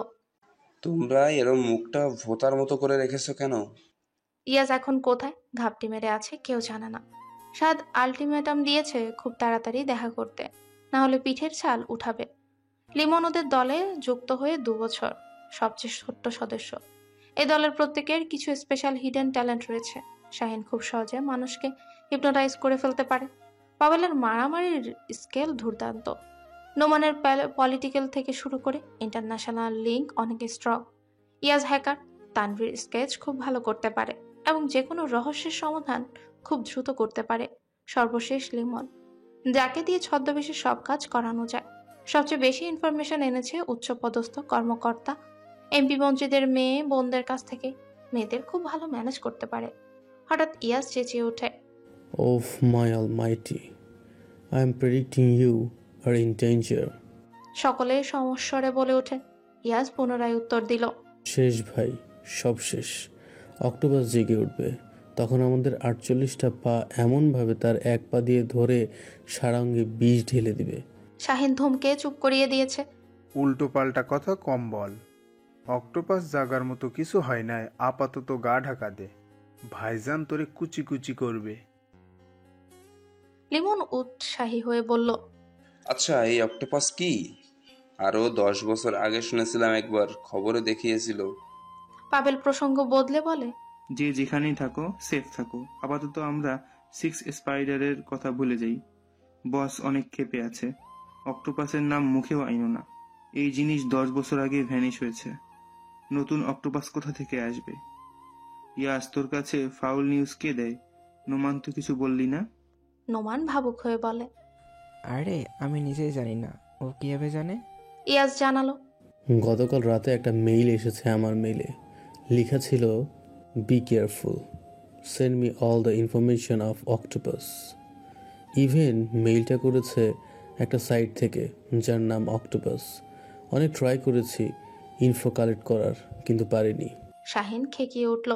তোমরা এরম মুখটা ভোতার মতো করে রেখেছো কেন? ইয়াজ এখন কোথায় ঘাপটি মেরে আছে কেউ জানে না। সাদ আলটিমেটাম দিয়েছে খুব তাড়াতাড়ি দেখা করতে, না হলে পিঠের ছাল উঠাবে। লিমন ওদের দলে যুক্ত হয়ে 2 বছর, সবচেয়ে ছোট্ট সদস্য। এই দলের প্রত্যেকের কিছু স্পেশাল হিডেন ট্যালেন্ট রয়েছে। শাহিন খুব সহজে মানুষকে হিপনোটাইজ করে ফেলতে পারে। পাবেলের মারামারির স্কেল দুর্দান্ত। নোমানের পলিটিক্যাল থেকে শুরু করে ইন্টারন্যাশনাল লিঙ্ক অনেক strong. Iaz hacker, Tanvir sketch খুব ভালো করতে পারে এবং যে কোনো রহস্যের সমাধান খুব দ্রুত করতে পারে। সর্বশেষ লিমন, যাকে দিয়ে ছদ্মবেশে সব কাজ করানো যায়। সবচেয়ে বেশি ইনফরমেশন এনেছে উচ্চপদস্থ কর্মকর্তা এমপি মন্ত্রীদের মেয়ে বোনদের কাছ থেকে। মেয়েদের খুব ভালো ম্যানেজ করতে পারে। হঠাৎ ইয়াস চেঁচিয়ে ওঠে, oh my almighty, I am predicting you are in danger. সকলে সমস্বরে বলে ওঠে। ইয়াস পুনরায় উত্তর দিল, শেষ ভাই, সব শেষ। অক্টোপাস জেগে উঠবে, তখন আমাদের 48টা পা এমনভাবে তার এক পা দিয়ে ধরে সারাঙ্গে বিষ ঢেলে দিবে। শাহিন ধমকে চুপ করিয়ে দিয়েছে। উল্টো পাল্টা কথা কম বল। অক্টোপাস জাগার মতো কিছু হয় নাই, আপাতত গা ঢাকা দে। ভাইজান তোরে কুচি কুচি করবে। লিমন উৎসাহী হয়ে বলল, আচ্ছা, এই অক্টোপাস কি? আরো 10 বছর আগে শুনেছিলাম একবার খবরে দেখিয়েছিল। পাবেল প্রসঙ্গ বদলে বলে, যে যেখানেই থাকো সেফ থাকো। আপাতত আমরা 6 স্পাইডারের কথা ভুলে যাই। বস অনেক ক্ষেপে আছে। অক্টোপাসের নাম মুখেও আইনো না। এই জিনিস 10 বছর আগে ভ্যানিশ হয়েছে। নতুন অক্টোপাস কোথা থেকে আসবে? ইয়াস, তোর কাছে ফাউল নিউজ কে দেয়? নোমান তো কিছু বললি না? নোমান ভাবুক হয়ে বলে, আরে আমি নিজেই জানি না, ও কিভাবে জানে? ইয়াস জানালো, গতকাল রাতে একটা মেইল এসেছে আমার মেইলে। লেখা ছিল, be careful, send me all the information of Octopus. Even মেইলটা করেছে একটা সাইট থেকে যার নাম অক্টোপাস। অনেক ট্রাই করেছি ইনফো কালেক্ট করার, কিন্তু পারিনি। শাহিন খেকিয়ে উঠল,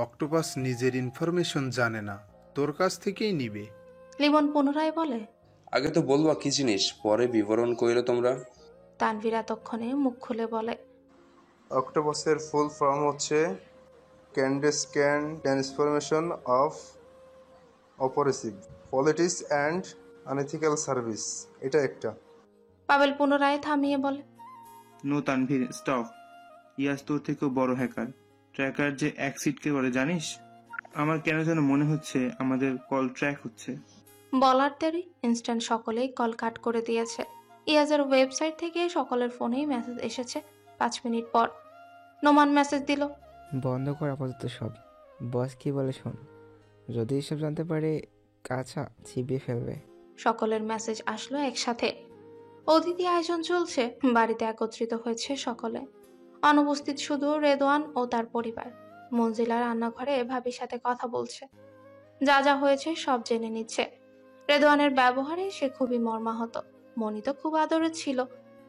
অক্টোপাস নিজের ইনফরমেশন জানে না, তোর কাছ থেকেই নিবে। লিমন পুনরায় বলে, আগে তো বলবা কি জিনিস, পরে বিবরণ কইরো তোমরা। তানভীর এতক্ষণে মুখ খুলে বলে, অক্টোপাসের ফুল ফর্ম হচ্ছে ক্যান্ডেস্ক্যান transformation of oppressive politics and unethical service. এটা একটা। পাবেল পুনরায় থামিয়ে বলে, নো তানভীর, স্টপ। ইয়াস তোর থেকেও বড় হ্যাকার। ট্র্যাকার যে অ্যাক্সিডকে করে জানিস? আমার কেন যেন মনে হচ্ছে আমাদের কল ট্র্যাক হচ্ছে। বলার দেরি ইনস্ট্যান্ট সকলেই কল কাট করে দিয়েছে। ইয়াজের ওয়েবসাইট থেকে সকলের ফোনেই মেসেজ এসেছে 5 মিনিট পর। নোমান মেসেজ দিল, বন্ধ কর আপাতত সব। বস কি বলে শোন, যদি এসব জানতে পারে কাছা চিবিয়ে ফেলবে। সকলের মেসেজ আসলো একসাথে। অতিথি আয়োজন চলছে, বাড়িতে একত্রিত হয়েছে সকলে। অনুপস্থিত শুধু রেদওয়ান ও তার পরিবার। মঞ্জিলা রান্নাঘরে ভাবির সাথে কথা বলছে, যা যা হয়েছে সব জেনে নিচ্ছে। রেদওয়ানের ব্যবহারে সে খুবই মর্মাহত। মনি তো খুব আদরের ছিল,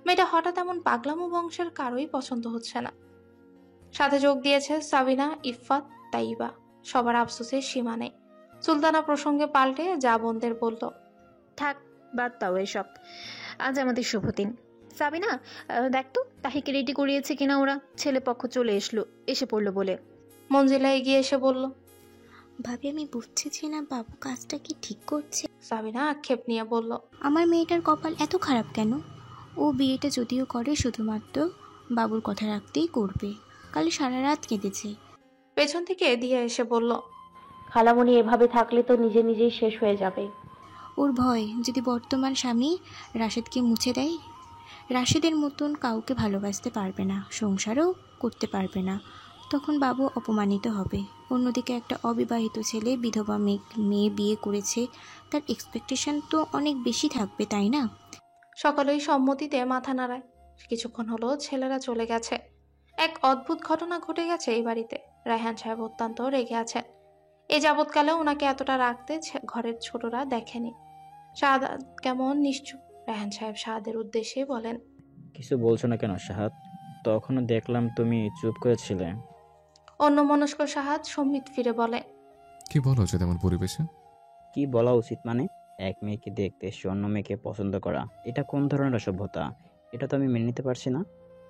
মেয়েটা হঠাৎ এমন পাগলামো বংশের কারোই পছন্দ হচ্ছে না। সাথে যোগ দিয়েছে সাবিনা, ইফফাত, তাইবা। সবার আফসোসের সীমা নেই। সুলতানা প্রসঙ্গে পাল্টে যা বোনদের বলল, থাক, বাদ দাও এসব। আজ আমাদের শুভ দিন। সাবিনা, দেখ তো তাহিকে রেডি করিয়েছে কিনা ওরা। ছেলে পক্ষ চলে এসে পড়লো বলে। মঞ্জিলা এগিয়ে এসে বলল, ভাবি আমি বুঝছি না বাবু কাজটা কি ঠিক করছে। সাবিনা আক্ষেপ নিয়ে বলল, আমার মেয়েটার কপাল এত খারাপ কেন? ও বিয়েটা যদিও করে শুধুমাত্র বাবুর কথা রাখতেই করবে। কাল সারা রাত কেঁদেছে। পেছন থেকে দিয়ে এসে বলল, খালামণি এভাবে থাকলে তো নিজে নিজেই শেষ হয়ে যাবে। ওর ভয় যদি বর্তমান স্বামী রাশেদকে মুছে দেয়, রাশেদের মতন কাউকে ভালোবাসতে পারবে না, সংসারও করতে পারবে না। তখন বাবু অপমানিত হবে। অন্যদিকে একটা অবিবাহিত ছেলে বিধবা মেয়ে বিয়ে করেছে, তার এক্সপেকটেশন তো অনেক বেশি থাকবে, তাই না? সকলেই সম্মতিতে মাথা নাড়ায়। কিছুক্ষণ হলো ছেলেরা চলে গেছে। এক অদ্ভুত ঘটনা ঘটে গেছে এই বাড়িতে। রায়হান সাহেব অত্যন্ত রেগে আছেন। এ যাবৎকালে ওনাকে এতটা রাখতে ঘরের ছোটরা দেখেনি। শাহাদ কেমন নিশ্চুপ। রায়হান সাহেব শাহাদের উদ্দেশ্যে বলেন, কিছু বলছো না কেন শাহাদ? তখনও দেখলাম তুমি চুপ করেছিলে। অন্য মনস্ক শাহাদ সম্মিত ফিরে বলে, কি বলা উচিত এমন পরিবেশে? কি বলা উচিত মানে? এক মেয়েকে দেখতে এসে অন্য মেয়েকে পছন্দ করা, এটা কোন ধরনের অসভ্যতা? এটা তো আমি মেনে নিতে পারছি না।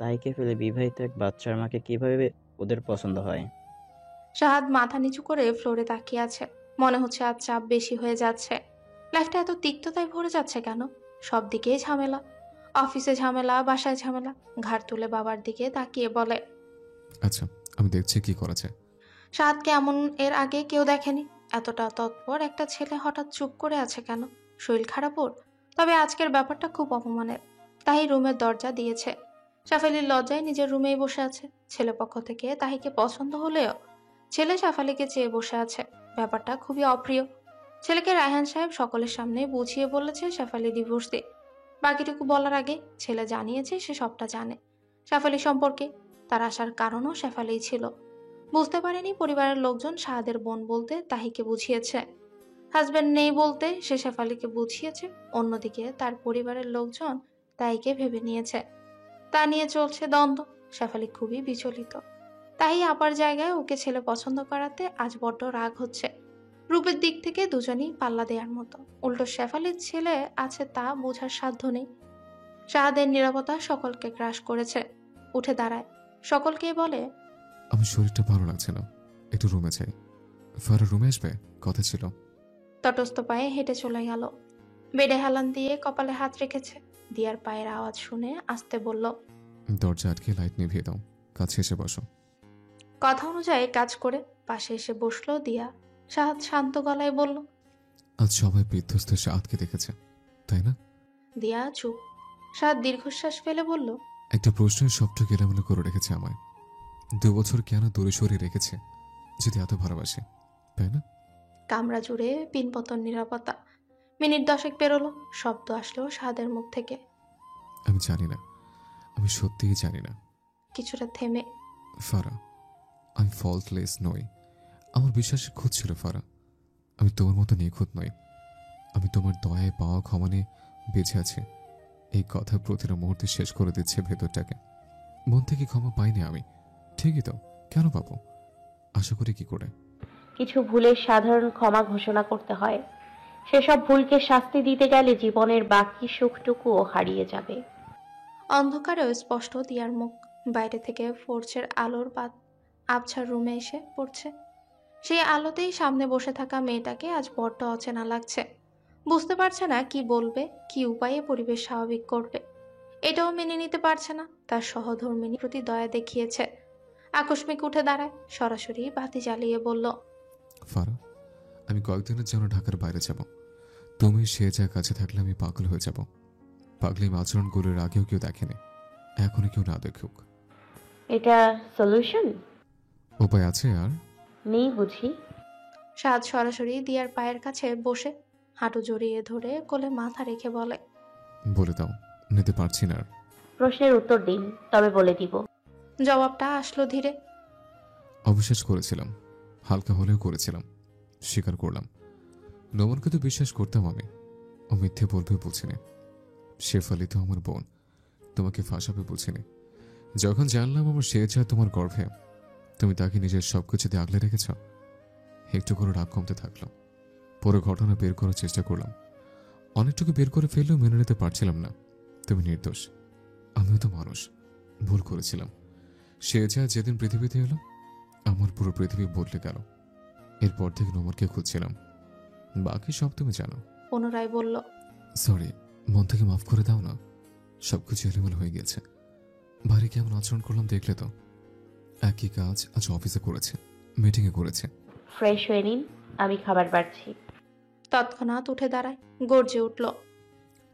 তাইকে ফেলে বিবাহিত এক বাচ্চার মাকে কিভাবে ওদের পছন্দ হয়? শাহাদ মাথা নিচু করে ফ্লোরে তাকিয়ে আছে। মনে হচ্ছে আজ চাপ বেশি হয়ে যাচ্ছে। লাইফটা এত তিক্ততায় ভরে যাচ্ছে কেন? সব দিকেই ঝামেলা। অফিসে ঝামেলা, বাসায় ঝামেলা। ঘাড় তুলে বাবার দিকে তাকিয়ে বলে, আচ্ছা আমি দেখছি কি করা যায়। শাহাদকে এমন এর আগে কেউ দেখেনি। এতটা তৎপর একটা ছেলে হঠাৎ চুপ করে আছে কেন? শরীর খারাপ ওর? তবে আজকের ব্যাপারটা খুব অপমানের। তাহি রুমের দরজা দিয়েছে। শাফালির লজ্জায় নিজের রুমেই বসে আছে। ছেলে পক্ষ থেকে তাহিকে পছন্দ হলেও ছেলে শাফালিকে চেয়ে বসে আছে। ব্যাপারটা খুবই অপ্রিয়। ছেলেকে রায়হান সাহেব সকলের সামনে বুঝিয়ে বলেছে শাফালি ডিভোর্সে। বাকিটুকু বলার আগে ছেলে জানিয়েছে সে সবটা জানে শাফালি সম্পর্কে। তার আসার কারণও শাফালিই ছিল। বুঝতে পারেনি পরিবারের লোকজন শাহাদের বোন বলতে তাহিকে বুঝিয়েছে। হাজবেন্ড নেই বলতে সে শাফালিকে বুঝিয়েছে। অন্যদিকে তার পরিবারের লোকজন তাহিকে ভেবে নিয়েছে। তা নিয়ে চলছে দ্বন্দ্ব। শাফালি খুবই বিচলিত। তাই আপার জায়গায় ওকে ছেলে পছন্দ করাতে আজ বড্ড রাগ হচ্ছে। রূপের দিক থেকে দুজনেই পাল্লা দেওয়ার মতো। উল্টো শেফালির ছেলে আছে তা বোঝার সাধ্য নেই। শাহাদের নীরবতা সকলকে গ্রাস করেছে। উঠে দাঁড়ায়, সকলকে বলে, আমার শরীরটা ভালো লাগছে না, একটু রুমে যাই। ফারা রুমে আসবে, কথা ছিল। তটস্থ পায়ে হেঁটে চলে গেল। বেডে হেলান দিয়ে কপালে হাত রেখেছে। দিয়ার পায়ের আওয়াজ শুনে আসতে বলল, দরজা আটকে লাইট নিভিয়ে দাও, কাছে এসে বসো। কথা অনুযায়ী কাজ করে পাশে এসে বসলো দিয়া। সাহাদ শান্ত গলায় বলল, আজ সবাই বিধ্বস্ত সাদকে দেখেছে, তাই না? দিয়া চুপ। সাহাদ দীর্ঘশ্বাস ফেলে বলল, একটা প্রশ্নের সবটুকু এলোমেলো করে রেখেছে আমায়। 2 বছর কেন দূরে সরিয়ে রেখেছে যদি এত ভালোবাসে, তাই না? কামরা জুড়ে পিনপতন নিরাপত্তা। মিনিট 10 পেরোলো, শব্দ আসলো সাহাদের মুখ থেকে। আমি জানি না, আমি সত্যিই জানি না। কিছুটা থেমে, ফারা, আমি ফল্টলেস নই। আমার বিশ্বাসে খুঁত ছিল ফারা। আমি তোমার মতো নিখুঁত নই। আমি তোমার দয়ায় পাওয়া ক্ষমা নিয়ে বেঁচে আছি। এই কথা প্রতিটা মুহূর্তে শেষ করে দিচ্ছে ভেতরটাকে। মন থেকে ক্ষমা পাইনি আমি, ঠিকই তো, কেন পাবো? আশা করি কি করে? কিছু ভুলের সাধারণ ক্ষমা ঘোষণা করতে হয়। সেসব ভুলকে শাস্তি দিতে গেলে জীবনের বাকি সুখটুকুও হারিয়ে যাবে। অন্ধকারেও স্পষ্ট দিয়ার মুখ। বাইরে থেকে ফোর্সের আলোর আবছার রুমে এসে পড়ছে। সেই আলোতেই সামনে বসে থাকা মেয়েটাকে আজ বড্ড অচেনা লাগছে। বুঝতে পারছে না কি বলবে, কি উপায়ে পরিবেশ স্বাভাবিক করবে। এটাও মেনে নিতে পারছে না তার সহধর্মিনীর প্রতি দয়া দেখিয়েছে। আকস্মিক উঠে দাঁড়ায়, সরাসরি বাতি জ্বালিয়ে বলল, ফারা, আমি কয়েকদিনের জন্য ঢাকার বাইরে যাব। তুমি সে যা কাছে থাকলে আমি পাগল হয়ে যাব। পাগলিম আচরণগুলোর আগেও কেউ দেখেনি, এখনো কেউ না দেখুক। এটা সলিউশন? উপায় আছে আর? নেই বুঝি? সাদ সরাসরি দিয়ার পায়ের কাছে বসে হাঁটু জড়িয়ে ধরে কোলে মাথা রেখে বলে, বলে দাও, নিতে পারছি না আর। প্রশ্নের উত্তর দিন, তবে বলে দিব। জবাবটা আসলো ধীরে। অবিশ্বাস করেছিলাম, হালকা হলেও করেছিলাম, স্বীকার করলাম। নোমনকে তো বিশ্বাস করতাম আমি, ও মিথ্যে বলবে বুঝিনি। শেফালি তো আমার বোন, তোমাকে ফাঁসাবে বুঝিনি। যখন জানলাম আমার সে যা তোমার গর্ভে, তুমি তাকে নিজের সবকিছুতে আগলে রেখেছ, একটু করে রাগ কমতে থাকলো। পুরো ঘটনা বের করার চেষ্টা করলাম, অনেকটুকু বের করে ফেললেও মেনে নিতে পারছিলাম না। তুমি নির্দোষ, আমিও তো মানুষ, ভুল করেছিলাম। সে যা যেদিন পৃথিবীতে এলো, আমার পুরো পৃথিবী বদলে গেল। এরপর থেকে নোমরকে খুঁজছিলাম, বাকি সব তুমি জানো। পুনরায় বলল, সরি, মন থেকে মাফ করে দাও না। সবকিছু এলোমেলো হয়ে গেছে। বাইরে কেমন আচরণ করলাম দেখলে তো। একই কাজ আজ অফিসে করেছে, মিটিংয়ে করেছে। ফ্রেশ হয়ে নিন, আমি খাবার বাড়ছি। তৎক্ষণাৎ উঠে দাঁড়ায়, গর্জে উঠল,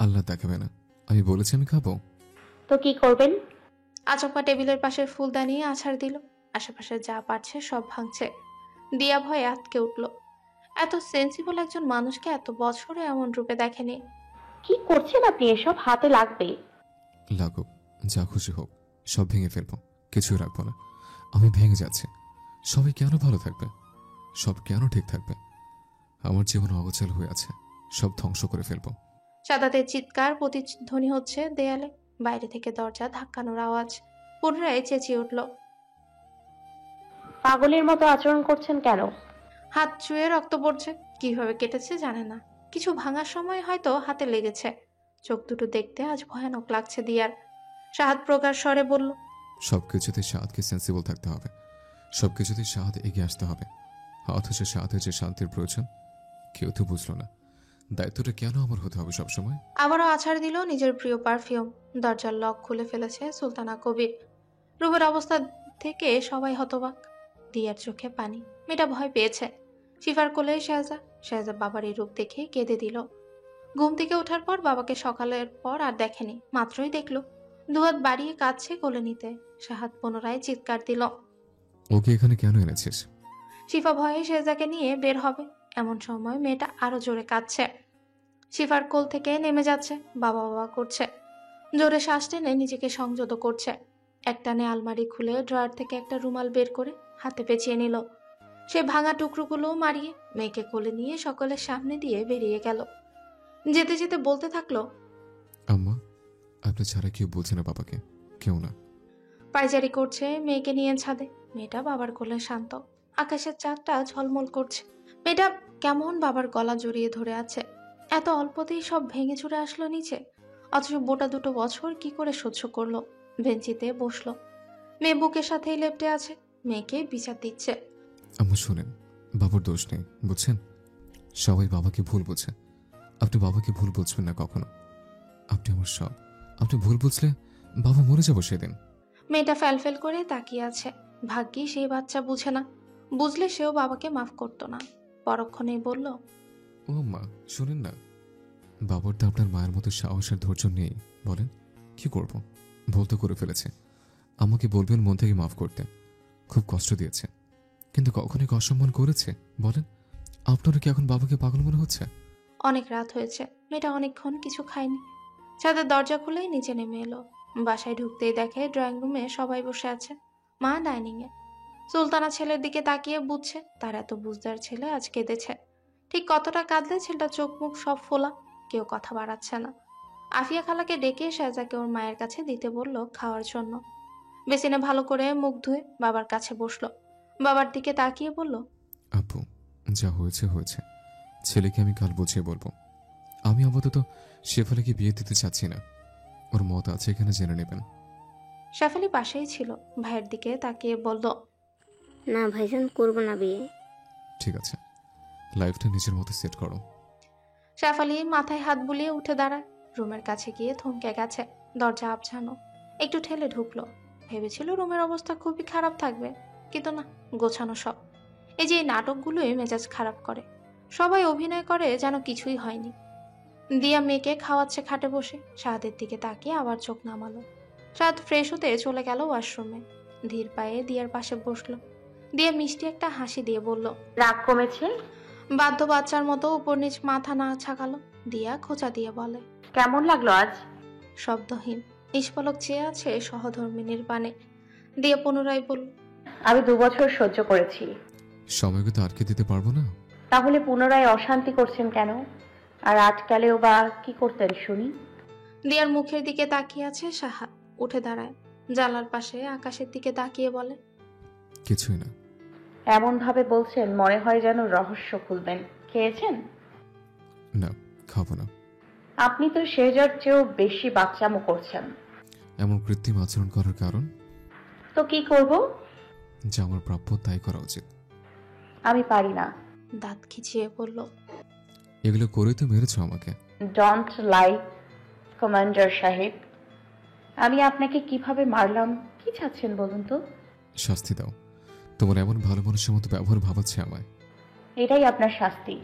আল্লাহ দেখাবে না, আমি বলেছি আমি খাবো। তো কি করবেন? আচমকা টেবিলের পাশের ফুলদানি আছাড় দিল। আশেপাশে যা পারছে সব ভাঙছে। দিয়া ভয়ে আটকে উঠল। এত সেন্সিবল একজন মানুষকে এত বছরে এমন রূপে দেখেনি। কি করছেন আপনি? এসব হাতে লাগবে। লাগুক, যা খুশি হোক, সব ভেঙে ফেলবো, কিছুই রাখবো না। আমি ভেঙে যাচ্ছি। সবাই কেন ভালো থাকবে? সব কেন ঠিক থাকবে? আমার জীবন অগোছাল হয়ে আছে, সব ধ্বংস করে ফেলবো। সাদাতের চিৎকার প্রতিধ্বনি হচ্ছে দেয়ালে। বাইরে থেকে দরজা ধাক্কানোর আওয়াজ। পুনরায় চেঁচিয়ে উঠল, পাগলের মতো আচরণ করছেন কেন? হাত চুয়ে রক্ত পড়ছে। কিভাবে কেটেছে জানে না, কিছু ভাঙার সময় হয়তো হাতে লেগেছে। চোখ দুটো দেখতে আজ ভয়ানক লাগছে দিয়ার। সাহাদ প্রকার স্বরে বলল, সবকিছুতে সাদকে সেন্সিবল থাকতে হবে, সবকিছুতে সাদ এগিয়ে আসতে হবে। অথচ সাদের যে শান্তির প্রয়োজন কেউ তো বুঝলো না। দায়িত্বটা কেন আমার হতে হবে সবসময়? আবারও আছাড় দিল নিজের প্রিয় পারফিউম। দরজার লক খুলে ফেলেছে সুলতানা কবির। রুমের অবস্থা থেকে সবাই হতবাক। দিয়ার চোখে পানি। মেয়েটা ভয় পেয়েছে। শিফার কোলে শেহজা বাবার এই রূপ দেখে কেঁদে দিল। ঘুম থেকে ওঠার পর বাবাকে সকালের পর আর দেখেনি। মাত্রই দেখলো দুহাত বাড়িয়ে কাঁদছে কোলে নিতে। সাহাদ পুনরায় চিৎকার দিল, ওকে এখানে কেন এনেছিস? শিফা ভয়ে শেহজাকে নিয়ে বের হবে। এমন সময় মেয়েটা আরো জোরে কাঁদছে। শিফার কোল থেকে নেমে যাচ্ছে, বাবা বাবা করছে। জোরে শ্বাস টেনে নিজেকে সংযত করছে। একটানে আলমারি খুলে ড্রয়ার থেকে একটা রুমাল বের করে হাতে পেঁচিয়ে নিল। সে ভাঙা টুকরোগুলো মারিয়ে মেয়েকে কোলে নিয়ে সকলের সামনে দিয়ে বেরিয়ে গেল। যেতে যেতে বলতে থাকলো, আম্মা, আপনি ছাড়া কেউ বলছে না বাবাকে, কেউ না। পায়চারি করছে মেয়েকে নিয়ে ছাদে। মেয়েটা বাবার কোলে শান্ত। আকাশের চাঁদটা ঝলমল করছে। মেয়েটা কেমন বাবার গলা জড়িয়ে ধরে আছে। এত অল্পতেই সব ভেঙে চুরে আসলো নিচে। অথচ বোটা 2 বছর কি করে সহ্য করলো। বেঞ্চিতে বসলো। মেয়ে বুকের সাথেই লেপ্টে আছে, মেয়েকে বিচার দিচ্ছে। আম্মু শুনেন, বাবার দোষ নেই বুঝছেন। সবাই বাবাকে ভুল বোঝে, আপনি বাবাকে ভুল বুঝবেন না কখনো। আপনি আমার সব, আপনি ভুল বুঝলে বাবা মরে যাবো সেদিন। মেয়েটা ফ্যালফেল করে তাকিয়ে আছে। ভাগ্যি সেই বাচ্চা বুঝে না, বুঝলে সেও বাবাকে মাফ করতো না। পরক্ষণেই বলল, ও মা শুনেন না, বাবার তো আপনার মায়ের মতো সাহস আর ধৈর্য নেই। বলেন কি করব? বলতে করে ফেলেছে, আমাকে বলবেন মন থেকে মাফ করতে। খুব কষ্ট দিয়েছে, কিন্তু কখনই অসম্মান করেছে বলেন? আপনারা কি এখন বাবাকে পাগল মনে হচ্ছে? অনেক রাত হয়েছে, মেয়েটা অনেকক্ষণ কিছু খায়নি। ছাদের দরজা খুলেই নিচে নেমে এলো। বাসায় ঢুকতেই দেখে ড্রয়িং রুমে সবাই বসে আছে, মা ডাইনিং এ। সুলতানা ছেলের দিকে তাকিয়ে বুঝছে তার এত বুঝদার ছেলে আজ কেঁদেছে। ঠিক কতটা কাঁদলে ছেলেটা চোখ মুখ সব ফোলা, কেউ কথা বাড়াচ্ছে না। আফিয়া খালাকে ডেকে শাহজাকে ওর মায়ের কাছে দিতে বলল খাওয়ার জন্য। বেসিনে ভালো করে মুখ ধুয়ে বাবার কাছে বসলো। বাবার দিকে তাকিয়ে বলল, আপু যা হয়েছে হয়েছে, ছেলেকে আমি কাল বুঝিয়ে বলবো। আমি আপাতত শেফালিকে বিয়ে দিতে চাচ্ছি না, ওর মত আছে এখানে জেনে নেবেন। শেফালি পাশেই ছিল, ভাইয়ের দিকে তাকিয়ে বলল, না ভাইজান, করবো না বিয়ে। ঠিক আছে, লাইফটা নিজের মতো সেট করো। শেফালি মাথায় হাত বুলিয়ে উঠে দাঁড়ায়। রুমের কাছে গিয়ে থমকে গেছে, দরজা আবঝানো। একটু ঠেলে ঢুকলো। ভেবেছিল রুমের অবস্থা খুবই খারাপ থাকবে, কিন্তু না, গোছানো সব। এই যে এই নাটকগুলোই মেজাজ খারাপ করে, সবাই অভিনয় করে যেন কিছুই হয়নি। দিয়া মেয়েকে খাওয়াচ্ছে খাটে বসে, শাহাদের দিকে তাকিয়ে আবার চোখ নামালো। শাহাদ ফ্রেশ হতে চলে গেল ওয়াশরুমে। ধীর পায়ে দিয়ার পাশে বসলো। দিয়া মিষ্টি একটা হাসি দিয়ে বলল, রাগ কমেছে? বাধ্য বাচ্চার মতো উপর নিচ মাথা না ছাকালো। দিয়া খোঁচা দিয়ে বলে, কেমন লাগলো আজ? শব্দহীন নিষ্পলক চেয়ে আছে সহধর্মিনীর পানে। দিয়া পুনরায় বলল, আমি 2 বছর সহ্য করেছি। সময়কে তো আটকে দিতে পারবো না। তাহলে পুনরায় অশান্তি করছেন কেন? আর আটকালেও বা কি করতেন শুনি? দিয়ার মুখের দিকে তাকিয়ে আছে শাহাদ। উঠে দাঁড়ায়, জানলার পাশে আকাশের দিকে তাকিয়ে বলে, কিছুই না। এমন ভাবে বলছেন মনে হয় যেন রহস্য খুলবেন। খেয়েছেন? না, খাবো না। আপনি তো শেজার চেয়েও বেশি বাচ্চামো করছেন। এমন কৃত্রিম আচরণ করার কারণ? তো কি করব? যা আমার প্রাপ্য তাই করা উচিত। আমি পারি না। দাঁত খিচিয়ে বলল, এগুলো করেই তো মেরেছ আমাকে। ডোন্ট লাইক কমান্ডার সাহেব। আমি আপনাকে কিভাবে মারলাম কি চাচ্ছেন বলুন তো? শাস্তি দাও, তোমার এমন ভালো মানুষের মতো ব্যবহার ভাবাচ্ছে আমায়। এটাই আপনার শাস্তি।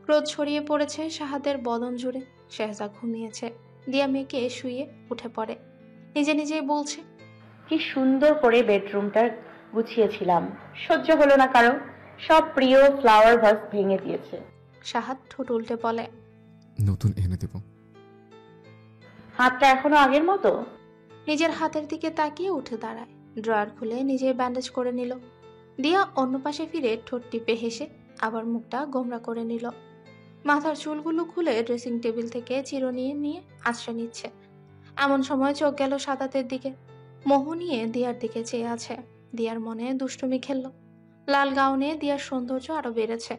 ক্রোধ ছড়িয়ে পড়েছে শাহাদের বদন জুড়ে। শেহজা ঘুমিয়েছে। দিয়া মেয়েকে শুয়ে উঠে পড়ে। নিজে নিজেই বলছে, কি সুন্দর করে বেডরুমটা গুছিয়েছিলাম, সহ্য হলো না কারো। সব প্রিয় ফ্লাওয়ার ভাস ভেঙে দিয়েছে। শাহাদ ঠোঁট উল্টে বলে, নতুন এনে দেব। হাতটা এখনো আগের মতো? নিজের হাতের দিকে তাকিয়ে উঠে দাঁড়ায়। ড্রয়ার খুলে নিজের ব্যান্ডেজ করে নিল। দিয়া অন্য পাশে ফিরে ঠোঁট টিপে হেসে আবার মুখটা গোমরা করে নিল। মাথার চুলগুলো খুলে ড্রেসিং টেবিল থেকে চিরুনি নিয়ে আশ্রয় নিচ্ছে। এমন সময় চোখ গেল সাদাতের দিকে। মোহ নিয়ে দিয়ার দিকে চেয়ে আছে। দিয়ার মনে দুষ্টুমি খেলল। লাল গাউনে দিয়ার সৌন্দর্য আরো বেড়েছে।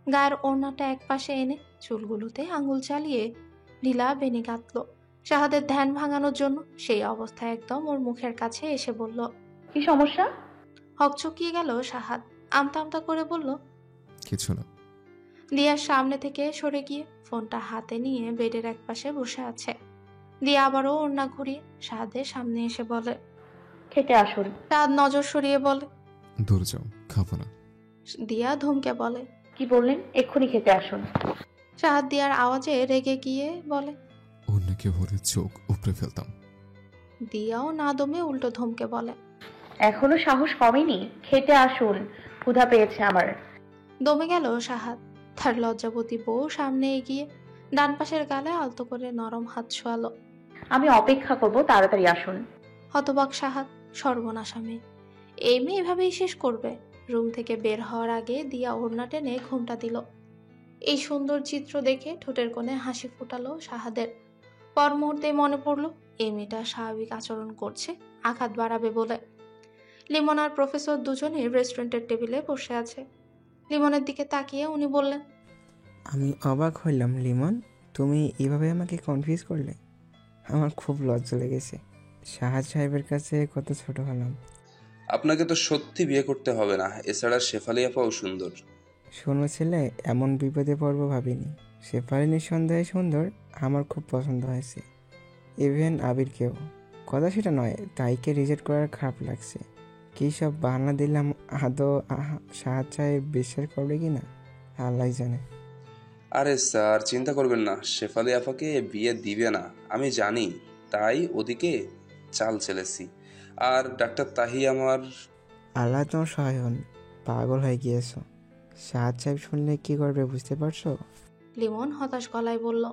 গায়ের ওড়নাটা এক পাশে এনে চুলগুলোতে আঙুল চালিয়ে ঢিলা বেনি গাঁথল। শাহাদের ধ্যান ভাঙানোর জন্য সেই অবস্থায় একদম ওর মুখের কাছে এসে বলল, কি সমস্যা? হকচকিয়ে গেল শাহাদ। আমতা আমতা করে বলল, কিছু না। দিয়ার সামনে থেকে সরে গিয়ে ফোনটা হাতে নিয়ে বেডের এক পাশে বসে আছে। দিয়া আবারও ওড়না ঘুরিয়ে শাহাদের সামনে এসে বলে, খেতে আসুন। শাহাদ নজর সরিয়ে বলে, দূরে যাও, খাবো না। দিয়া ধমকে বলে, কি বললেন? এক্ষুনি খেতে আসুন। শাহাদ দিয়ার আওয়াজে রেগে গিয়ে বলে, অন্য কেউ হলে চোখ উপড়ে ফেলতাম। দিয়াও না দমে উল্টো ধমকে বলে, এখনো সাহস কমেনি? খেতে আসুন, ক্ষুধা পেয়েছে আমার। দমে গেল শাহাদ। তার লজ্জাবতী বউ সামনে এগিয়ে ডান পাশের গালে আলতো করে নরম হাত ছোয়ালো। আমি অপেক্ষা করব, তাড়াতাড়ি আসুন। হতবাক শাহাদ। সর্বনাশা মেয়ে, এই মেয়ে এভাবেই শেষ করবে। রুম থেকে বের হওয়ার আগে দিয়া ওড়না টেনে ঘুমটা দিল। এই সুন্দর চিত্র দেখে ঠোঁটের কোণে হাসি ফোটালো শাহাদের। পর মুহূর্তে মনে পড়ল এই মেয়েটা স্বাভাবিক আচরণ করছে আঘাত বাড়াবে বলে। লিমন আর প্রফেসর দুজনেই রেস্টুরেন্টের টেবিলে বসে আছে। লিমনের দিকে তাকিয়ে উনি বললেন, আমি অবাক হইলাম লিমন, তুমি এভাবে আমাকে কনফিউজ করলে। আমার খুব লজ্জা লেগেছে। শাহাদ সাহেবের কাছে কত ছোট হলাম। আপনাকে তো সত্যি বিয়ে করতে হবে না, এছাড়া শেফালি আপাও সুন্দর। শোনো ছেলে, এমন বিপদে পড়বো ভাবিনি। শেফালি নিঃসন্দেহে সুন্দর, আমার খুব পছন্দ হয়েছে, ইভেন আবিরকেও। কথা সেটা নয়, তাইকে রিজেক্ট করার খারাপ লাগছে। কী সব বাহানা দিলাম, আদৌ সাহায্য চাই বিশ্বাস করবে কি না আল্লাহ জানে। আরে স্যার চিন্তা করবেন না, শেফালি আপাকে বিয়ে দিবে না আমি জানি, তাই ওদিকে চাল চেলেছি। আর ডাক্তার তাহি আমার। আল্লাহ তোমার সহায় হন, পাগল হয়ে গিয়েছো। সাহায্য সাহেব শুনলে কি করবে বুঝতে পারছো? লিমন হতাশ গলায় বলল,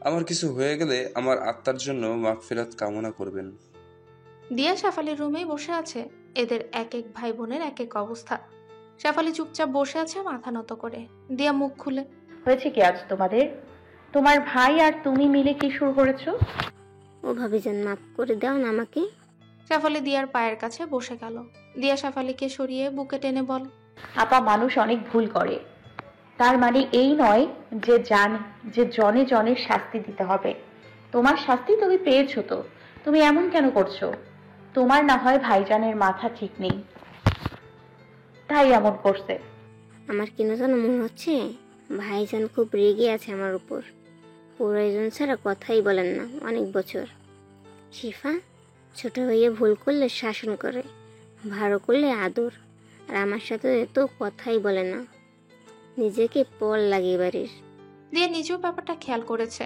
আমার কিছু হয়ে গেলে আমার আত্মার জন্য মাগফিরাত কামনা করবেন। দিয়া শেফালির রুমেই বসে আছে। এদের এক এক ভাই বোনের এক এক অবস্থা। শেফালি চুপচাপ বসে আছে মাথা নত করে। দিয়া মুখ খুলে, হয়েছে কি আজ তোমাদের? তোমার ভাই আর তুমি মিলে কি শুরু করেছো? ও ভাবিজান, মাফ করে দাও না আমাকে। শেফালি দিয়ার পায়ের কাছে বসে গেল। দিয়া শেফালিকে সরিয়ে বুকে টেনে বল, আপা, মানুষ অনেক ভুল করে, তার মানে এই নয় যে জনে জনের শাস্তি দিতে হবে। তোমার শাস্তি তুমি পেয়েছো, তো তুমি এমন কেন করছো? তোমার না হয় ভাইজানের মাথা ঠিক নেই, তাই এমন করছে। আমার কেন যেন মনে হচ্ছে ভাইজান খুব রেগে আছে আমার উপর। প্রয়োজন ছাড়া কথাই বলেন না অনেক বছর। শিফা, ছোট ভাইয়া ভুল করলে শাসন করে, ভালো করলে আদর, আর আমার সাথে তো কথাই বলে না, নিজেকে পল লাগিয়ে বাড়ির। দিয়া নিজেও ব্যাপারটা খেয়াল করেছে।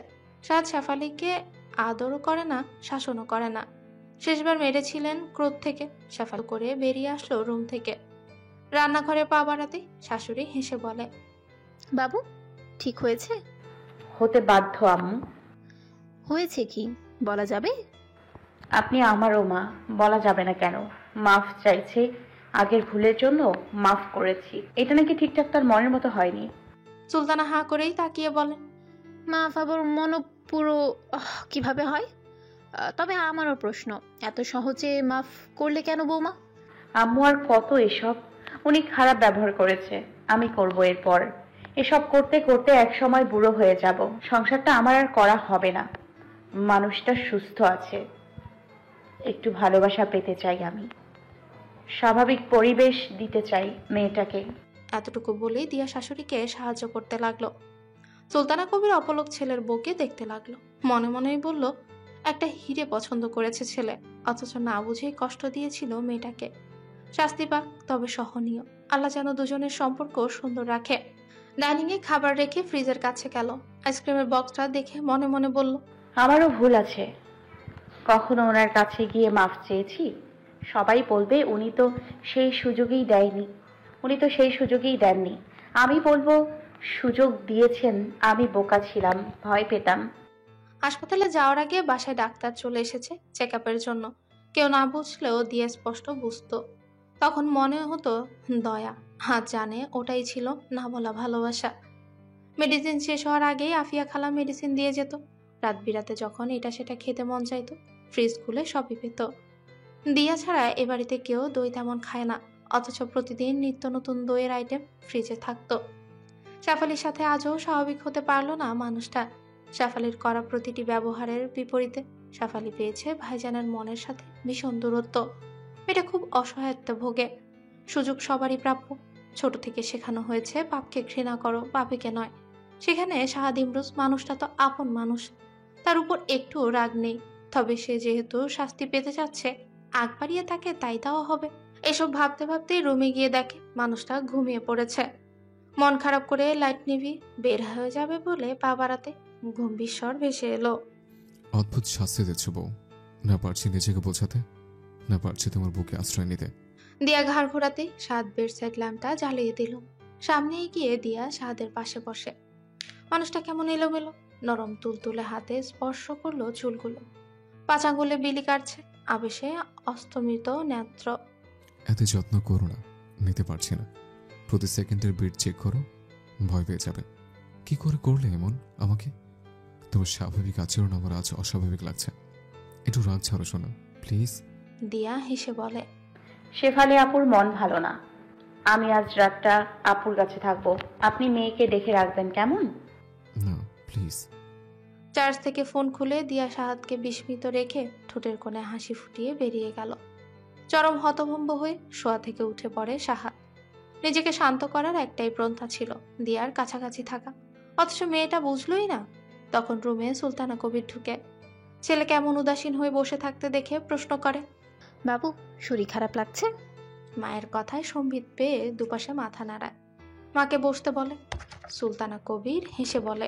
সাদ শেফালিকে আদরও করে না, শাসনও করে না। শেষবার মেরেছিলেন ক্রোধ থেকে। শেফালি করে বেরিয়ে আসলো রুম থেকে। রান্নাঘরে পা বাড়াতে শাশুড়ি হেসে বলে, বাবু ঠিক হয়েছে? হতে বাধ্য আম্মু। হয়েছে কি বলা যাবে? আপনি আমারও মা, বলা যাবে না কেন? মাফ চাইছে, আগের ভুলের জন্য মাফ করেছি, এটা নাকি ঠিকঠাক তার মনের মতো হয়নি। সুলতানা হাঁ করেই তাকিয়ে বলেন, মাফ আবার মন পুরো কিভাবে হয়? তবে আমারও প্রশ্ন, এত সহজে মাফ করলে কেন বৌমা? আম্মু আর কত এসব? উনি খারাপ ব্যবহার করেছে, আমি করব এরপর। এসব করতে করতে এক সময় বুড়ো হয়ে যাব, সংসারটা আমার আর করা হবে না। মানুষটা সুস্থ আছে, একটু ভালোবাসা পেতে চাই আমি, স্বাভাবিক পরিবেশ দিতে চাই মেয়েটাকে। এতটুকু বলেই দিয়া শাশুড়িকে সাহায্য করতে লাগলো। সুলতানা কবির অপলক ছেলের বউকে দেখতে লাগলো। মনে মনেই বলল, একটা হিরে পছন্দ করেছে ছেলে, অথচ না বুঝেই কষ্ট দিয়েছিল মেয়েটাকে। শাস্তি পাক, তবে সহনীয়। আল্লাহ যেন দুজনের সম্পর্ক সুন্দর রাখে। ডাইনিং এ খাবার রেখে ফ্রিজের কাছে গেল। আইসক্রিমের বক্সটা দেখে মনে মনে বলল, আমারও ভুল আছে, কখনো ওনার কাছে গিয়ে মাফ চেয়েছি। সবাই বলবে উনি তো সেই সুযোগই দেননি। আমি বলবো সুযোগ দিয়েছেন, আমি বোকা ছিলাম, ভয় পেতাম। হাসপাতালে যাওয়ার আগে বাসায় ডাক্তার চলে এসেছে চেক আপের জন্য। কেউ না বুঝলেও দিয়ে স্পষ্ট বুঝতো। তখন মনে হতো দয়া, হাত জানে ওটাই ছিল না বলা ভালোবাসা। মেডিসিন শেষ হওয়ার আগেই আফিয়া খালা মেডিসিন দিয়ে যেত। রাত বিরাতে যখন এটা সেটা খেতে মন চাইতো, ফ্রিজ খুলে সবই পেত। দিয়া ছাড়া এ বাড়িতে কেউ দই তেমন খায় না, অথচ প্রতিদিন নিত্য নতুন দইয়ের আইটেম ফ্রিজে থাকতো। শেফালির সাথে আজও স্বাভাবিক হতে পারলো না মানুষটা। শেফালির করা প্রতিটি ব্যবহারের বিপরীতে শেফালি পেয়েছে ভাইজানের মনের সাথে ভীষণ দূরত্ব। এটা খুব অসহায়ত্ব ভোগে। সুযোগ সবারই প্রাপ্য। ছোট থেকে শেখানো হয়েছে পাপকে ঘৃণা করো, পাপীকে নয়। সেখানে শাহাদ ইমরোজ মানুষটা তো আপন মানুষ, তার উপর একটুও রাগ নেই। তবে সে যেহেতু শাস্তি পেতে চাচ্ছে, আগ বাড়িয়ে তাকে তাই দেওয়া হবে। এসব ভাবতে ভাবতেই রুমে গিয়ে দেখে মানুষটা ঘুমিয়ে পড়েছে। মন খারাপ করে লাইট নিভি বের হয়ে যাবে বলে পা বাড়াতে গম্ভীর স্বর ভেসে এলো, অদ্ভুত শাস্তি দিচ্ছ বউ, না পারছি নিজেকে বোঝাতে, না পারছি তোমার বুকে আশ্রয় নিতে। দিয়া ঘাড় ঘোরাতে সাদ বেডসাইড ল্যাম্পটা জ্বালিয়ে দিল। সামনে গিয়ে দিয়া সাদের পাশে বসে। মানুষটা কেমন এলোমেলো, নরম তুলতুলে হাতে স্পর্শ করলো চুলগুলো। 5 আঙ্গুলে বিলি কাটছে, আবেশে অস্তমিত নেত্র। এত যত্ন করো না, নিতে পারছি না। প্রতি সেকেন্ডের বিট চেক করো, ভয় পেয়ে যাবে। কি করে করলে এমন আমাকে? তোমার স্বাভাবিক আচরণ আমার আজ অস্বাভাবিক লাগছে। একটু রাগ ছাড়ো শোনা, প্লিজ। দিয়া হেসে বলে, শেফালি আপুর মন ভালো না, আমি আজ রাতটা আপুর কাছে থাকবো, আপনি মেয়েকে দেখে রাখবেন কেমন? না প্লিজ। চার্জ থেকে ফোন খুলে দিয়া সাহাদকে বিস্মিত রেখে ঠোঁটের কোণে হাসি ফুটিয়ে বেরিয়ে গেল। চরম হতভম্ব হয়ে শোয়া থেকে উঠে পড়ে সাহাদ। নিজেকে শান্ত করার একটাই প্রন্থা ছিল দিয়ার কাছাকাছি থাকা, অথচ মেয়েটা বুঝলই না। তখন রুমে সুলতানা কবির ঢুকে ছেলে কেমন উদাসীন হয়ে বসে থাকতে দেখে প্রশ্ন করে, বাবু শরীর খারাপ লাগছে? মায়ের কথায় সম্বিত পেয়ে দুপাশে মাথা নাড়ায়। মাকে বসতে বলে। সুলতানা কবির হেসে বলে,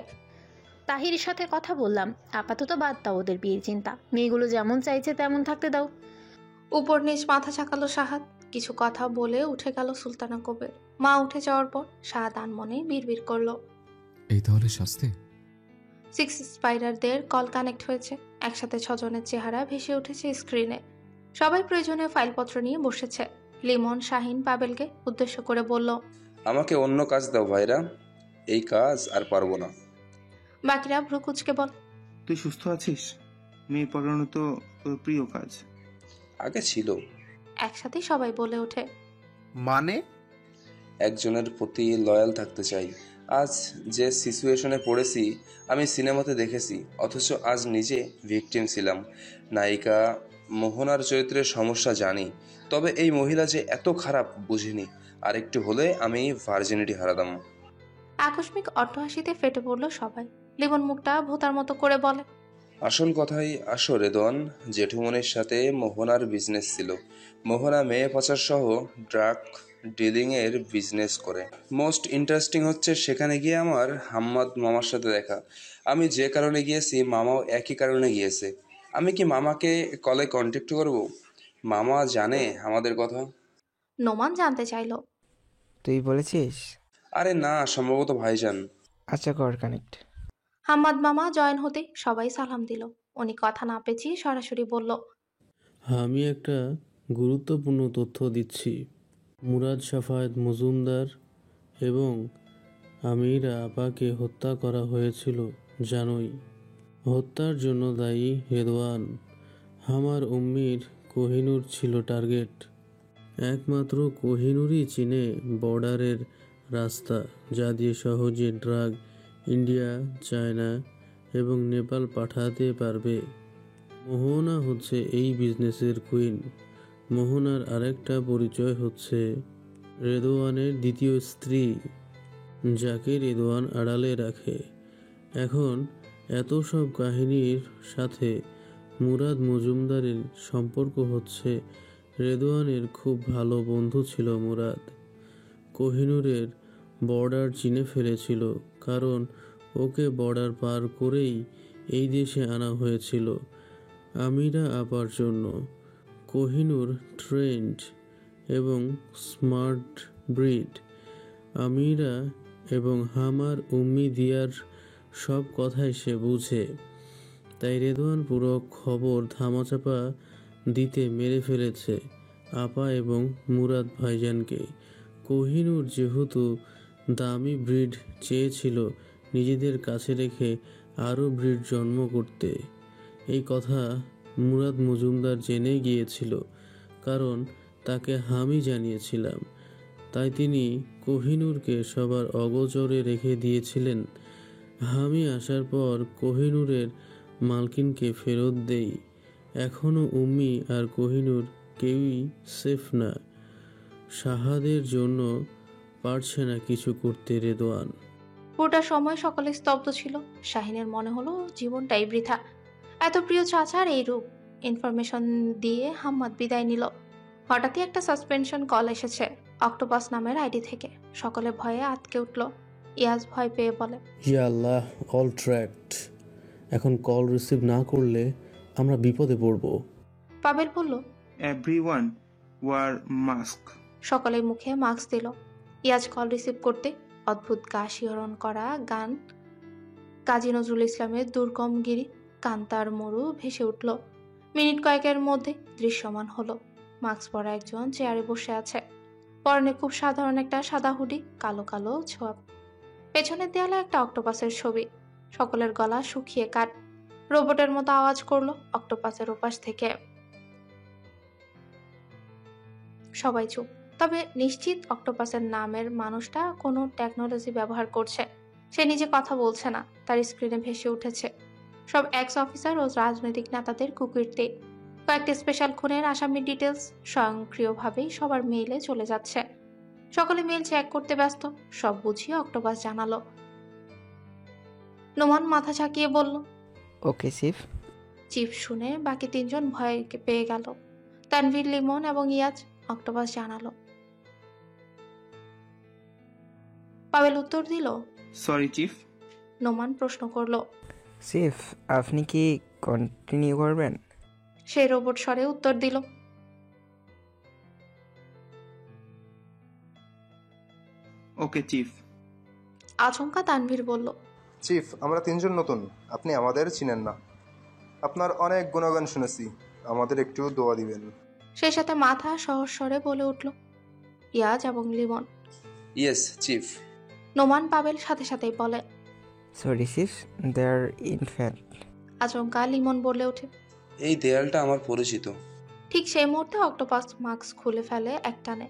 তাহিরের সাথে কথা বললাম, আপাতত বাদ দাও ওদের বিয়ের চিন্তা, মেয়েগুলো যেমন চাইছে তেমন থাকতে দাও। উপর নিচ মাথা চাকালো সাহাদ। কিছু কথা বলে উঠে গেল সুলতানা কবির। মা উঠে যাওয়ার পর সাহাদ আনমনে বিড়বিড় করলো, এই তাহলে শাস্তি? 6 স্পাইডারদের কল কানেক্ট হয়েছে। একসাথে 6 জনের চেহারা ভেসে উঠেছে স্ক্রিনে। সবাই প্রয়োজনীয় ফাইলপত্র নিয়ে বসেছে। লিমন শাহিন পাবেলকে উদ্দেশ্য করে বলল, আমাকে অন্য কাজ দাও ভাইরা, এই কাজ আর পারবো না। বাকিরা ভ্রুকুচকে বল, তুই সুস্থ আছিস? মেয়ে পড়ানো তো তোর প্রিয় কাজ। আগে ছিল। একসাথে সবাই বলে ওঠে, মানে? একজনের প্রতি লয়াল থাকতে চাই। আজ যে সিচুয়েশনে পড়েছি আমি সিনেমাতে দেখেছি, অথচ আজ নিজে ভিকটিম ছিলাম। নায়িকা মোহনার চরিত্রের সমস্যা জানি, তবে এই মহিলা যে এত খারাপ বুঝিনি। আর একটু হলে আমি ভার্জিনিটি হারাতাম। আকস্মিক অট্টহাসিতে ফেটে পড়লো সবাই। লিমন মুখটা ভোতার মতো করে বলে, আসল কথাই আসো রেদওয়ান, জেঠুমনির সাথে মোহনার বিজনেস ছিল। মোহনা মেয়ে পাচার সহ ড্রাগ ডিলিং এর বিজনেস করে। মোস্ট ইন্টারেস্টিং হচ্ছে সেখানে গিয়ে আমার হাম্মাদ মামার সাথে দেখা। আমি যে কারণে গিয়েছি মামাও একই কারণে গিয়েছে। আমি কি মামাকে কলে কন্ট্যাক্ট করব? মামা জানে আমাদের কথা? নোমান জানতে চাইলো, তুই বলেছিস? আরে না, সম্ভবত ভাইজান। আচ্ছা কর কানেক্ট। হাম্মাদ মামা জয়েন হতে সবাই সালাম দিল। উনি কথা না পেঁচিয়ে সরাসরি বলল, আমি একটা গুরুত্বপূর্ণ তথ্য দিচ্ছি। মুরাদ সাফায়েত মজুমদার এবং আমিরা আপাকে হত্যা করা হয়েছিল জানোই। হত্যার জন্য দায়ী রেদওয়ান। আমার উম্মির কোহিনূর ছিল টার্গেট। একমাত্র কোহিনূরই চিনে বর্ডারের রাস্তা, যা দিয়ে সহজে ড্রাগ ইন্ডিয়া, চায়না এবং নেপাল পাঠাতে পারবে। মোহনা হচ্ছে এই বিজনেসের কুইন। মোহনার আরেকটা পরিচয় হচ্ছে রেদওয়ানের দ্বিতীয় স্ত্রী, যাকে রেদওয়ান আড়ালে রাখে। এখন এত সব কাহিনীর সাথে মুরাদ মজুমদারের সম্পর্ক হচ্ছে রেদওয়ানের খুব ভালো বন্ধু ছিল মুরাদ। কোহিনূরের বর্ডার চিনে ফেলেছিল, কারণ ওকে বর্ডার পার করেই এই দেশে আনা হয়েছিল আমিরা আপার জন্য। কোহিনূর ট্রেন্ড এবং স্মার্ট ব্রিড। আমিরা এবং হামার উম্মি দিয়ার সব কথাই সে বুঝে। তাই রেদওয়ান পুরো খবর ধামাচাপা দিতে মেরে ফেলেছে আপা এবং মুরাদ ভাইজানকে। কোহিনূর যেহেতু দামি ব্রিড চেয়েছিল নিজেদের কাছে রেখে আরও ব্রিড জন্ম করতে, এই কথা মুরাদ মজুমদার জেনে গিয়েছিল, কারণ তাকে আমি জানিয়েছিলাম। তাই তিনি কোহিনূরকে সবার অগোচরে রেখে দিয়েছিলেন। আমি আসার পর কোহিনূরের মালকিনকে ফেরত দেই। এখনও উম্মি আর কোহিনূর কেউই সেফ না। শাহাদের জন্য পারছে না কিছু করতে রেদওয়ান। পুরোটা সময় সকলে স্তব্ধ ছিল। শাহিনের মনে হলো জীবনটাই বৃথা। এত প্রিয় চাচার এই রূপ। ইনফরমেশন দিয়ে হাম্মাদ বিদায় নিল। হঠাৎই একটা সাসপেনশন কল এসেছে অক্টোপাস নামের আইডি থেকে। সকলে ভয়ে আটকে উঠল। ইয়াজ ভয় পেয়ে বলে, ইয়া আল্লাহ, অল ট্র্যাকড। এখন কল রিসিভ না করলে আমরা বিপদে পড়ব। পাবেল বলল, এভরিওয়ান ওয়ার মাস্ক। সকলে মুখে মাস্ক দিল। ইয়াজ কল রিসিভ করতে অদ্ভুত গা শিহরণ করা গান কাজী নজরুল ইসলামের দুর্গম গিরি কান্তার মরু ভেসে উঠল। মিনিট কয়েকের মধ্যে দৃশ্যমান হলো মাস্ক পরা একজন চেয়ারে বসে আছে। পরনে খুব সাধারণ একটা সাদা হুডি, কালো কালো ছোঁয়া। পেছনের দেয়ালে একটা অক্টোপাসের ছবি। সকলের গলা শুকিয়ে কাট। রোবটের মতো আওয়াজ করলো অক্টোপাসের ওপাশ থেকে। সবাই চুপ। তবে নিশ্চিত অক্টোপাসের নামের মানুষটা কোনো টেকনোলজি ব্যবহার করছে। সে নিজে কথা বলছে না, তার স্ক্রিনে ভেসে উঠেছে সব এক্স অফিসার ও রাজনৈতিক নেতাদের কুকীর্তি। কয়েকটি স্পেশাল খুনের আসামি ডিটেলস স্বয়ংক্রিয়ভাবেই সবার মেইলে চলে যাচ্ছে। সকলে মেইল চেক করতে ব্যস্ত। সব বুঝিয়ে অক্টোপাস জানালো। নোমান মাথা ঝাঁকিয়ে বলল, ওকে চিফ। চিফ শুনে বাকি তিনজন ভয় পেয়ে গেল। তানভীর, লিমন এবং ইয়াজ। অক্টোপাস জানালো। পাবেল উত্তর দিল, সরি চিফ। নোমান প্রশ্ন করলো, চিফ আপনি কি কন্টিনিউ করবেন? সে রোবট স্বরে উত্তর দিল, ওকে চিফ। আচমকা তানভীর বলল, চিফ আমরা তিনজন নতুন, আপনি আমাদের চিনেন না। আপনার অনেক গুণগান শুনেছি, আমাদের একটু দোয়া দিবেন। সেই সাথে মাথা সহজ স্বরে বলে উঠল ইয়াজ এবং লিমন। Yes chief. নোমান পাবেল সাথে সাথেই বলে, sorry chief, they are infant. আচমকা লিমন বলে ওঠে, এই দেয়ালটা আমার পরিচিত। ঠিক সেই মুহূর্তে অক্টোপাস মাস্ক খুলে ফেলে একটানে।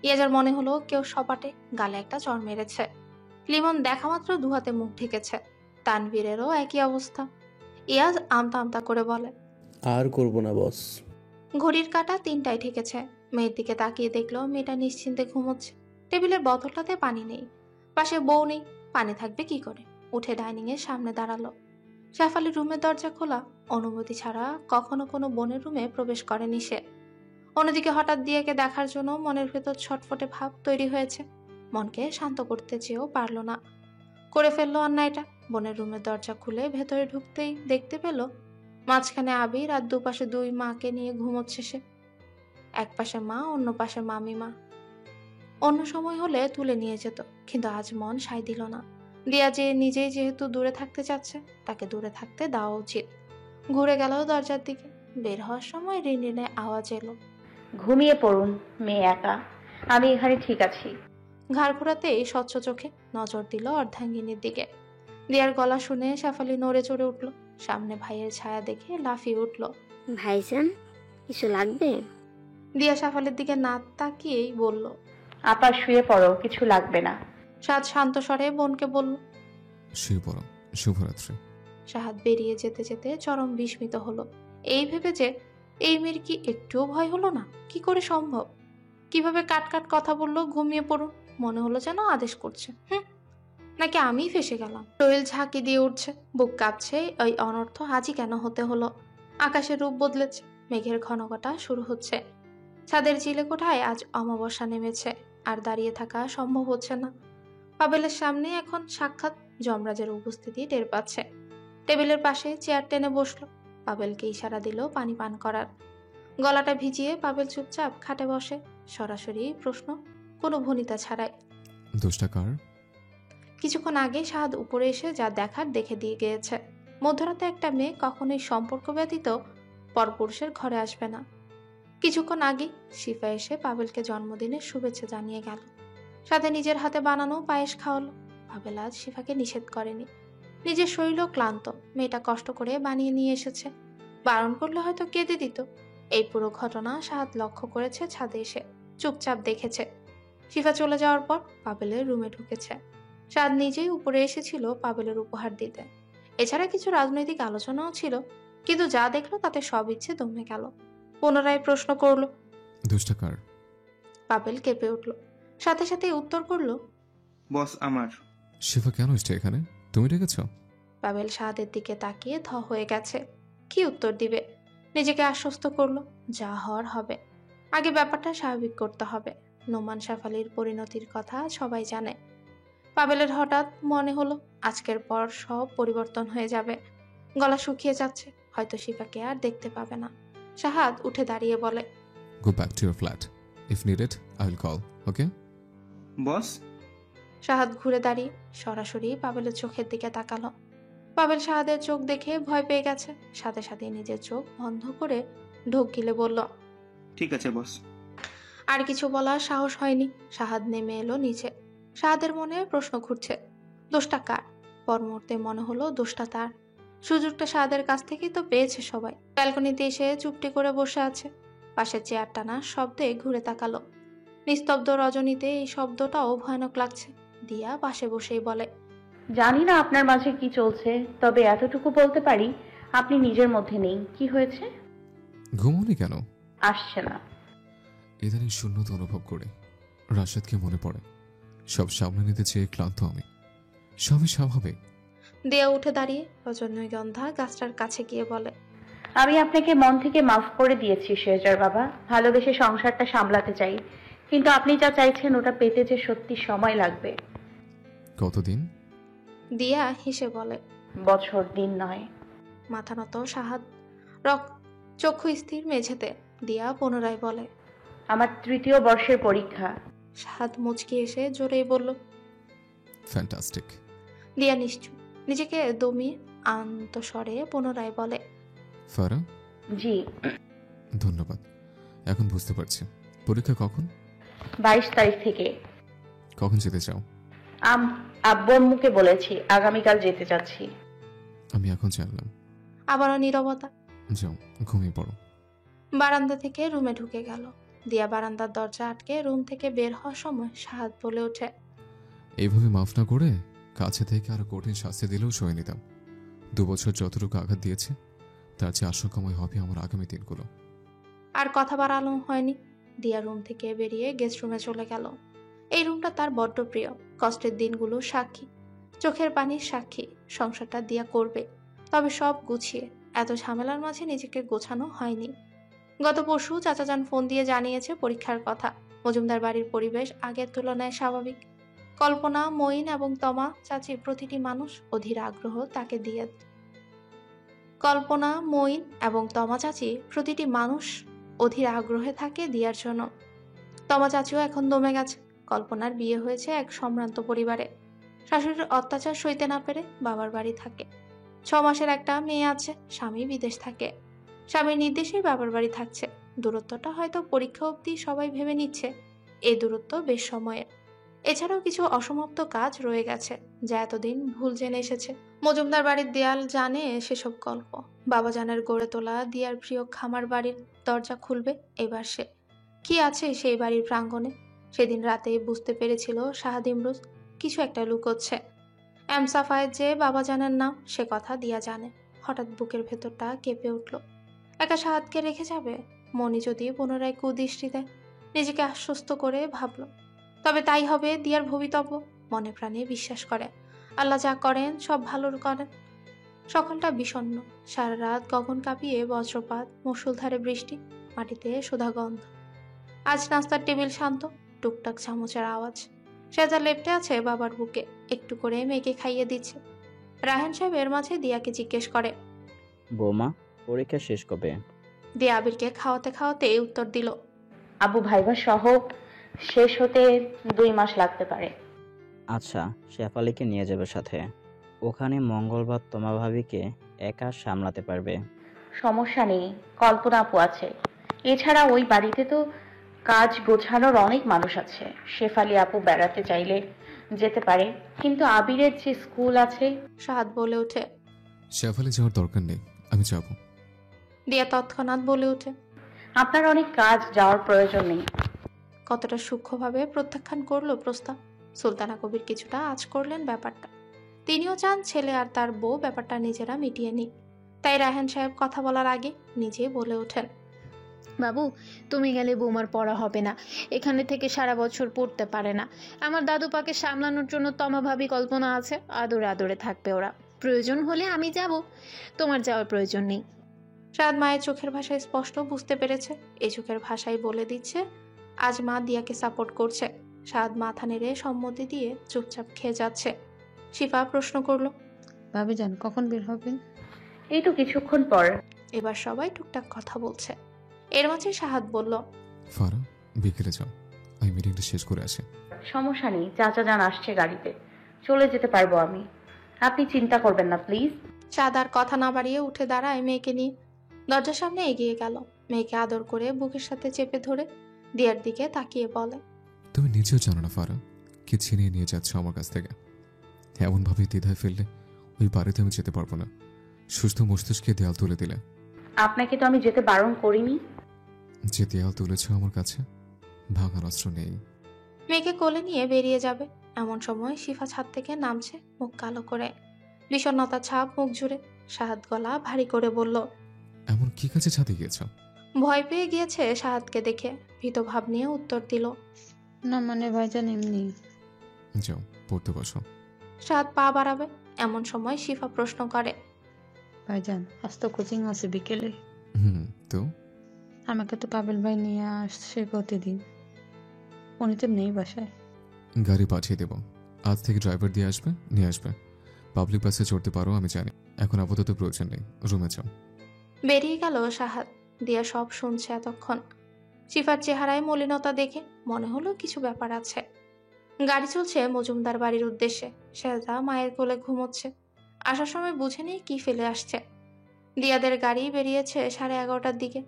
ইয়াজার মনে হলো কেউ সপাটে গালে একটা চড় মেরেছে। লিমন দেখা মাত্র দুহাতে মুখ ঢেকেছে। তানভীরেরও একই অবস্থা। ইয়াজ আমতা আমতা করে বলে, আর করব না বস। ঘড়ির কাঁটা 3টায় ঠেকেছে। মেয়ের দিকে তাকিয়ে দেখলো মেয়েটা নিশ্চিন্তে ঘুমোচ্ছে। টেবিলের বোতলটাতে পানি নেই, পাশে বউ নেই, পানি থাকবে কি করে? উঠে ডাইনিং এর সামনে দাঁড়ালো। শেফালির রুমের দরজা খোলা, অনুমতি ছাড়া কখনো কোনো বোনের রুমে প্রবেশ করেনি সে। অন্যদিকে হঠাৎ দিয়াকে দেখার জন্য মনের ভেতর ছটফটে ভাব তৈরি হয়েছে। মনকে শান্ত করতে চেয়েও পারল না, করে ফেললো অন্যায়টা। বোনের রুমের দরজা খুলে ভেতরে ঢুকতেই দেখতে পেল মাঝখানে আবির আর দুপাশে দুই মাকে নিয়ে ঘুমোচ্ছে সে। এক পাশে মা, অন্য পাশে মামিমা। অন্য সময় হলে তুলে নিয়ে যেত, কিন্তু আজ মন সায় দিল না। দিয়া যে নিজেই যেহেতু দূরে থাকতে চাচ্ছে, তাকে দূরে থাকতে দেওয়া উচিত। ঘুরে গেল দরজার দিকে। বের হওয়ার সময় রিনরিনে আওয়াজ এলো, ঘুমিয়ে পড়ুন, মেয়ে একা, আমি এখানে ঠিক আছি। ঘাড় ঘোরাতেই স্বচ্ছ চোখে নজর দিল অর্ধাঙ্গিনীর দিকে। দিয়ার গলা শুনে শেফালি নড়ে চড়ে উঠল। সামনে ভাইয়ের ছায়া দেখে লাফিয়ে উঠল। ভাইজান কিছু লাগবে? দিয়া শেফালির দিকে না তাকিয়েই বলল, আপা শুয়ে পড়ো, কিছু লাগবে না। সাদ শান্ত স্বরে বোনকে বলল, শুয়ে পড়ো, শুভরাত্রি। সাহাদ বেরিয়ে যেতে যেতে চরম বিস্মিত হলো। এই ভেবে যে এই মেয়ের কি একটুও ভয় হলো না? কি করে সম্ভব? কিভাবে কাট কাট কথা বললো ঘুমিয়ে পড়ুন? মনে হলো যেন আদেশ করছে। নাকি আমিই ফেসে গেলাম? শরীর ঝাঁকি দিয়ে উঠছে, বুক কাঁপছে। ওই অনর্থ আজই কেন হতে হলো? আকাশের রূপ বদলেছে, মেঘের ঘনঘটা শুরু হচ্ছে। ছাদের চিলে কোঠায় আজ অমাবস্যা নেমেছে, আর দাঁড়িয়ে থাকা সম্ভব হচ্ছে না। পাবেলের সামনে এখন সাক্ষাৎ যমরাজের উপস্থিতি টের পাচ্ছে। টেবিলের পাশে চেয়ার টেনে বসলো। পাবেলকে ইশারা দিল পানি পান করার। গলাটা ভিজিয়ে পাবেল চুপচাপ খাটে বসে। সরাসরি প্রশ্ন, কোনো ভনিতা ছাড়াই। দোষটা কার? কিছুক্ষণ আগে সাহাদ উপরে এসে যা দেখার দেখে দিয়ে গিয়েছে। মধ্যরাতে একটা মেয়ে কখনোই সম্পর্ক ব্যতীত পরপুরুষের ঘরে আসবে না। কিছুক্ষণ আগে শিফা এসে পাবেলকে জন্মদিনের শুভেচ্ছা জানিয়ে গেল, সাথে নিজের হাতে বানানো পায়েস খাওয়ালো। পাবেল আজ শিফাকে নিষেধ করেনি। নিজের শরীরও ক্লান্ত, মেয়েটা কষ্ট করে বানিয়ে নিয়ে এসেছে। বারণ করলে হয়তো কেঁদে দিত। এই পুরো ঘটনা সাহাদ লক্ষ্য করেছে। ছাদে এসে চুপচাপ দেখেছে। শিফা চলে যাওয়ার পর পাবেলের রুমে ঢুকেছে। সাদ নিজেই উপরে এসেছিল পাবেলের উপহার দিতে। এছাড়া কিছু রাজনৈতিক আলোচনাও ছিল, কিন্তু যা দেখলো তাতে সব ইচ্ছে দমে গেল। পুনরায় প্রশ্ন করলো, দোষটা কার? পাবেল কেঁপে উঠল, সাথে সাথে উত্তর করলো, বস আমার। শিফা কেন এসছে এখানে? তুমি ডেকেছ? পাবেল সাহাদের দিকে তাকিয়ে থ হয়ে গেছে। কি উত্তর দিবে? নিজেকে আশ্বস্ত করলো, যা হওয়ার হবে। আগে ব্যাপারটা স্বাভাবিক করতে হবে। নোমান শেফালির পরিণতির কথা সবাই জানে। পাবেলের হঠাৎ মনে হলো আজকের পর সব পরিবর্তন হয়ে যাবে। গলা শুকিয়ে যাচ্ছে, হয়তো শিফাকে আর দেখতে পাবে না। সাহাদ উঠে দাঁড়িয়ে বলে, go back to your flat. If needed I will call, okay? Boss. Sahad ঘুরে দাঁড়িয়ে সরাসরি পাবেলের চোখের দিকে তাকালো। পাবেল সাহাদের চোখ দেখে ভয় পেয়ে গেছে। সাথে সাথে নিজের চোখ বন্ধ করে ঢোক গিলে বলল, ঠিক আছে বস। আর কিছু বলার সাহস হয়নি। সাহাদ নেমে এলো নিচে। সাহাদের মনে প্রশ্ন ঘুরছে, দোষটা কার? পর মুহূর্তে মনে হলো দোষটা তার। সুযোগটা সাহাদের কাছ থেকেই তো পেয়েছে সবাই। ব্যালকনিতে এসে চুপটি করে বসে আছে। পাশে চেয়ার টানা শব্দে ঘুরে তাকালো। নিস্তব্ধ রজনীতে এই শব্দটাও ভয়ানক লাগছে। দিয়া পাশে বসেই বলে, জানি না আপনার মাঝে কি চলছে, তবে এতটুকু বলতে পারি আপনি নিজের মধ্যে নেই। কি হয়েছে? ঘুমোনি কেন? আসছে না। ইদানিং শূন্যতা অনুভব করি। রাশেদকে মনে পড়ে। সব সামনে নিতে চেয়ে ক্লান্ত আমি। সবই স্বাভাবিক। দিয়া উঠে দাঁড়িয়ে রজনীগন্ধা গাছটার কাছে গিয়ে বলে, আমি আপনাকে মন থেকে মাফ করে দিয়েছি শেজার বাবা। ভালোবেসে সংসারটা সামলাতে চাই, কিন্তু আপনি যা চাইছেন ওটা পেতে যে সত্যি সময় লাগবে। কতদিন? দিয়া হেসে বলে, বছর, দিন নয়। মাথা নত সাহাদ, চক্ষু স্থির মেঝেতে। দিয়া পুনরায় বলে, আমার 3য় বর্ষের পরীক্ষা। সাহাদ মুচকি এসে জোরেই বলল, ফ্যান্টাস্টিক। দিয়া নিশ্চুপ, নিজেকে দমিয়ে আন্তঃস্বরে পুনরায় বলে, ফারা? জি। ধন্যবাদ, এখন বুঝতে পারছি। পরীক্ষা কখন? 22 তারিখ থেকে। কখন যেতে চাও? আব্বু আম্মুকে বলেছি আগামীকাল যেতে চাচ্ছি। আমি এখন জানলাম। আবারও নীরবতা। যাও, ঘুমিয়ে পড়ো। বারান্দা থেকে রুমে ঢুকে গেল। দিয়া বারান্দার দরজা আটকে রুম থেকে বের হওয়ার সময় সাহাদ বলে ওঠে, এইভাবে মাফ না করে কাছে থেকে আরো কঠিন শাস্তি দিলেও সয়ে নিতাম। 2 বছর যতটুকু আঘাত দিয়েছে তার চেয়ে আশঙ্কাময় হবে আমার আগামী দিনগুলো। আর কথা বাড়ানো হয়নি। দিয়া রুম থেকে বেরিয়ে গেস্ট রুমে চলে গেল। এই রুমটা তার বড্ড প্রিয়। কষ্টের দিনগুলো সাক্ষী, চোখের পানির সাক্ষী। সংসারটা দিয়া করবে, তবে সব গুছিয়ে। এত ঝামেলার মাঝে নিজেকে গোছানো হয়নি। গত পরশু চাচাজান ফোন দিয়ে জানিয়েছে পরীক্ষার কথা। মজুমদার বাড়ির পরিবেশ আগের তুলনায় স্বাভাবিক। কল্পনা, মঈন এবং তমা চাচি প্রতিটি মানুষ অধীর আগ্রহ তাকে দিয়ে। কল্পনা, মঈন এবং তমা চাচি প্রতিটি মানুষ অধীর আগ্রহে থাকে দিয়ার জন্য। তমা চাচিও এখন দমে গেছে। কল্পনার বিয়ে হয়েছে এক সম্ভ্রান্ত পরিবারে। শাশুড়ির অত্যাচার সইতে না পেরে বাবার বাড়ি থাকে। 6 মাসের একটা মেয়ে আছে। স্বামী বিদেশ থাকে। স্বামীর নির্দেশেই বাবার বাড়ি থাকছে। দূরত্বটা হয়তো পরীক্ষা অবধি সবাই ভেবে নিচ্ছে এই দূরত্ব বেশ সময়ের। এছাড়াও কিছু অসমাপ্ত কাজ রয়ে গেছে যা এতদিন ভুল জেনে এসেছে। মজুমদার বাড়ির দেয়াল জানে সেসব গল্প। বাবা জানের গড়ে তোলা দিয়ার প্রিয় খামার বাড়ির দরজা খুলবে এবার সে। কি আছে সেই বাড়ির প্রাঙ্গণে? সেদিন রাতে বুঝতে পেরেছিল শাহাদ ইমরোজ কিছু একটা লুকোচ্ছে। এমসাফায়ের যে বাবা জানের নাম সে কথা দিয়া জানে। হঠাৎ বুকের ভেতরটা কেঁপে উঠল। একা শাহাদকে রেখে যাবে? মনি যদি পুনরায় কুদৃষ্টি দেয়? নিজেকে আশ্বস্ত করে ভাবল, তবে তাই হবে দিয়ার ভবিতব্য। মনে প্রাণে বিশ্বাস করে আল্লাহ যা করেন সব ভালোর করেন। সকালটা বিষণ্ণ। সারা রাত গগন কাঁপিয়ে বজ্রপাত, মুষলধারে বৃষ্টি, মাটিতে সুধা গন্ধ। আজ নাস্তার টেবিল শান্ত, টুকটাক চামচের আওয়াজ। সেজা লেপ্টে আছে বাবার বুকে, একটু করে মেয়েকে খাইয়ে দিচ্ছে। রায়হান সাহেব এর মাঝে দিয়াকে জিজ্ঞেস করে, বৌমা, পরীক্ষা শেষ কবে? দিয়া আবিরকে খাওয়াতে খাওয়াতে উত্তর দিল, আবু ভাইবা সহ শেষ হতে 2 মাস লাগতে পারে। আচ্ছা, শেফালিকে নিয়ে যাবে সাথে। ওখানে মঙ্গলবার তোমার ভাবিকে একা সামলাতে পারবে। সমস্যা নেই, কল্পনা আপু আছে। এছাড়া ওই বাড়িতে তো কাজ গোছানোর অনেক মানুষ আছে। শেফালি আপু বেড়াতে চাইলে যেতে পারে, কিন্তু আবিরের যে স্কুল আছে। সাহাদ বলে ওঠে, শেফালি যাওয়ার দরকার নেই, আমি যাব। দিয়া তৎক্ষণাৎ বলে ওঠে, আপনার অনেক কাজ, যাওয়ার প্রয়োজন নেই। কতটা সূক্ষ্মভাবে প্রত্যাখ্যান করলো প্রস্তাব। সুলতানা কবির কিছুটা আঁচ করলেন ব্যাপারটা। তিনিও চান ছেলে আর তার বউ ব্যাপারটা নিজেরা মিটিয়ে নিক। তাই রায়হান সাহেব কথা বলার আগে নিজে বলে ওঠেন, বাবু, তুমি গেলে বৌমার পড়া হবে না। এখানে থেকে সারা বছর পড়তে পারে না। আমার দাদুপাকে সামলানোর জন্য তমা ভাবি কল্পনা আছে। আদরে আদরে থাকবে ওরা। প্রয়োজন হলে আমি যাব, তোমার যাওয়ার প্রয়োজন নেই। সাদ মায়ের চোখের ভাষায় স্পষ্ট বুঝতে পেরেছে। এই চোখের ভাষায় বলে দিচ্ছে আজ মা দিয়াকে সাপোর্ট করছে। সাদ মাথা নেড়ে সম্মতি দিয়ে চুপচাপ খেয়ে যাচ্ছে। শিফা প্রশ্ন করলো, ভাবি যান কখন বের হবেন? এই তো কিছুক্ষণ পর। এবার সবাই টুকটাক কথা বলছে। এর মাঝে সাহাদ বলল, ফারা, বিকেলে যাও, আমি মিটিংটা শেষ করে আসি। সমস্যা নেই, চাচা যান আসছে গাড়িতে, চলে যেতে পারবো আমি। আপনি চিন্তা করবেন না প্লিজ। সাদ আর কথা না বাড়িয়ে উঠে দাঁড়ায় মেয়েকে নিয়ে। দরজার সামনে এগিয়ে গেল। মেয়েকে আদর করে বুকের সাথে চেপে ধরে দিয়ার দিকে তাকিয়ে বলে, তুমি নিজেও জানো না ফারা, কি ছিনিয়ে নিয়ে যাচ্ছ আমার কাছ থেকে। এমনভাবে দ্বিধায় ফেললে ওই বাড়িতে আমি যেতে পারবো না। সুস্থ মস্তিষ্কে দেয়াল তুলে দিলে। আপনাকে তো আমি যেতে বারণ করিনি। যে দেয়াল তুলেছ আমার কাছে, ভাঙার অস্ত্র নেই। মেয়েকে কোলে নিয়ে বেরিয়ে যাবে এমন সময় শিফা ছাদ থেকে নামছে, মুখ কালো করে, বিষণ্ণতা ছাপ মুখ জুড়ে। সাহাদ গলা ভারী করে বলল, এমন কি কাছে ছাদে গিয়েছ? ভয় পেয়ে গিয়েছে সাহাদকে দেখে, ভীত ভাব নিয়ে উত্তর দিল, না মানে ভাইজান এমনি। যাও পড়তে বসো। সাহাদ পা বাড়াবে এমন সময় শিফা প্রশ্ন করে, ভাইজান আজ তো কোচিং আছে বিকেলে। তো আমাকে তো কাবিল ভাই নিয়ে আসছে প্রতিদিন, উনি তো নেই বাসায়। গাড়ি পাঠিয়ে দেব, আজ থেকে ড্রাইভার দিয়ে আসবে, নিয়ে আসবে। পাবলিক বাসে চড়তে পারো আমি জানি, এখন আপাতত প্রয়োজন নেই, রুমে যাও। বেরিয়ে গেল সাহাদ। দিয়া সব শুনছে এতক্ষণ। শিফার চেহারায় মলিনতা দেখে মনে হলো কিছু ব্যাপার আছে। গাড়ি চলছে মজুমদার বাড়ির উদ্দেশ্যে। শেহজা মায়ের কোলে ঘুমোচ্ছে। আসার সময় বুঝে নেই কি ফেলে আসছে। দিয়াদের গাড়ি বেরিয়েছে 11:30টার দিকে।